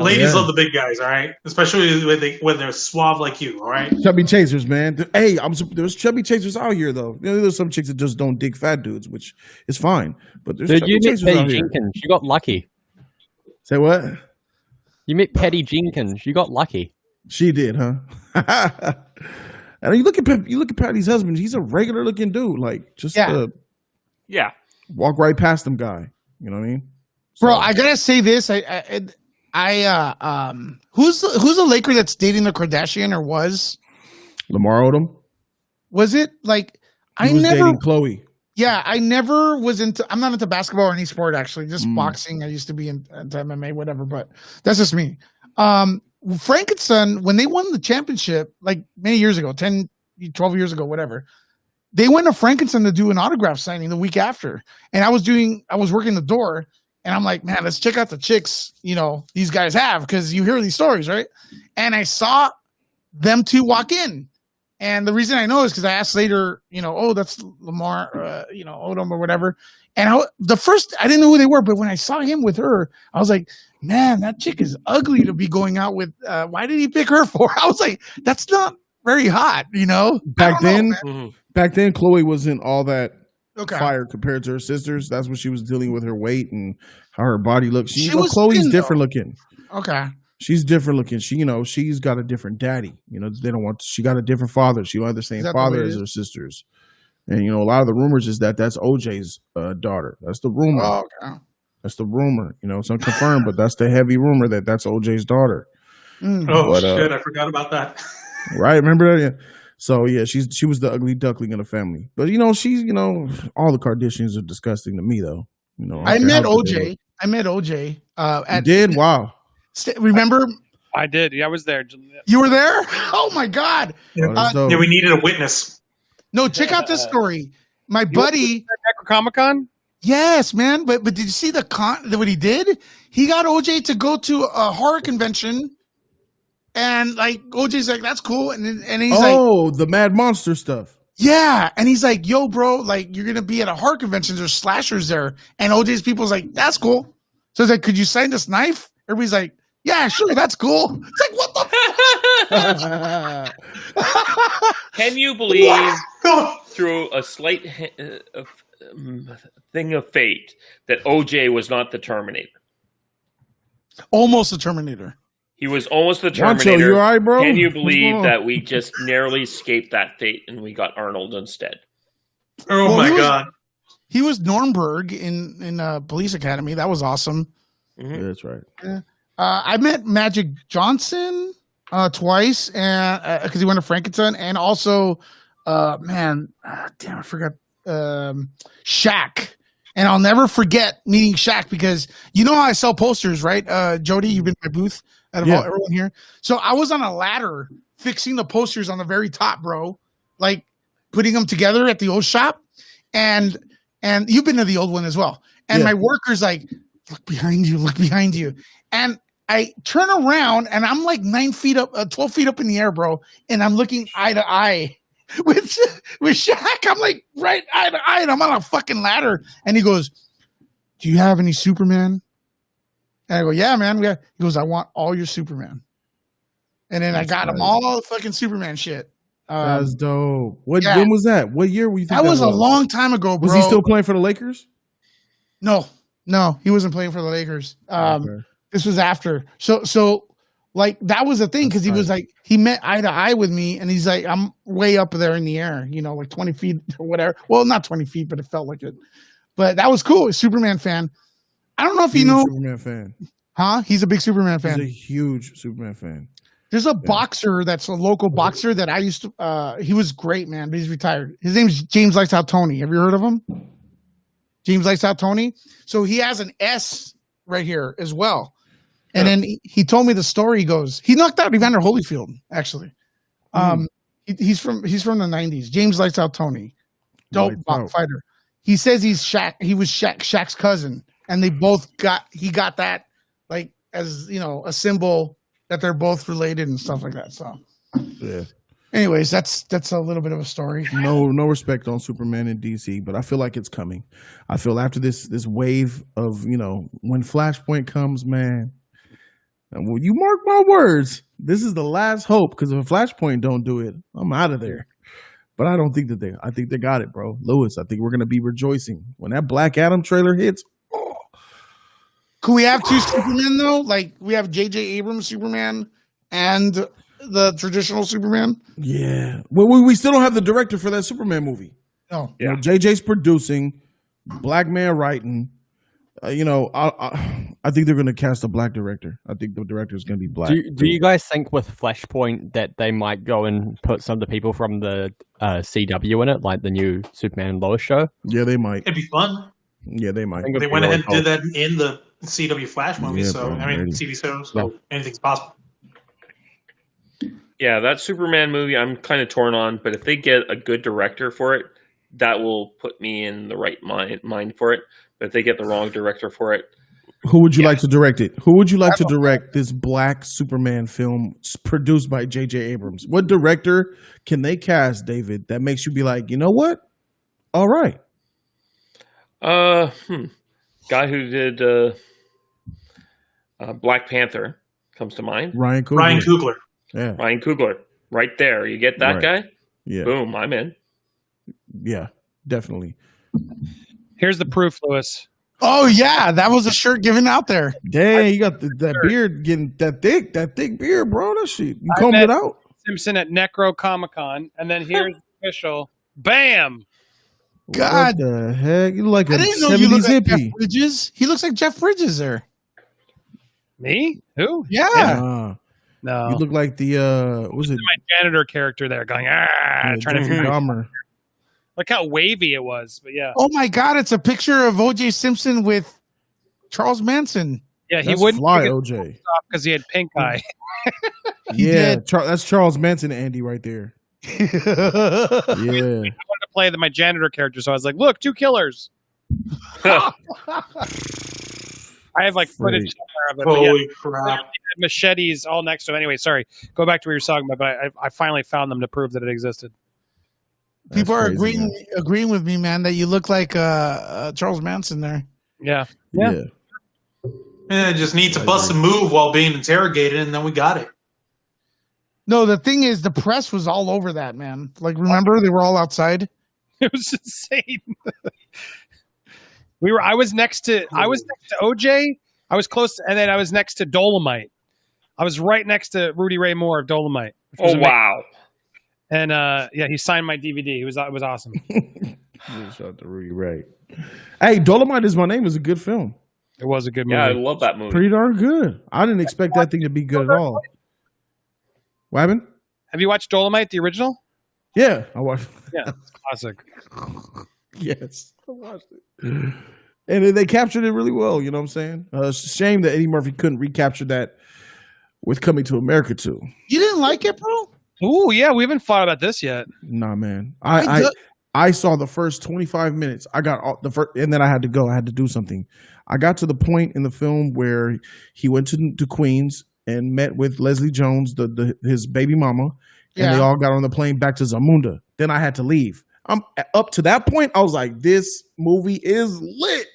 ladies love the big guys. All right, especially when they're suave like you. All right, chubby chasers, man. Hey, there's chubby chasers out here though. There's some chicks that just don't dig fat dudes, which is fine. But there's chubby chasers out here. Jenkins. You got lucky. Say what? You met Patty Jenkins. You got lucky. She did, huh? And you look at Patty's husband. He's a regular looking dude, like just walk right past them guy. You know what I mean? Bro, I gotta say this. Who's the Laker that's dating the Kardashian or was? Lamar Odom. Was it like He was dating Chloe. Yeah, I never was into. I'm not into basketball or any sport actually. Just boxing. I used to be into MMA, whatever. But that's just me. Frankenstein, when they won the championship, like many years ago, 10, 12 years ago, whatever, they went to Frankenstein to do an autograph signing the week after. And I was working the door, and I'm like, man, let's check out the chicks, these guys have, because you hear these stories, right? And I saw them two walk in. And the reason I know is because I asked later, that's Lamar, Odom or whatever. And I didn't know who they were, but when I saw him with her, I was like, man, that chick is ugly to be going out with. Why did he pick her for? I was like, that's not very hot, Back then, Chloe wasn't all that fire compared to her sisters. That's when she was dealing with her weight and how her body looked. Chloe's different looking. Okay. She's different looking. She's got a different daddy. She got a different father. She don't have the same father as her sisters. And, a lot of the rumors is that's OJ's daughter. That's the rumor. Oh, okay. That's the rumor. It's unconfirmed, but that's the heavy rumor that's OJ's daughter. Shit, I forgot about that. Right? Remember that? Yeah. So, yeah, she was the ugly duckling in the family. But, she's, all the Kardashians are disgusting to me, though. I met OJ. You did? Wow. Remember? I did. Yeah, I was there. You were there? Oh, my God. We needed a witness. No, check out this story. my buddy Comic Con. Yes, man. But did you see what he did? He got OJ to go to a horror convention, and like OJ's like, "That's cool," and he's like, the Mad Monster stuff. Yeah, and he's like, "Yo, bro, like you're gonna be at a horror convention. There's slashers there," and OJ's people's like, "That's cool." So he's like, "Could you sign this knife?" Everybody's like, "Yeah, sure, that's cool." It's like, what the? Can you believe through a slight thing of fate that OJ was not the Terminator? Almost the Terminator. He was almost the Terminator. Wancho, you all right, bro? Can you believe that we just narrowly escaped that fate and we got Arnold instead? Oh my God. He was Nuremberg in Police Academy. That was awesome. Mm-hmm. Yeah, that's right. Yeah. I met Magic Johnson twice, and because he went to Frankenstein, and also, damn, I forgot Shaq. And I'll never forget meeting Shaq because you know how I sell posters, right? Jody, you've been in my booth out of everyone here. So I was on a ladder fixing the posters on the very top, bro, like putting them together at the old shop. And you've been to the old one as well. And my worker's like, look behind you. And I turn around and I'm like 9 feet up, 12 feet up in the air, bro. And I'm looking eye to eye with Shaq. I'm like right eye to eye and I'm on a fucking ladder. And he goes, do you have any Superman? And I go, yeah, man. He goes, I want all your Superman. And then I got him all the fucking Superman shit. That's dope. When was that? What year were you thinking? That was a long time ago, bro. Was he still playing for the Lakers? No, he wasn't playing for the Lakers. This was after. So like that was the thing because he was like he met eye to eye with me, and he's like, I'm way up there in the air, you know, like 20 feet or whatever. Well, not 20 feet, but it felt like it. But that was cool. Superman fan. I don't know if you know. Superman fan. Huh? He's a big Superman fan. He's a huge Superman fan. There's a boxer that's a local boxer that I used to. He was great, man, but he's retired. His name's James Lights Out Tony. Have you heard of him? James Lights Out Tony. So he has an S right here as well. And then he told me the story. He goes, he knocked out Evander Holyfield, actually. He's from the 90s. James Lights Out Tony. Dope fighter. He says he's Shaq. He was Shaq's cousin. And they both he got that like as, you know, a symbol that they're both related and stuff like that. So yeah. Anyways, that's a little bit of a story. No respect on Superman in DC, but I feel like it's coming. I feel after this wave of, you know, when Flashpoint comes, man, and will you mark my words, this is the last hope, because if Flashpoint don't do it, I'm out of there. But I don't think that I think they got it, bro. Lewis, I think we're going to be rejoicing when that Black Adam trailer hits. Could we have two Supermen though? Like we have J.J. Abrams Superman and the traditional Superman. Yeah. Well, we still don't have the director for that Superman movie. No. Yeah. You know, JJ's producing, Black man writing. You know, I think they're going to cast a black director. I think the director is going to be black. Do you guys think with Flashpoint that they might go and put some of the people from the CW in it, like the new Superman and Lois show? Yeah, they might. It'd be fun. Yeah, they might. They went ahead and did that in the CW Flash movie, TV shows, so anything's possible. Yeah, that Superman movie I'm kind of torn on, but if they get a good director for it, that will put me in the right mind for it. But if they get the wrong director for it, who would you like to direct it? Who would you like to direct this Black Superman film produced by J.J. Abrams? What director can they cast, David, that makes you be like, you know what? All right. Guy who did Black Panther comes to mind. Ryan Coogler. Yeah. Ryan Coogler. Right there. You get that guy? Yeah. Boom, I'm in. Yeah, definitely. Here's the proof, Lewis. Oh yeah, that was a shirt given out there. Dang, you got that beard getting that thick beard, bro. That shit. You combed it out. Simpson at Necro Comic Con, and then here's official. Bam. God, what the heck? You look like I a didn't know you look 70s like Jeff hippie. Bridges. He looks like Jeff Bridges there. Me? Who? Yeah. No. You look like the was it my janitor character there going trying to figure out. Look how wavy it was, but yeah. Oh my God, it's a picture of O.J. Simpson with Charles Manson. Yeah, he wouldn't fly OJ because he had pink eye. Yeah, that's Charles Manson, Andy, right there. Yeah. I wanted to to play my janitor character, so I was like, "Look, 2 killers." I have like footage somewhere of it. Holy crap! Machetes all next to him. Anyway, sorry. Go back to what you're talking about, but I finally found them to prove that it existed. People are agreeing with me, man, that you look like Charles Manson there. Yeah. Yeah, just need to bust a move while being interrogated, and then we got it. No, the thing is, the press was all over that, man. Like, remember, they were all outside. It was insane. I was next to OJ. I was close, and then I was next to Dolomite. I was right next to Rudy Ray Moore of Dolomite. Oh, wow. And he signed my DVD. It was awesome. Shout out to Rudy Ray. Hey, Dolomite is My Name is a good film. It was a good movie. Yeah, I love that movie. Pretty darn good. I didn't expect that thing to be good at all. What happened? Have you watched Dolomite, the original? Yeah, I watched. Yeah, it's classic. Yes, I watched it. And they captured it really well. You know what I'm saying? It's a shame that Eddie Murphy couldn't recapture that with Coming to America too. You didn't like it, bro? Oh yeah, we haven't thought about this yet. Nah, man. I saw the first 25 minutes. I got all the first, and then I had to go. I had to do something. I got to the point in the film where he went to Queens and met with Leslie Jones, his baby mama, and they all got on the plane back to Zamunda. Then I had to leave. Up to that point, I was like, this movie is lit.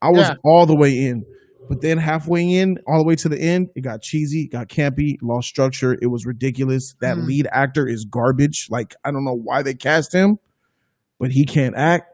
I was all the way in. But then halfway in, all the way to the end, it got cheesy, got campy, lost structure. It was ridiculous. That lead actor is garbage. Like, I don't know why they cast him, but he can't act.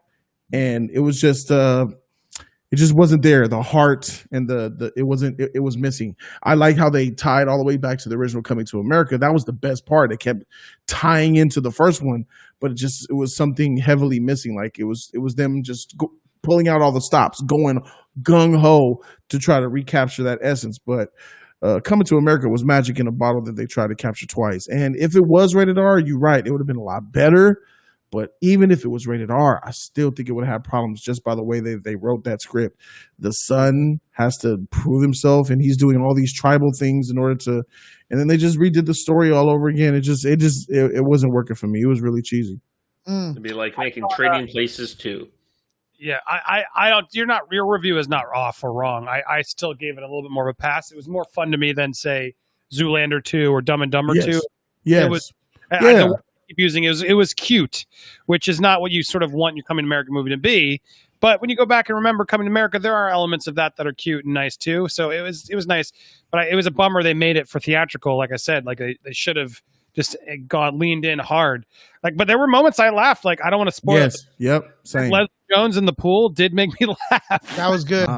And it was just, it just wasn't there. The heart and it was missing. I like how they tied all the way back to the original Coming to America. That was the best part. It kept tying into the first one, but it was something heavily missing. Like it was them just pulling out all the stops, going gung ho to try to recapture that essence. But Coming to America was magic in a bottle that they tried to capture twice. And if it was rated R, you're right, it would have been a lot better. But even if it was rated R, I still think it would have had problems just by the way they wrote that script. The son has to prove himself, and he's doing all these tribal things in order to, and then they just redid the story all over again. It wasn't working for me. It was really cheesy. It'd be like making Trading Places 2. Yeah, I don't. Your review is not off or wrong. I still gave it a little bit more of a pass. It was more fun to me than say Zoolander 2 or Dumb and Dumber 2. Yes. It was. Yeah. Using it was cute, which is not what you sort of want your Coming to America movie to be. But when you go back and remember Coming to America, there are elements of that are cute and nice too. So it was nice, but it was a bummer they made it for theatrical. Like I said, like they should have just leaned in hard. Like, but there were moments I laughed. Like, I don't want to spoil it. Yep. Same. Leslie Jones in the pool did make me laugh. That was good.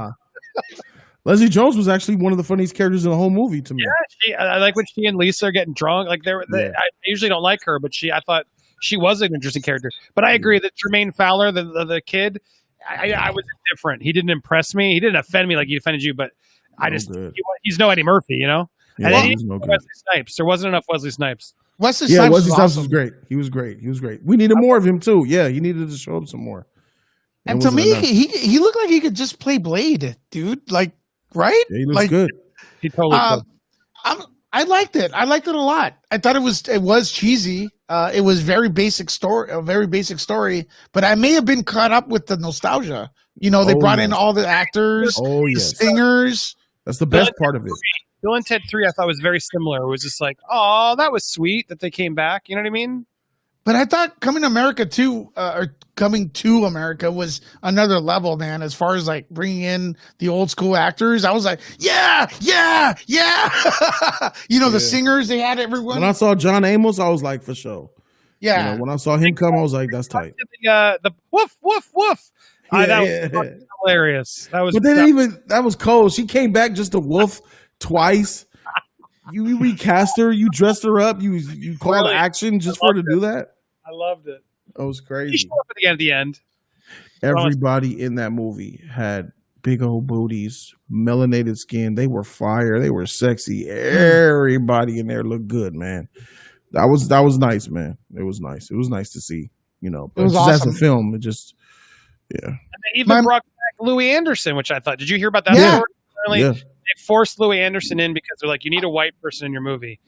Leslie Jones was actually one of the funniest characters in the whole movie to me. Yeah, I like when she and Lisa are getting drunk. Like I usually don't like her, but I thought she was an interesting character. But I agree that Jermaine Fowler, the kid, I was different. He didn't impress me. He didn't offend me like he offended you, but he's no Eddie Murphy, you know. Yeah, and then Wesley Snipes. There wasn't enough Wesley Snipes. Wesley Snipes was great. He was great. We needed more of him too. Yeah, he needed to show up some more. And to me, he looked like he could just play Blade, dude. Like, right? Yeah, he looks good. He totally could. I liked it. I liked it a lot. I thought it was cheesy. It was a very basic story, but I may have been caught up with the nostalgia. You know, they brought in all the actors, the singers. That's the best part of it. Bill and Ted 3 I thought was very similar. It was just like, oh, that was sweet that they came back. You know what I mean? But I thought Coming to America 2 or Coming to America was another level, man, as far as like bringing in the old school actors. I was like, yeah. The singers, they had everyone. When I saw John Amos, I was like, for sure. Yeah. You know, when I saw him come, I was like, that's tight. The woof, woof, woof. That was hilarious. That was cold. She came back just to woof twice. You recast her, you dressed her up, you called action just for her to do that. I loved it. That was crazy. She showed up at the end. Everybody in that movie had big old booties, melanated skin. They were fire. They were sexy. Everybody in there looked good, man. That was nice, man. It was nice. It was nice to see. You know, but it was awesome. As a film, it just And they even brought back Louis Anderson, which I thought. Did you hear about that? Yeah. They forced Louis Anderson in because they're like, you need a white person in your movie,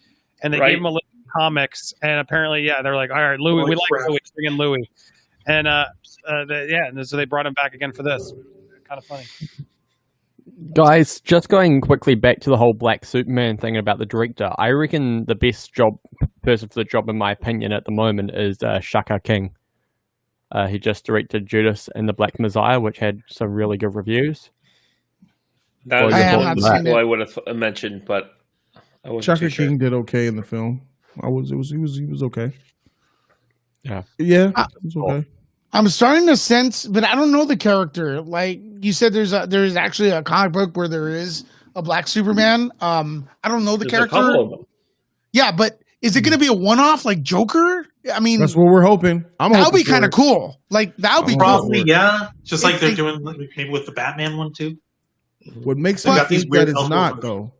and they gave him a list of comics. And apparently, they're like, all right, Louis, we like Louis, bring in Louis. And so they brought him back again for this. Kind of funny. Guys, just going quickly back to the whole Black Superman thing about the director, I reckon the best person for the job, in my opinion, at the moment is Shaka King. He just directed Judas and the Black Messiah, which had some really good reviews. That was I would have mentioned, but I wasn't Shaka too King sure. did okay in the film. He was okay. Yeah, it was okay. I'm starting to sense, but I don't know the character. Like you said, there's actually a comic book where there is a Black Superman. I don't know the character. A couple of them. Yeah, but is it going to be a one-off like Joker? I mean, that's what we're hoping. That would be kind of cool. Like that would be probably cool. Yeah. Just like they're doing maybe with the Batman one too. What makes me think that it's not though?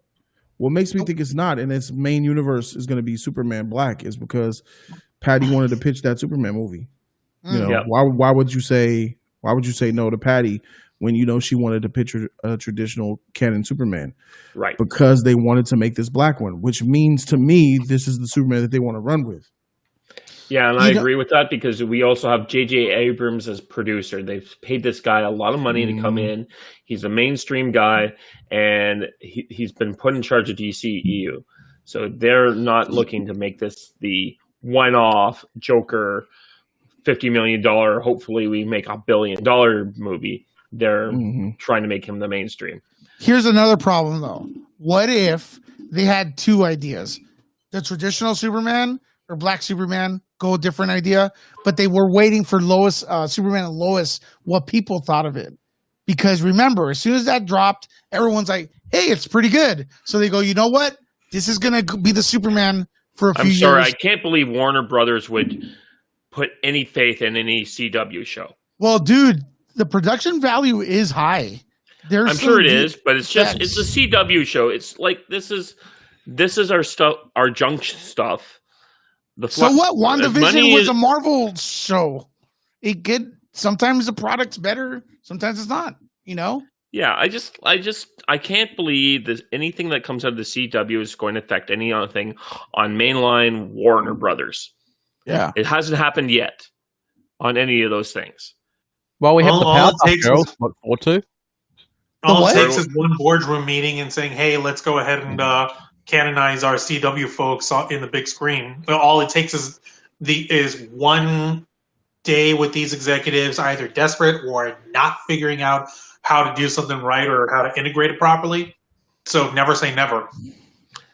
What makes me think it's not, and its main universe is going to be Superman Black, is because Patty wanted to pitch that Superman movie. You know, why would you say no to Patty when you know she wanted to picture a traditional canon Superman? Right. Because they wanted to make this black one, which means to me this is the Superman that they want to run with. Yeah, and I agree with that because we also have J.J. Abrams as producer. They've paid this guy a lot of money to come in. He's a mainstream guy, and he's been put in charge of DCEU. So they're not looking to make this the one-off Joker $50 million, hopefully we make $1 billion movie. They're trying to make him the mainstream. Here's another problem, though. What if they had two ideas? The traditional Superman or Black Superman, go a different idea, but they were waiting for Lois, Superman and Lois, what people thought of it. Because remember, as soon as that dropped, everyone's like, hey, it's pretty good. So they go, you know what? This is going to be the Superman for a few years. I'm sorry, I can't believe Warner Brothers would put any faith in any CW show. Well, dude, the production value is high. I'm sure it is, but it's just it's a CW show. It's like this is our stuff, our junk stuff. So what? WandaVision was a Marvel show. Sometimes the product's better, sometimes it's not. You know? Yeah, I can't believe that anything that comes out of the CW is going to affect anything on mainline Warner Brothers. Yeah, it hasn't happened yet on any of those things. Well, we have the Powerpuff Girls to look forward to. All it takes is one boardroom meeting and saying, "Hey, let's go ahead and canonize our CW folks in the big screen." But all it takes is one day with these executives either desperate or not figuring out how to do something right or how to integrate it properly. So never say never.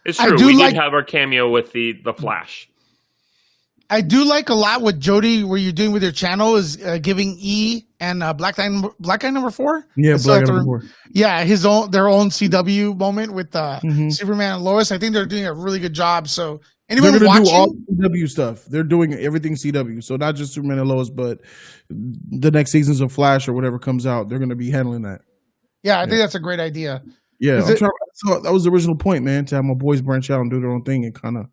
It's true. We did have our cameo with the Flash. I do like a lot what Jody, what you're doing with your channel is giving E and Black Guy number 4. Yeah, Black Guy number 4. Yeah, their own CW moment with Superman and Lois. I think they're doing a really good job. So anyone they're watching, do all CW stuff. They're doing everything CW. So not just Superman and Lois, but the next seasons of Flash or whatever comes out, they're going to be handling that. Yeah, I think that's a great idea. Yeah, that was the original point, man, to have my boys branch out and do their own thing and kind of,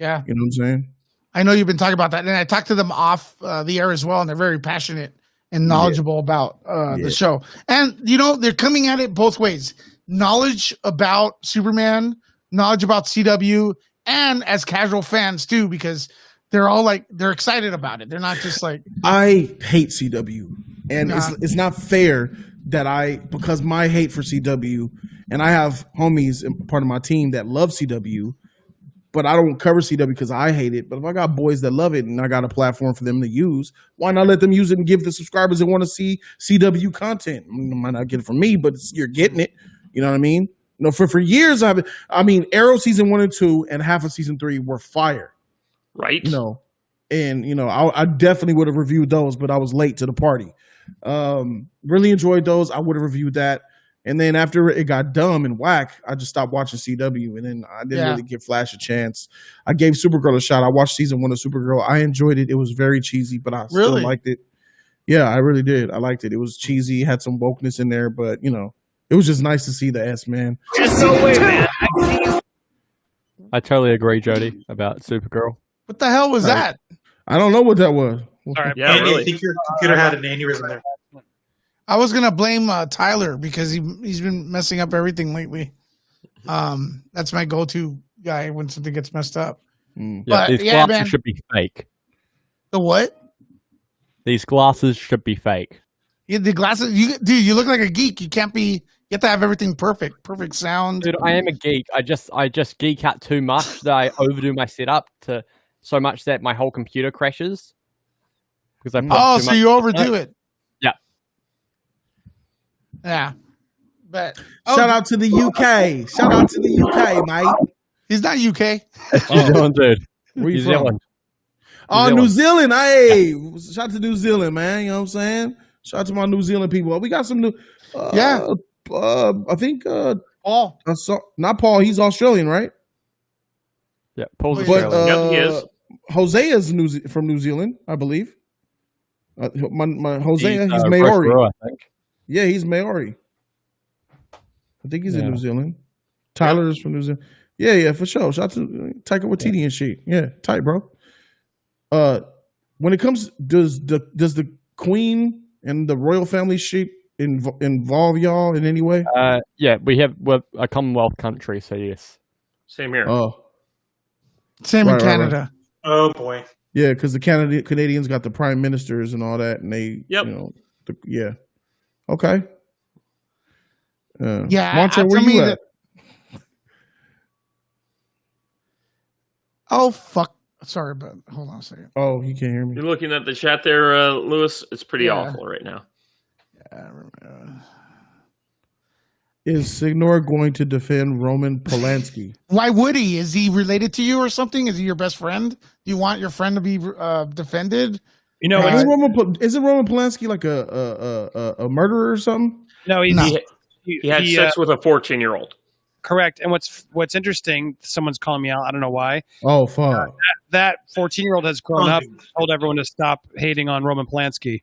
you know what I'm saying? I know you've been talking about that, and I talked to them off the air as well, and they're very passionate and knowledgeable about the show. And, you know, they're coming at it both ways. Knowledge about Superman, knowledge about CW, and as casual fans, too, because they're all like, they're excited about it. They're not just like... I hate CW, and it's not fair that because my hate for CW, and I have homies, part of my team that love CW, but I don't cover CW because I hate it. But if I got boys that love it and I got a platform for them to use, why not let them use it and give the subscribers that want to see CW content? I mean, I might not get it from me, but you're getting it. You know what I mean? No, for years, Arrow season 1 and 2 and half of season 3 were fire. Right. You know, and, you know, I definitely would have reviewed those, but I was late to the party. Really enjoyed those. I would have reviewed that. And then after it got dumb and whack, I just stopped watching CW. And then I didn't really give Flash a chance. I gave Supergirl a shot. I watched season 1 of Supergirl. I enjoyed it. It was very cheesy, but I still liked it. Yeah, I really did. I liked it. It was cheesy, had some wokeness in there, but, you know, it was just nice to see the S, man. Just no way, man. I totally agree, Jody, about Supergirl. What the hell was that? I don't know what that was. All right. Yeah, Andy, really. I think your computer had an aneurysm there. I was gonna blame Tyler because he's been messing up everything lately. That's my go-to guy when something gets messed up. Yeah, But these yeah, man. should be fake. The what? These glasses should be fake. Yeah, the glasses, you look like a geek. You can't be. You have to have everything perfect sound. Dude, I am a geek. I just geek out too much that I overdo my setup to so much that my whole computer crashes. Because I put too much you overdo it. Yeah. Yeah. But shout out to the UK. Shout out to the UK, mate. He's not UK. New Zealand, dude. Where you New from? Zealand. Oh, New Zealand. Hey, shout out to New Zealand, man. You know what I'm saying? Shout out to my New Zealand people. We got some new. I think Paul. Not Paul. He's Australian, right? Yeah, Paul's But Australian. Yep, he is. Hosea is from New Zealand, I believe. My Hosea, he's Roche Maori. Brewer, I think. Yeah, he's Maori. I think he's in New Zealand. Tyler is from New Zealand. Yeah, for sure. Shout out to Taika Waititi and shit. Yeah, tight, bro. When it comes, does the Queen and the royal family shit involve y'all in any way? Yeah, we're a Commonwealth country, so yes. Same here. Oh, Same in Canada. Right. Oh boy. Yeah, because the Canadians got the prime ministers and all that, and they, okay. Montre, where you at? Oh fuck! Sorry, but hold on a second. Oh, he can't hear me. You're looking at the chat there, Lewis. It's pretty awful right now. Is Signor going to defend Roman Polanski? Why would he? Is he related to you or something? Is he your best friend? Do you want your friend to be defended? You know, isn't Roman Polanski like a murderer or something? No, he had sex with a 14-year-old. Correct. And what's interesting, someone's calling me out. I don't know why. Oh, fuck. That 14-year-old has grown up and told everyone to stop hating on Roman Polanski.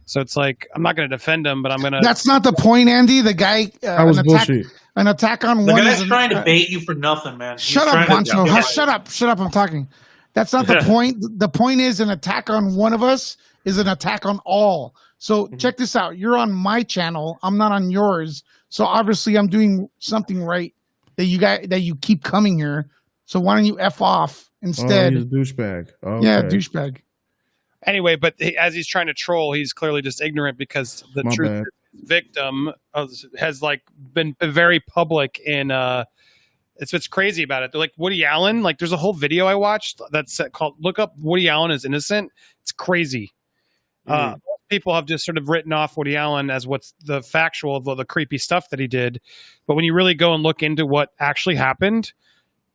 So it's like, I'm not going to defend him, but I'm going to... That's not the point, Andy. The guy... that was bullshit. An attack on the one... guy's trying to bait you for nothing, man. Shut up, Wancho. Shut up. I'm talking. That's not the point. The point is an attack on one of us is an attack on all. So check this out. You're on my channel. I'm not on yours. So obviously I'm doing something right that you keep coming here. So why don't you F off instead? Oh, he's a douchebag. Okay. Yeah, douchebag. Anyway, but as he's trying to troll, he's clearly just ignorant because the victim has like been very public in it's what's crazy about it. They're like Woody Allen, like there's a whole video I watched that's called "Look Up Woody Allen is Innocent." It's crazy. People have just sort of written off Woody Allen as what's the factual of the creepy stuff that he did. But when you really go and look into what actually happened,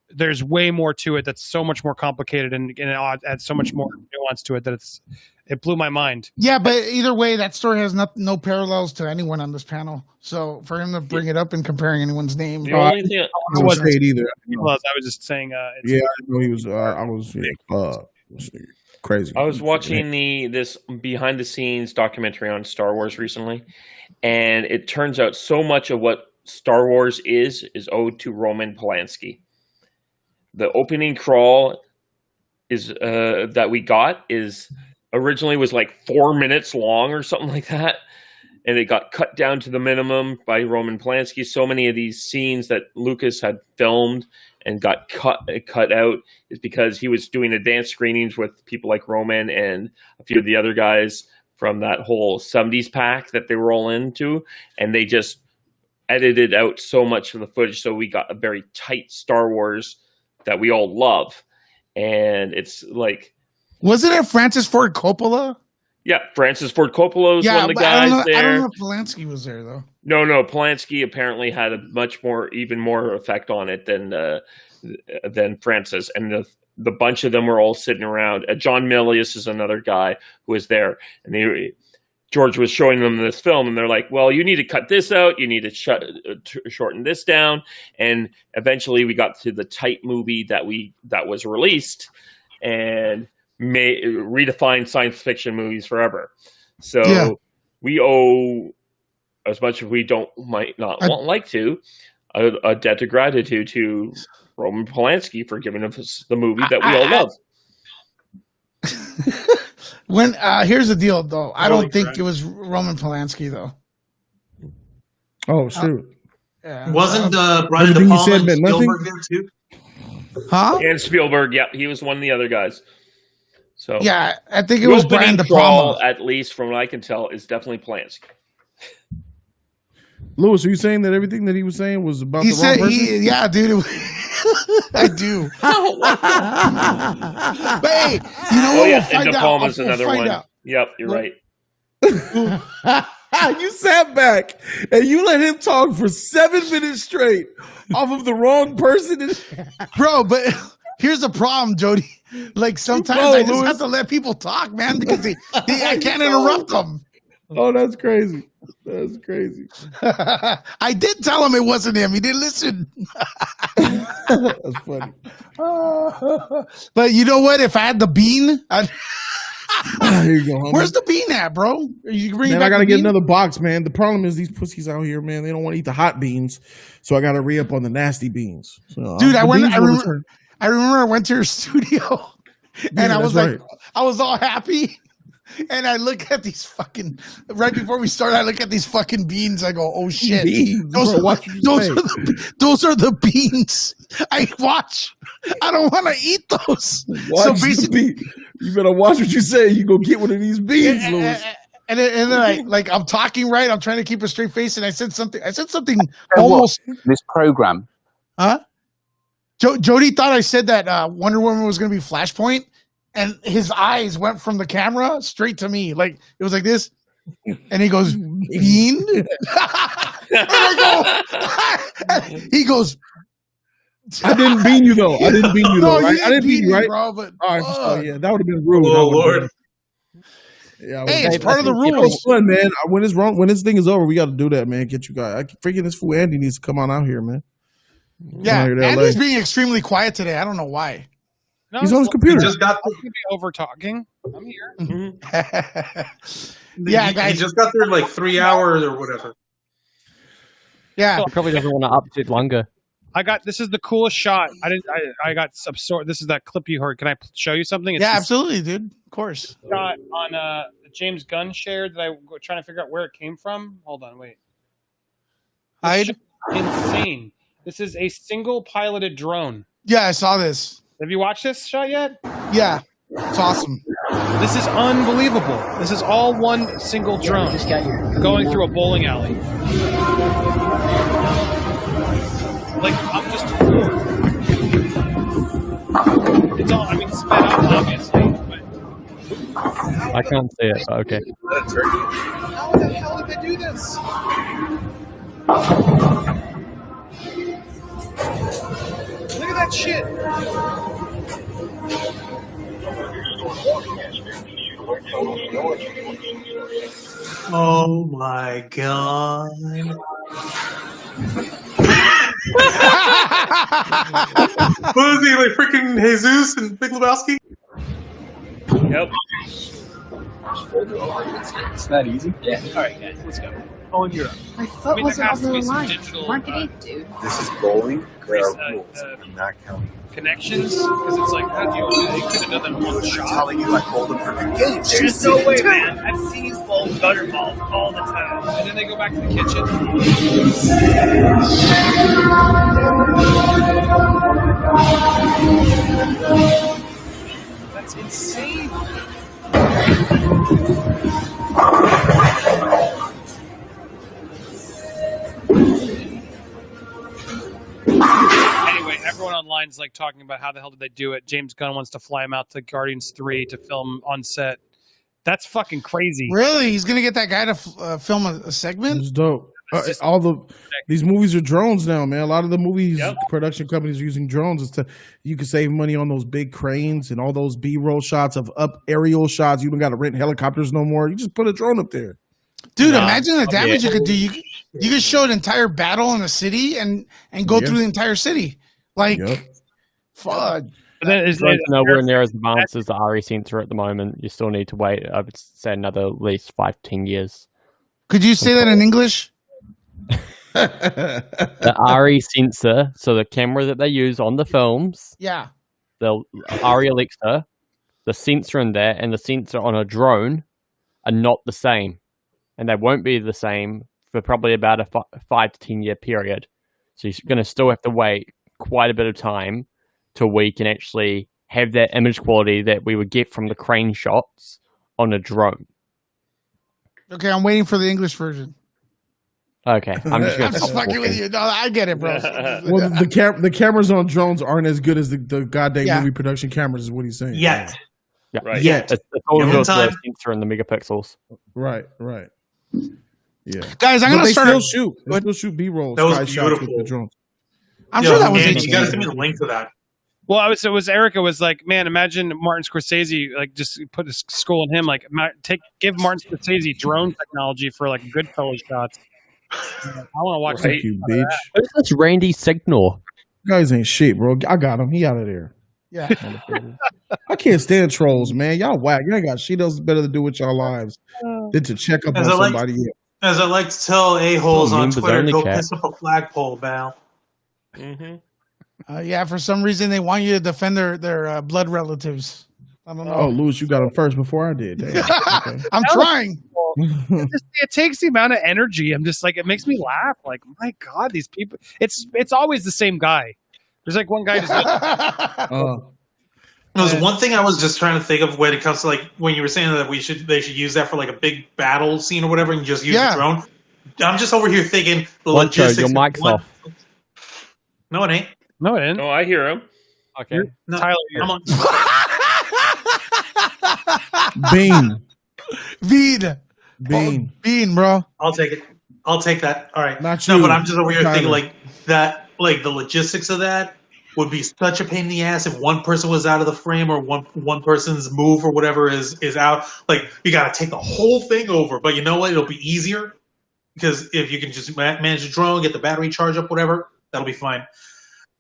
there's way more to it that's so much more complicated and adds so much more nuance to it that it blew my mind. Yeah, but either way, that story has no parallels to anyone on this panel. So for him to bring it up and comparing anyone's name, the only thing I wasn't either. I was just saying. I know he was. I was crazy. I was watching this behind the scenes documentary on Star Wars recently, and it turns out so much of what Star Wars is owed to Roman Polanski. The opening crawl is that we got is originally was like 4 minutes long or something like that, and it got cut down to the minimum by Roman Polanski. So many of these scenes that Lucas had filmed and got cut out is because he was doing advanced screenings with people like Roman and a few of the other guys from that whole 70s pack that they were all into, and they just edited out so much of the footage, so we got a very tight Star Wars that we all love. And it's like, wasn't it Francis Ford Coppola? Yeah, Francis Ford Coppola was one of the guys there. I don't know if Polanski was there though. No, Polanski apparently had a even more effect on it than Francis, and the bunch of them were all sitting around. John Milius is another guy who was there, and George was showing them this film, and they're like, well, you need to cut this out. You need to shorten this down. And eventually we got to the tight movie that was released and redefined science fiction movies forever. So we owe, as much as we might not like to, a debt of gratitude to Roman Polanski for giving us the movie that we all love. When here's the deal, though. I don't think it was Roman Polanski, though. Oh, shoot. Wasn't Brian De Palma and Spielberg there, too? Huh? And Spielberg, yeah. He was one of the other guys. So yeah, I think it the was opening Brian De crawl, Palma. at least from what I can tell, is definitely Polanski. Lewis, are you saying that everything that he was saying was about He the said, wrong person? "Yeah, dude." I do. But hey, you know what? Yeah, We'll find and De out. Palma's We'll another find one. out. Yep, you're right. You sat back and you let him talk for 7 minutes straight off of the wrong person. Bro, but here's the problem, Jody. Like sometimes I just have to let people talk, man, because I can't interrupt them. Oh, that's crazy. That's crazy. I did tell him it wasn't him. He didn't listen. That's funny. But you know what? If I had the bean, Here you go, homie. where's the bean at, bro? You bring Man, back I gotta the get bean? another box, man. The problem is these pussies out here, man. They don't want to eat the hot beans, so I gotta re-up on the nasty beans. So, Dude, I the beans will remember return. I went to your studio and I was that's like, I was all happy. And I look at these fucking, right before we started, I look at these fucking beans. I go, oh shit. Beans, Those, bro, are, watch what you those, say. are those are the beans. I don't want to eat those. Watch So the basically, bean. You better watch what you say. You go get one of these beans, Louis. and then I'm talking right. I'm trying to keep a straight face, and I said something almost. This program. Huh? Jody thought I said that Wonder Woman was going to be Flashpoint, and his eyes went from the camera straight to me. Like it was like this, and he goes, "Bean," and I go, he goes, I didn't bean you though. I didn't bean you though. No, Right? you I didn't bean you, right? bro. But All right, so, yeah, that would have been rude. Oh Lord. Yeah, hey, it's Dave, part I of the think It rules. was fun, man. When it's wrong, when this thing is over, we got to do that, man. Get you guys. Freaking this fool Andy needs to come on out here, man. Yeah, Come out here to Andy's LA. being extremely quiet today. I don't know why. No, He's on his He computer. just got I'm gonna be over talking. I'm here. Yeah, he guys. just got there in like 3 hours or whatever. Yeah, He probably doesn't want to upset longer. This is the coolest shot. I got absorbed. This is that clip you heard. Can I show you something? It's yeah, this absolutely, dude. Of course. shot on James Gunn shared that I was trying to figure out where it came from. Hold on, wait. This shot is insane. This is a single piloted drone. Yeah, I saw this. Have you watched this shot yet? Yeah, it's awesome. This is unbelievable. This is all one single drone going through a bowling alley. Like, I'm just floored. It's all, I mean, sped up, obviously, but I can't see it, but okay. how the hell did they do this? Look at that shit. Oh my god. What is he, like freaking Jesus and Big Lebowski? Yep. It's that easy. Yeah. All right, guys, let's go. Oh, and Europe. My I foot mean, wasn't there has over to be the some line. digital, Mark it in, dude. This is bowling. There are rules. uh, I'm not counting. connections, because it's like, how do you, they could have done that in one shot. Telling you I hold them for good games. There's no way, man. I've seen these bowl gutter balls all the time. And then they go back to the kitchen. That's insane. Anyway, everyone online is like talking about how the hell did they do it. James Gunn wants to fly him out to Guardians 3 to film on set. That's fucking crazy. Really? He's gonna get that guy to film a segment? It's dope. These movies are drones now, man. A lot of the movies, production companies are using drones. You can save money on those big cranes and all those B-roll shots of aerial shots. You don't got to rent helicopters no more. You just put a drone up there. Dude, imagine the damage you could do. You could show an entire battle in a city and go through the entire city. Like, fuck. But then it's nowhere near as advanced as the RE sensor at the moment. You still need to wait, I would say, another at least 5-10 years. Could you say that in English? The RE sensor, so the camera that they use on the films, Yeah. the RE Alexa, the sensor in there, and the sensor on a drone are not the same. And they won't be the same for probably about a 5 to 10 year period. So you're going to still have to wait quite a bit of time till we can actually have that image quality that we would get from the crane shots on a drone. Okay, I'm waiting for the English version. Okay, I'm just I'm just fucking with you. No, I get it, bro. Well, the cameras on drones aren't as good as the goddamn movie production cameras, is what he's saying. Yet. Yeah. Right. Yet. It's all Give of them the time. sensor and the megapixels. Right. Yeah. Guys, I'm But gonna they start. still shoot. They still shoot B-roll That was sky shots with beautiful. the drones. I'm sure that was. You gotta send me the link to that. Well, Erica was like, man, imagine Martin Scorsese, like, just put a skull in him, like, give Martin Scorsese drone technology for like Goodfellas shots. I want to watch Thank you, bitch. Who's this Randy Signor? Guys ain't shit, bro. I got him. He out of there. Yeah. I can't stand trolls, man. Y'all whack. You ain't got shit else better to do with your lives than to check up on somebody else. As I like to tell a-holes on members Twitter, only go chat. piss up a flagpole, Val. Mm-hmm. Yeah, for some reason they want you to defend their blood relatives. I don't know. Oh, Louis, you got him first before I did. Damn. Okay. I'm trying. It takes the amount of energy. I'm just like, it makes me laugh. Like, my God, these people. It's always the same guy. There's like one guy just. There's one thing I was just trying to think of when it comes to like when you were saying that they should use that for like a big battle scene or whatever and just use the drone. I'm just over here thinking the logistics. Your mic's off. No, it ain't. No, it ain't. No, I hear him. Okay. No, Tyler, I'm on. Bean, bro. I'll take it. I'll take that. All right. Not no, you, but I'm just over here Tyler. thinking like that, like the logistics of that would be such a pain in the ass if one person was out of the frame or one person's move or whatever is out. Like you got to take the whole thing over. But you know what? It'll be easier because if you can just manage the drone, get the battery charge up, whatever, that'll be fine.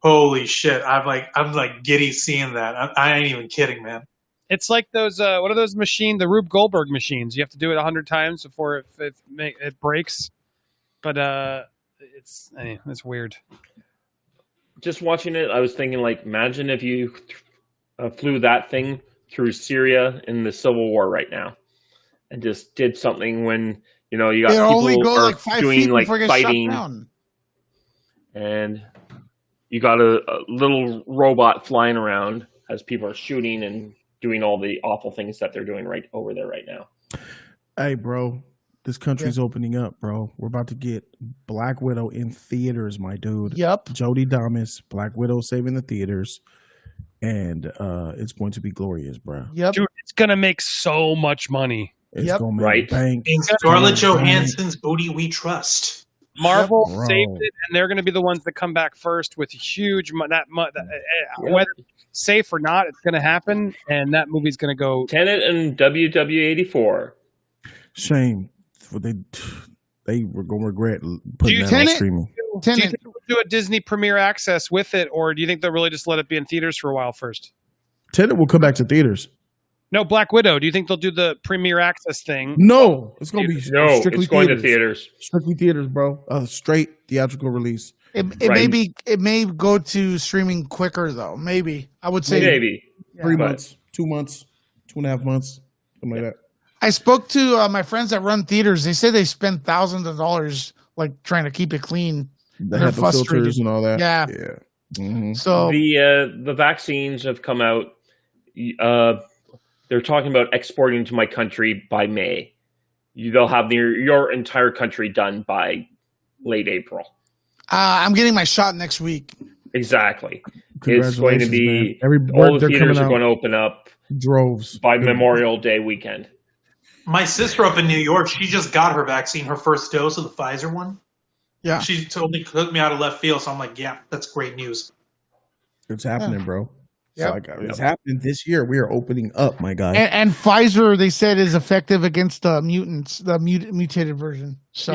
Holy shit! I'm like giddy seeing that. I ain't even kidding, man. It's like those. What are those machines? The Rube Goldberg machines. You have to do it 100 times before it breaks. But it's weird. Just watching it, I was thinking, like, imagine if you flew that thing through Syria in the Civil War right now, and just did something when you got They people only go are like 5 doing feet like before it gets shot fighting, down. and you got a little robot flying around as people are shooting and doing all the awful things that they're doing right over there right now. Hey, bro. This country's opening up, bro. We're about to get Black Widow in theaters, my dude. Yep. Jodie Damas, Black Widow saving the theaters. And it's going to be glorious, bro. Yep. Dude, it's gonna make so much money. It's going to make bank. In Scarlett Johansson's booty we trust. Marvel Bro. saved it, and they're going to be the ones that come back first with huge whether safe or not, it's going to happen, and that movie's going to go. Tenet and WW84. Shame. They were going to regret putting that on streaming. Do you think we'll do a Disney Premier Access with it, or do you think they'll really just let it be in theaters for a while first? Tenet will come back to theaters. No, Black Widow. Do you think they'll do the Premier Access thing? No, it's going to be strictly it's going theaters. to theaters. Strictly theaters, bro. Straight theatrical release. It may go to streaming quicker though. Maybe I would say maybe 3 months, 2 months, 2.5 months, something like that. I spoke to my friends that run theaters. They say they spend thousands of dollars like trying to keep it clean. They They're have the filters frustrated. and all that. Yeah. Mm-hmm. So the vaccines have come out. They're talking about exporting to my country by May. They'll have your entire country done by late April. I'm getting my shot next week. Exactly. It's going to be man. all the theaters are going to open up droves by Memorial Day weekend. My sister up in New York, she just got her vaccine, her first dose of the Pfizer one. Yeah. She told me, hooked me out of left field, so I'm like, yeah, that's great news. It's happening, bro. Yep. It's happening this year. We are opening up, my guy. And Pfizer, they said, is effective against the mutants, the mutated version. So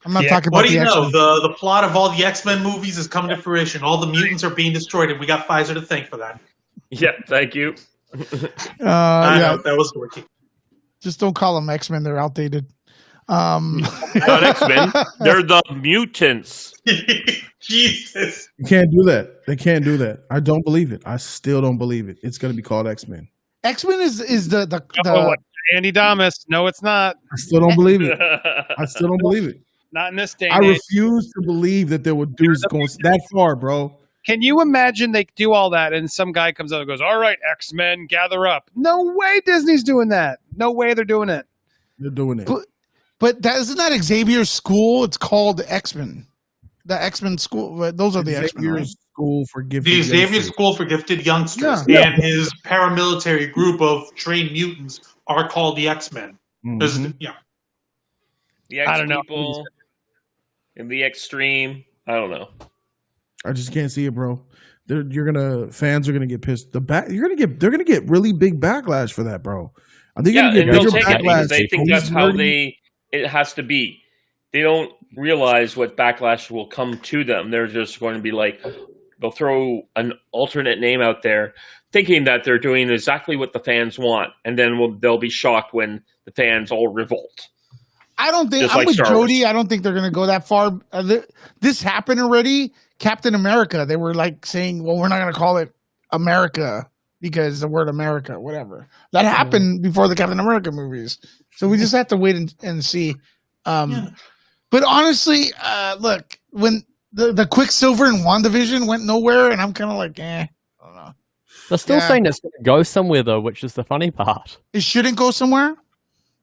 I'm not talking about what do you the know? X-Men. The plot of all the X-Men movies is coming to fruition. All the mutants are being destroyed, and we got Pfizer to thank for that. Yeah, thank you. I know, that was working. Just don't call them X-Men. They're outdated. Not X-Men. They're the mutants. Jesus. You can't do that. They can't do that. I don't believe it. I still don't believe it. It's going to be called X-Men. X-Men is the Andy Damas. No, it's not. I still don't believe it. I still don't believe it. Not in this day. I refuse to believe that there were dudes going that far, bro. Can you imagine they do all that and some guy comes out and goes, "All right, X-Men, gather up." No way Disney's doing that. No way they're doing it. They're doing it. But isn't that Xavier's school? It's called X-Men. The X-Men school. Those are the X-Men. Right? School for gifted The Xavier youngsters. School for Gifted Youngsters Yeah. and his paramilitary group of trained mutants are called the X-Men. Mhm. Yeah. The X I don't know. people in the extreme. I don't know. I just can't see it, bro. Fans are gonna get pissed. They're gonna get really big backlash for that, bro. I think Yeah, gonna get and they'll bigger take it because backlash. they think that's how it has to be. They don't realize what backlash will come to them. They're just going to be like, they'll throw an alternate name out there, thinking that they're doing exactly what the fans want, and then they'll be shocked when the fans all revolt. I don't think Just I'm like with Star Wars. Jody. I don't think they're going to go that far. This happened already. Captain America. They were like saying, "Well, we're not going to call it America because the word America, whatever." That happened before the Captain America movies. So we just have to wait and see. But honestly, look, when the Quicksilver and WandaVision went nowhere, and I'm kind of like, I don't know. They're still saying it's going to go somewhere, though, which is the funny part. It shouldn't go somewhere.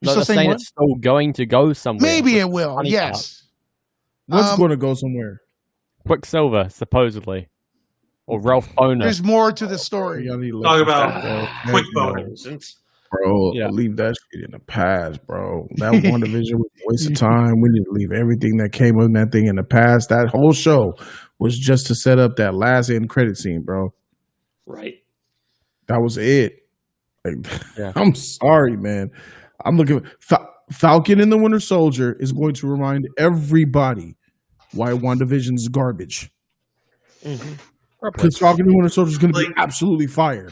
No, they're saying it's still going to go somewhere. Maybe it will. Yes. What's going to go somewhere? Quicksilver, supposedly, or Ralph Boner. There's more to the story. Talk about quick boners. Bro, leave that shit in the past, bro. That WandaVision was a waste of time. We need to leave everything that came with that thing in the past. That whole show was just to set up that last end credit scene, bro. Right. That was it. Like, I'm sorry, man. I'm looking. Falcon and the Winter Soldier is going to remind everybody why WandaVision is garbage. Because Falcon and the Winter Soldier is going to be absolutely fire.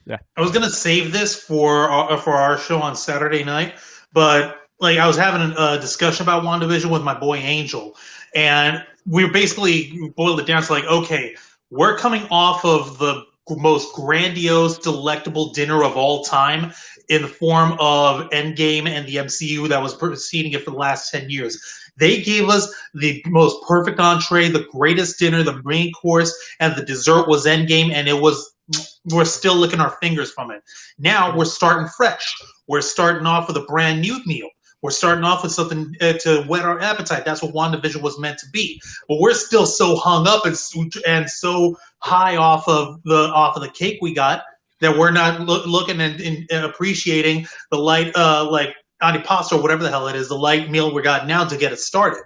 Yeah, I was gonna save this for our show on Saturday night, but like I was having a discussion about WandaVision with my boy Angel, and we basically boiled it down to like, okay, we're coming off of the most grandiose, delectable dinner of all time in the form of Endgame and the MCU that was preceding it for the last 10 years. They gave us the most perfect entree, the greatest dinner, the main course, and the dessert was Endgame, and we're still licking our fingers from it. Now we're starting fresh. We're starting off with a brand new meal. We're starting off with something to whet our appetite. That's what WandaVision was meant to be. But we're still so hung up and so high off of the cake we got that we're not looking and appreciating the light, like antipasto or whatever the hell it is, the light meal we got now to get it started.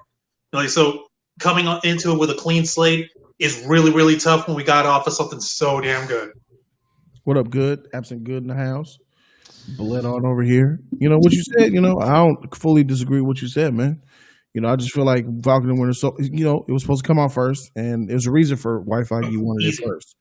Like, so coming into it with a clean slate is really, really tough when we got off of something so damn good. What up, Good? Absent Good in the house. Bled on over here. You know what you said? You know, I don't fully disagree with what you said, man. You know, I just feel like Falcon and Winter Soldier, you know, it was supposed to come out first, and there's a reason for why Feige wanted it first.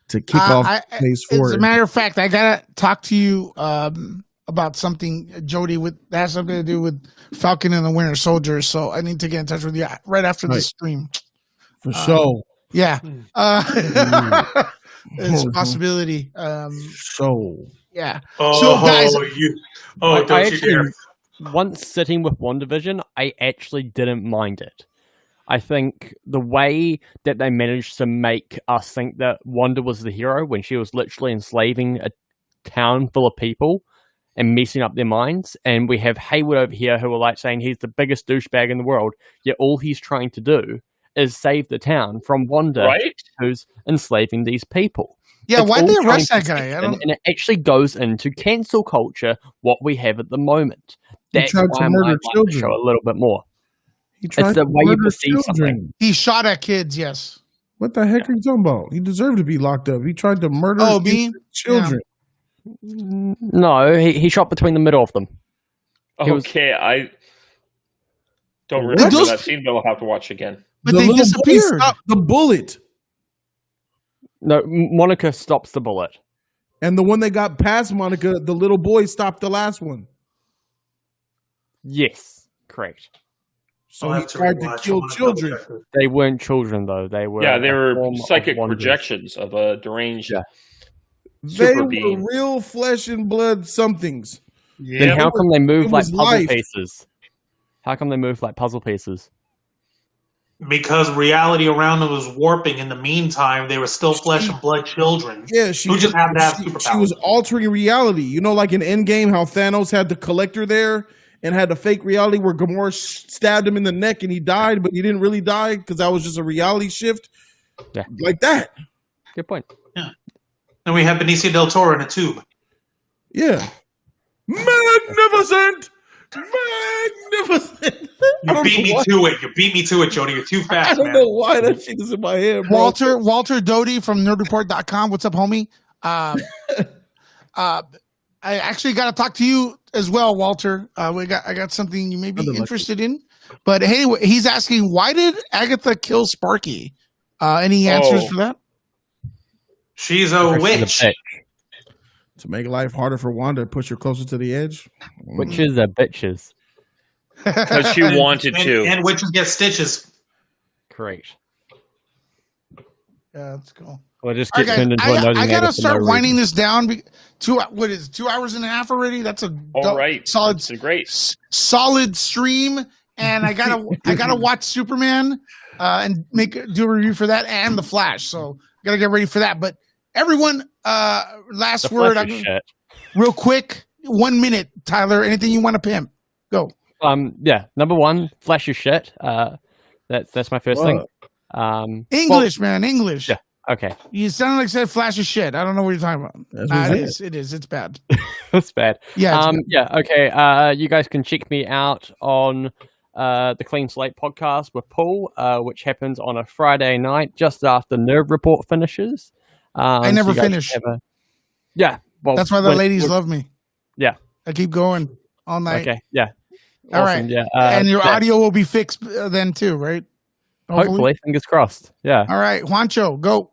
To kick off phase 4. As a matter of fact, I got to talk to you about something, Jody, that has something to do with Falcon and the Winter Soldier, so I need to get in touch with you right after the stream. For sure. Yeah. It's a possibility. Yeah. So, guys. Once sitting with WandaVision, I actually didn't mind it. I think the way that they managed to make us think that Wanda was the hero when she was literally enslaving a town full of people and messing up their minds, and we have Hayward over here who are like saying he's the biggest douchebag in the world, yet all he's trying to do is save the town from Wanda, who's enslaving these people. Yeah, why'd they arrest that guy? And it actually goes into cancel culture, what we have at the moment. That's why I might like the show a little bit more. It's the way you perceive something. He shot at kids, yes. What the heck are you talking about? He deserved to be locked up. He tried to murder children. Yeah. No, he shot between the middle of them. I don't remember that scene, but I'll have to watch again. But they disappeared. The bullet. No, Monica stops the bullet. And the one that got past Monica, the little boy stopped the last one. Yes, correct. So he tried to kill children. They weren't children, though. They were they were psychic projections of a deranged They super were being. real flesh and blood somethings. Then how come they move like puzzle pieces? How come they move like puzzle pieces? Because reality around them was warping. In the meantime, they were still flesh and blood children. Yeah, who just happened to have superpowers. She was altering reality. You know, like in Endgame, how Thanos had the collector there and had the fake reality where Gamora stabbed him in the neck and he died, but he didn't really die because that was just a reality shift. Yeah. Like that. Good point. Yeah. And we have Benicio del Toro in a tube. Yeah. Magnificent! Magnificent! You beat me to it. You beat me to it, Jody. You're too fast, I don't know why that shit is in my head, bro. Walter Doty from nerdreport.com. What's up, homie? I actually got to talk to you as well, Walter. I got something you may be interested in. But hey, he's asking, why did Agatha kill Sparky? Any answers for that? She's a witch. To make life harder for Wanda, push her closer to the edge. Witches are bitches. Because she wanted to. And witches get stitches. Correct. Yeah, that's cool. Well, just get turned into a nosy I gotta neighbor start for no winding reason. this down. 2 hours and a half already. That's a solid, solid stream. And I gotta watch Superman and do a review for that and The Flash. So gotta get ready for that. But everyone, last word, real quick, 1 minute, Tyler. Anything you want to pimp? Go. Yeah. Number one, Flash is shit. That's my first thing. English, man, English. Yeah. Okay. You sound like said Flash is shit. I don't know what you're talking about. It is. It's bad. It's bad. Yeah. Bad. Yeah. Okay. You guys can check me out on the Clean Slate podcast with Paul, which happens on a Friday night just after Nerd Report finishes. I never finish. Yeah. Well, that's why the ladies love me. Yeah. I keep going all night. Okay. Yeah. All right. Yeah. And your audio will be fixed then too, right? Hopefully. Fingers crossed. Yeah. All right. Juancho, go.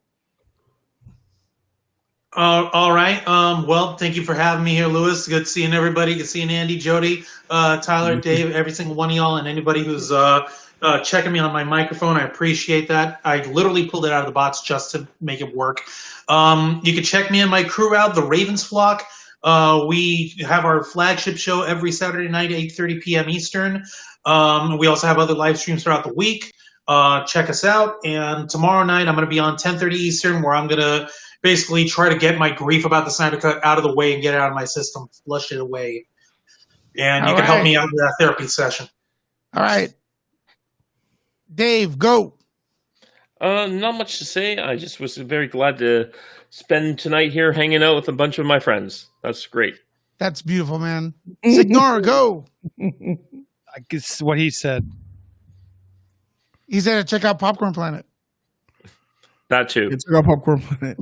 All right. Well, thank you for having me here, Lewis. Good seeing everybody. Good seeing Andy, Jody, Tyler, Dave, every single one of y'all, and anybody who's checking me on my microphone. I appreciate that. I literally pulled it out of the box just to make it work. You can check me and my crew out, the Ravens Flock. We have our flagship show every Saturday night at 8:30 p.m. Eastern. We also have other live streams throughout the week. Check us out. And tomorrow night, I'm going to be on 10:30 Eastern, where I'm going to basically try to get my grief about the Snyder Cut out of the way and get it out of my system, flush it away. And you can help me out with that therapy session. All right. Dave, go. Not much to say. I just was very glad to spend tonight here hanging out with a bunch of my friends. That's great. That's beautiful, man. Signora, go. I guess what he said. He said check out Popcorn Planet. That too. Check out Popcorn Planet.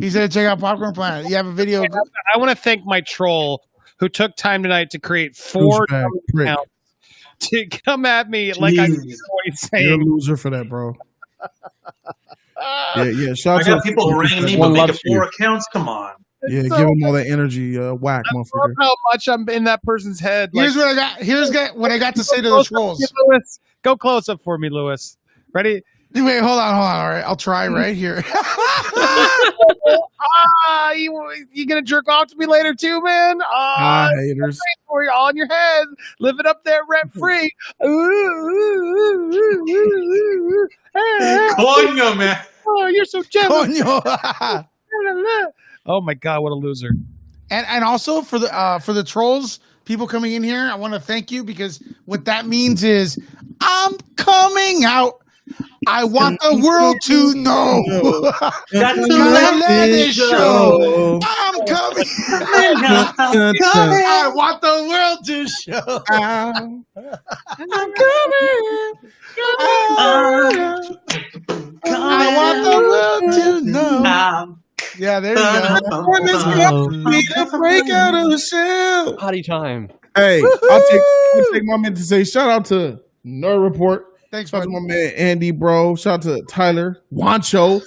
He said check out Popcorn Planet. You have a video. I want to thank my troll who took time tonight to create 4 accounts to come at me like I know what he's saying. You're a loser for that, bro. Yeah. Shout out to people ringing me, but making 4 accounts. Come on. Yeah, give him all that energy. Whack, I motherfucker. love how much I'm in that person's head. Here's what I got. Here's what I got to say to the trolls. Lewis, go close up for me, Lewis. Ready? Wait, hold on. All right, I'll try right here. You gonna jerk off to me later too, man? Haters. You're all in your head, living up there rent free. Coño, man. Oh, you're so jealous. Coño. Oh my god, what a loser! And also for the trolls, people coming in here, I want to thank you, because what that means is I'm coming out. I want the world to know. That's the Lettuce Show. I'm coming. I want the world to show. I'm coming. I want the world to know. Yeah, there you go. Break out of the shell. Party time. Hey, I'll take my minute to say shout out to Nerd Report. Thanks, shout out to my man Andy, bro. Shout out to Tyler, Juancho.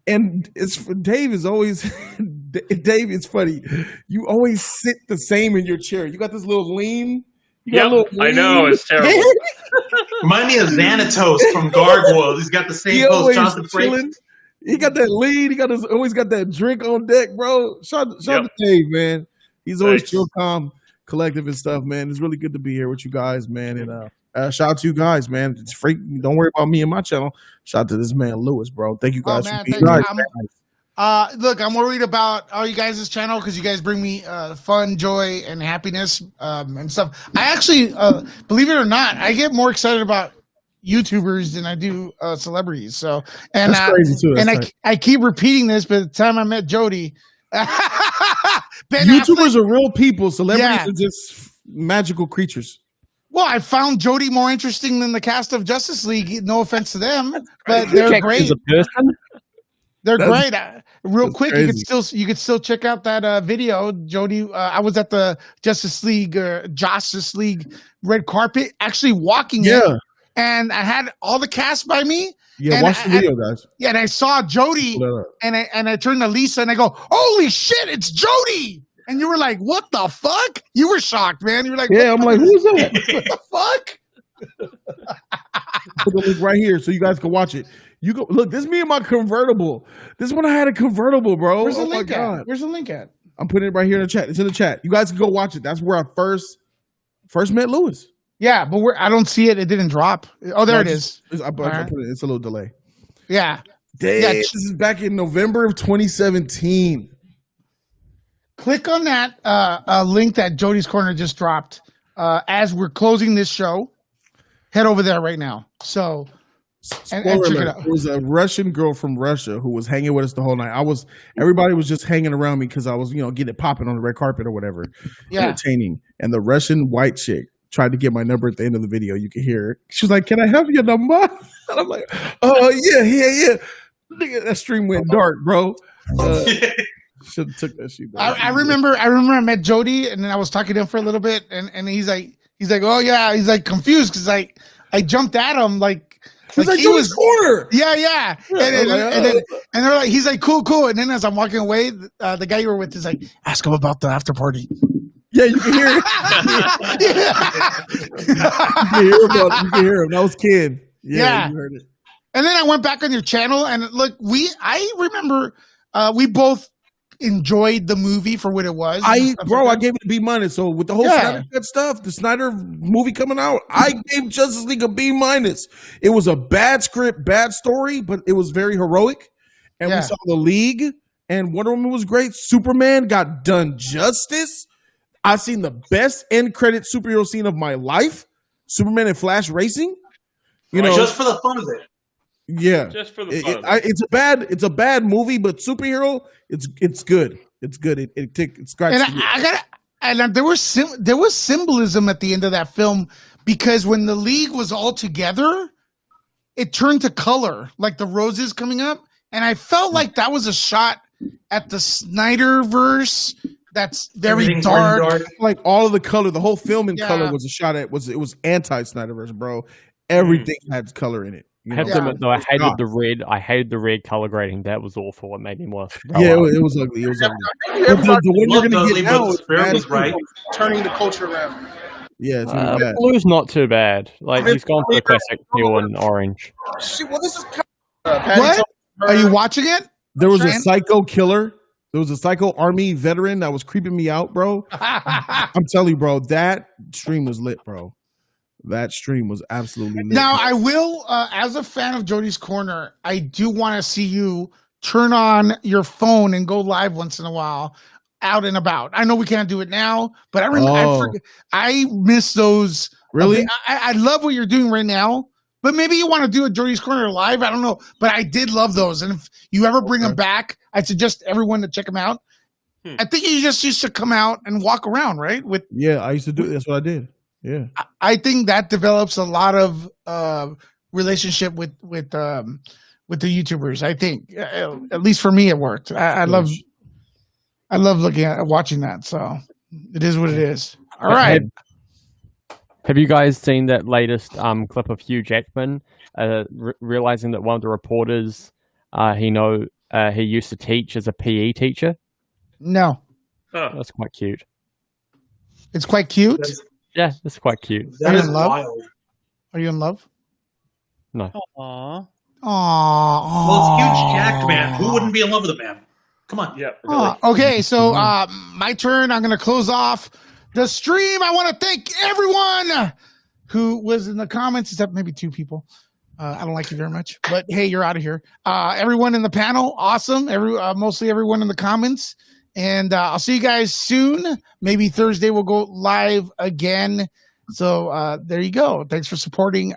And Dave is always Dave is funny. You always sit the same in your chair. You got this little lean. I know, it's terrible. Remind me of Xanatos from Gargoyles. He's got the same pose. Jonathan Frakes. He got that lead. He always got that drink on deck, bro. Shout out to Dave, man. He's always chill, calm, collective and stuff, man. It's really good to be here with you guys, man. And Shout out to you guys, man. It's free. Don't worry about me and my channel. Shout out to this man Lewis, bro. Thank you guys for being thank here. you. Look, I'm worried about all you guys' channel because you guys bring me fun, joy, and happiness and stuff. I actually, believe it or not, I get more excited about YouTubers than I do celebrities. So, and that's crazy too. And I keep repeating this, but the time I met Jody, YouTubers are real people. Celebrities are just magical creatures. Well, I found Jody more interesting than the cast of Justice League. No offense to them, but they're great. As a person? They're great. Real quick, crazy. you could still check out that video, Jody. I was at the Justice League red carpet, actually walking it, and I had all the cast by me. Yeah, watch the video, guys. Yeah, and I saw Jody, and I turned to Lisa and I go, "Holy shit, it's Jody!" And you were like, "What the fuck?" You were shocked, man. You were like, "Yeah." I'm like, "Who's that? What the fuck?" Put the link right here so you guys can watch it. You go look. This is me and my convertible. This is when I had a convertible, bro. Where's the link at? Where's the link at? I'm putting it right here in the chat. It's in the chat. You guys can go watch it. That's where I first met Lewis. Yeah, but I don't see it. It didn't drop. Oh, there it is. I put it. It's a little delay. Yeah. Damn. Yeah, this is back in November of 2017. Click on that link that Jody's Corner just dropped. As we're closing this show, head over there right now. So, and check it out. There was a Russian girl from Russia who was hanging with us the whole night. Everybody was just hanging around me because I was, getting it popping on the red carpet or whatever, entertaining. And the Russian white chick tried to get my number at the end of the video. You can hear her. She was like, "Can I have your number?" And I'm like, "Oh yeah." Nigga, that stream went dark, bro. Should have took that shit. I remember I met Jody, and then I was talking to him for a little bit, and he's like, "Oh yeah," he's like confused because I jumped at him like he was corner. Yeah. And they're like, he's like, cool. And then as I'm walking away, the guy you were with is like, "Ask him about the after party." Yeah, you can hear it. You can hear him. That was Ken. Yeah. You heard it. And then I went back on your channel, and look, I remember we both enjoyed the movie for what it was. I gave it a B-. So with the whole Snyder Cut stuff, the Snyder movie coming out, I gave Justice League a B-. It was a bad script, bad story, but it was very heroic. And we saw the League, and Wonder Woman was great. Superman got done justice. I've seen the best end credit superhero scene of my life. Superman and Flash racing. Just for the fun of it. Yeah, just for the fun. It's a bad movie, but superhero, it's good. It's good. It scratches. And there was symbolism at the end of that film because when the League was all together, it turned to color, like the roses coming up, and I felt like that was a shot at the Snyderverse. That's very dark. Like all of the color, the whole film in color was a shot at. It was anti-Snyderverse, bro. Everything had color in it. I have to admit, though, I hated the red. I hated the red color grading. That was awful. It made me more. Yeah, it was ugly. It was ugly. The one you're gonna get now is right. Turning the culture around. Yeah, it's really bad. Blue's not too bad. Like he's gone for the classic teal and orange. Well, this is what? Are you watching it? There was a psycho killer. There was a psycho army veteran that was creeping me out, bro. I'm telling you, bro, that stream was lit, bro. That stream was absolutely lit. Now, I will, as a fan of Jody's Corner, I do want to see you turn on your phone and go live once in a while, out and about. I know we can't do it now, but I miss those. Really? I love what you're doing right now, but maybe you want to do a Jody's Corner live. I don't know, but I did love those. And if you ever bring them back, I suggest everyone to check them out. I think you just used to come out and walk around, right? I used to do it. That's what I did. Yeah, I think that develops a lot of relationship with the YouTubers. I think, at least for me, it worked. I love watching that. So it is what it is. All right. Have you guys seen that latest clip of Hugh Jackman realizing that one of the reporters he used to teach as a PE teacher? No. That's quite cute. It's quite cute? Yeah, it's quite cute. That is wild. Are you in love? No. Aww. Well, it's Hugh Jackman. Who wouldn't be in love with a man? Come on. Yeah. Really. Okay, so my turn. I'm going to close off the stream. I want to thank everyone who was in the comments, except maybe 2 people. I don't like you very much, but hey, you're out of here. Everyone in the panel, awesome. Mostly everyone in the comments. And I'll see you guys soon. Maybe Thursday we'll go live again. So there you go. Thanks for supporting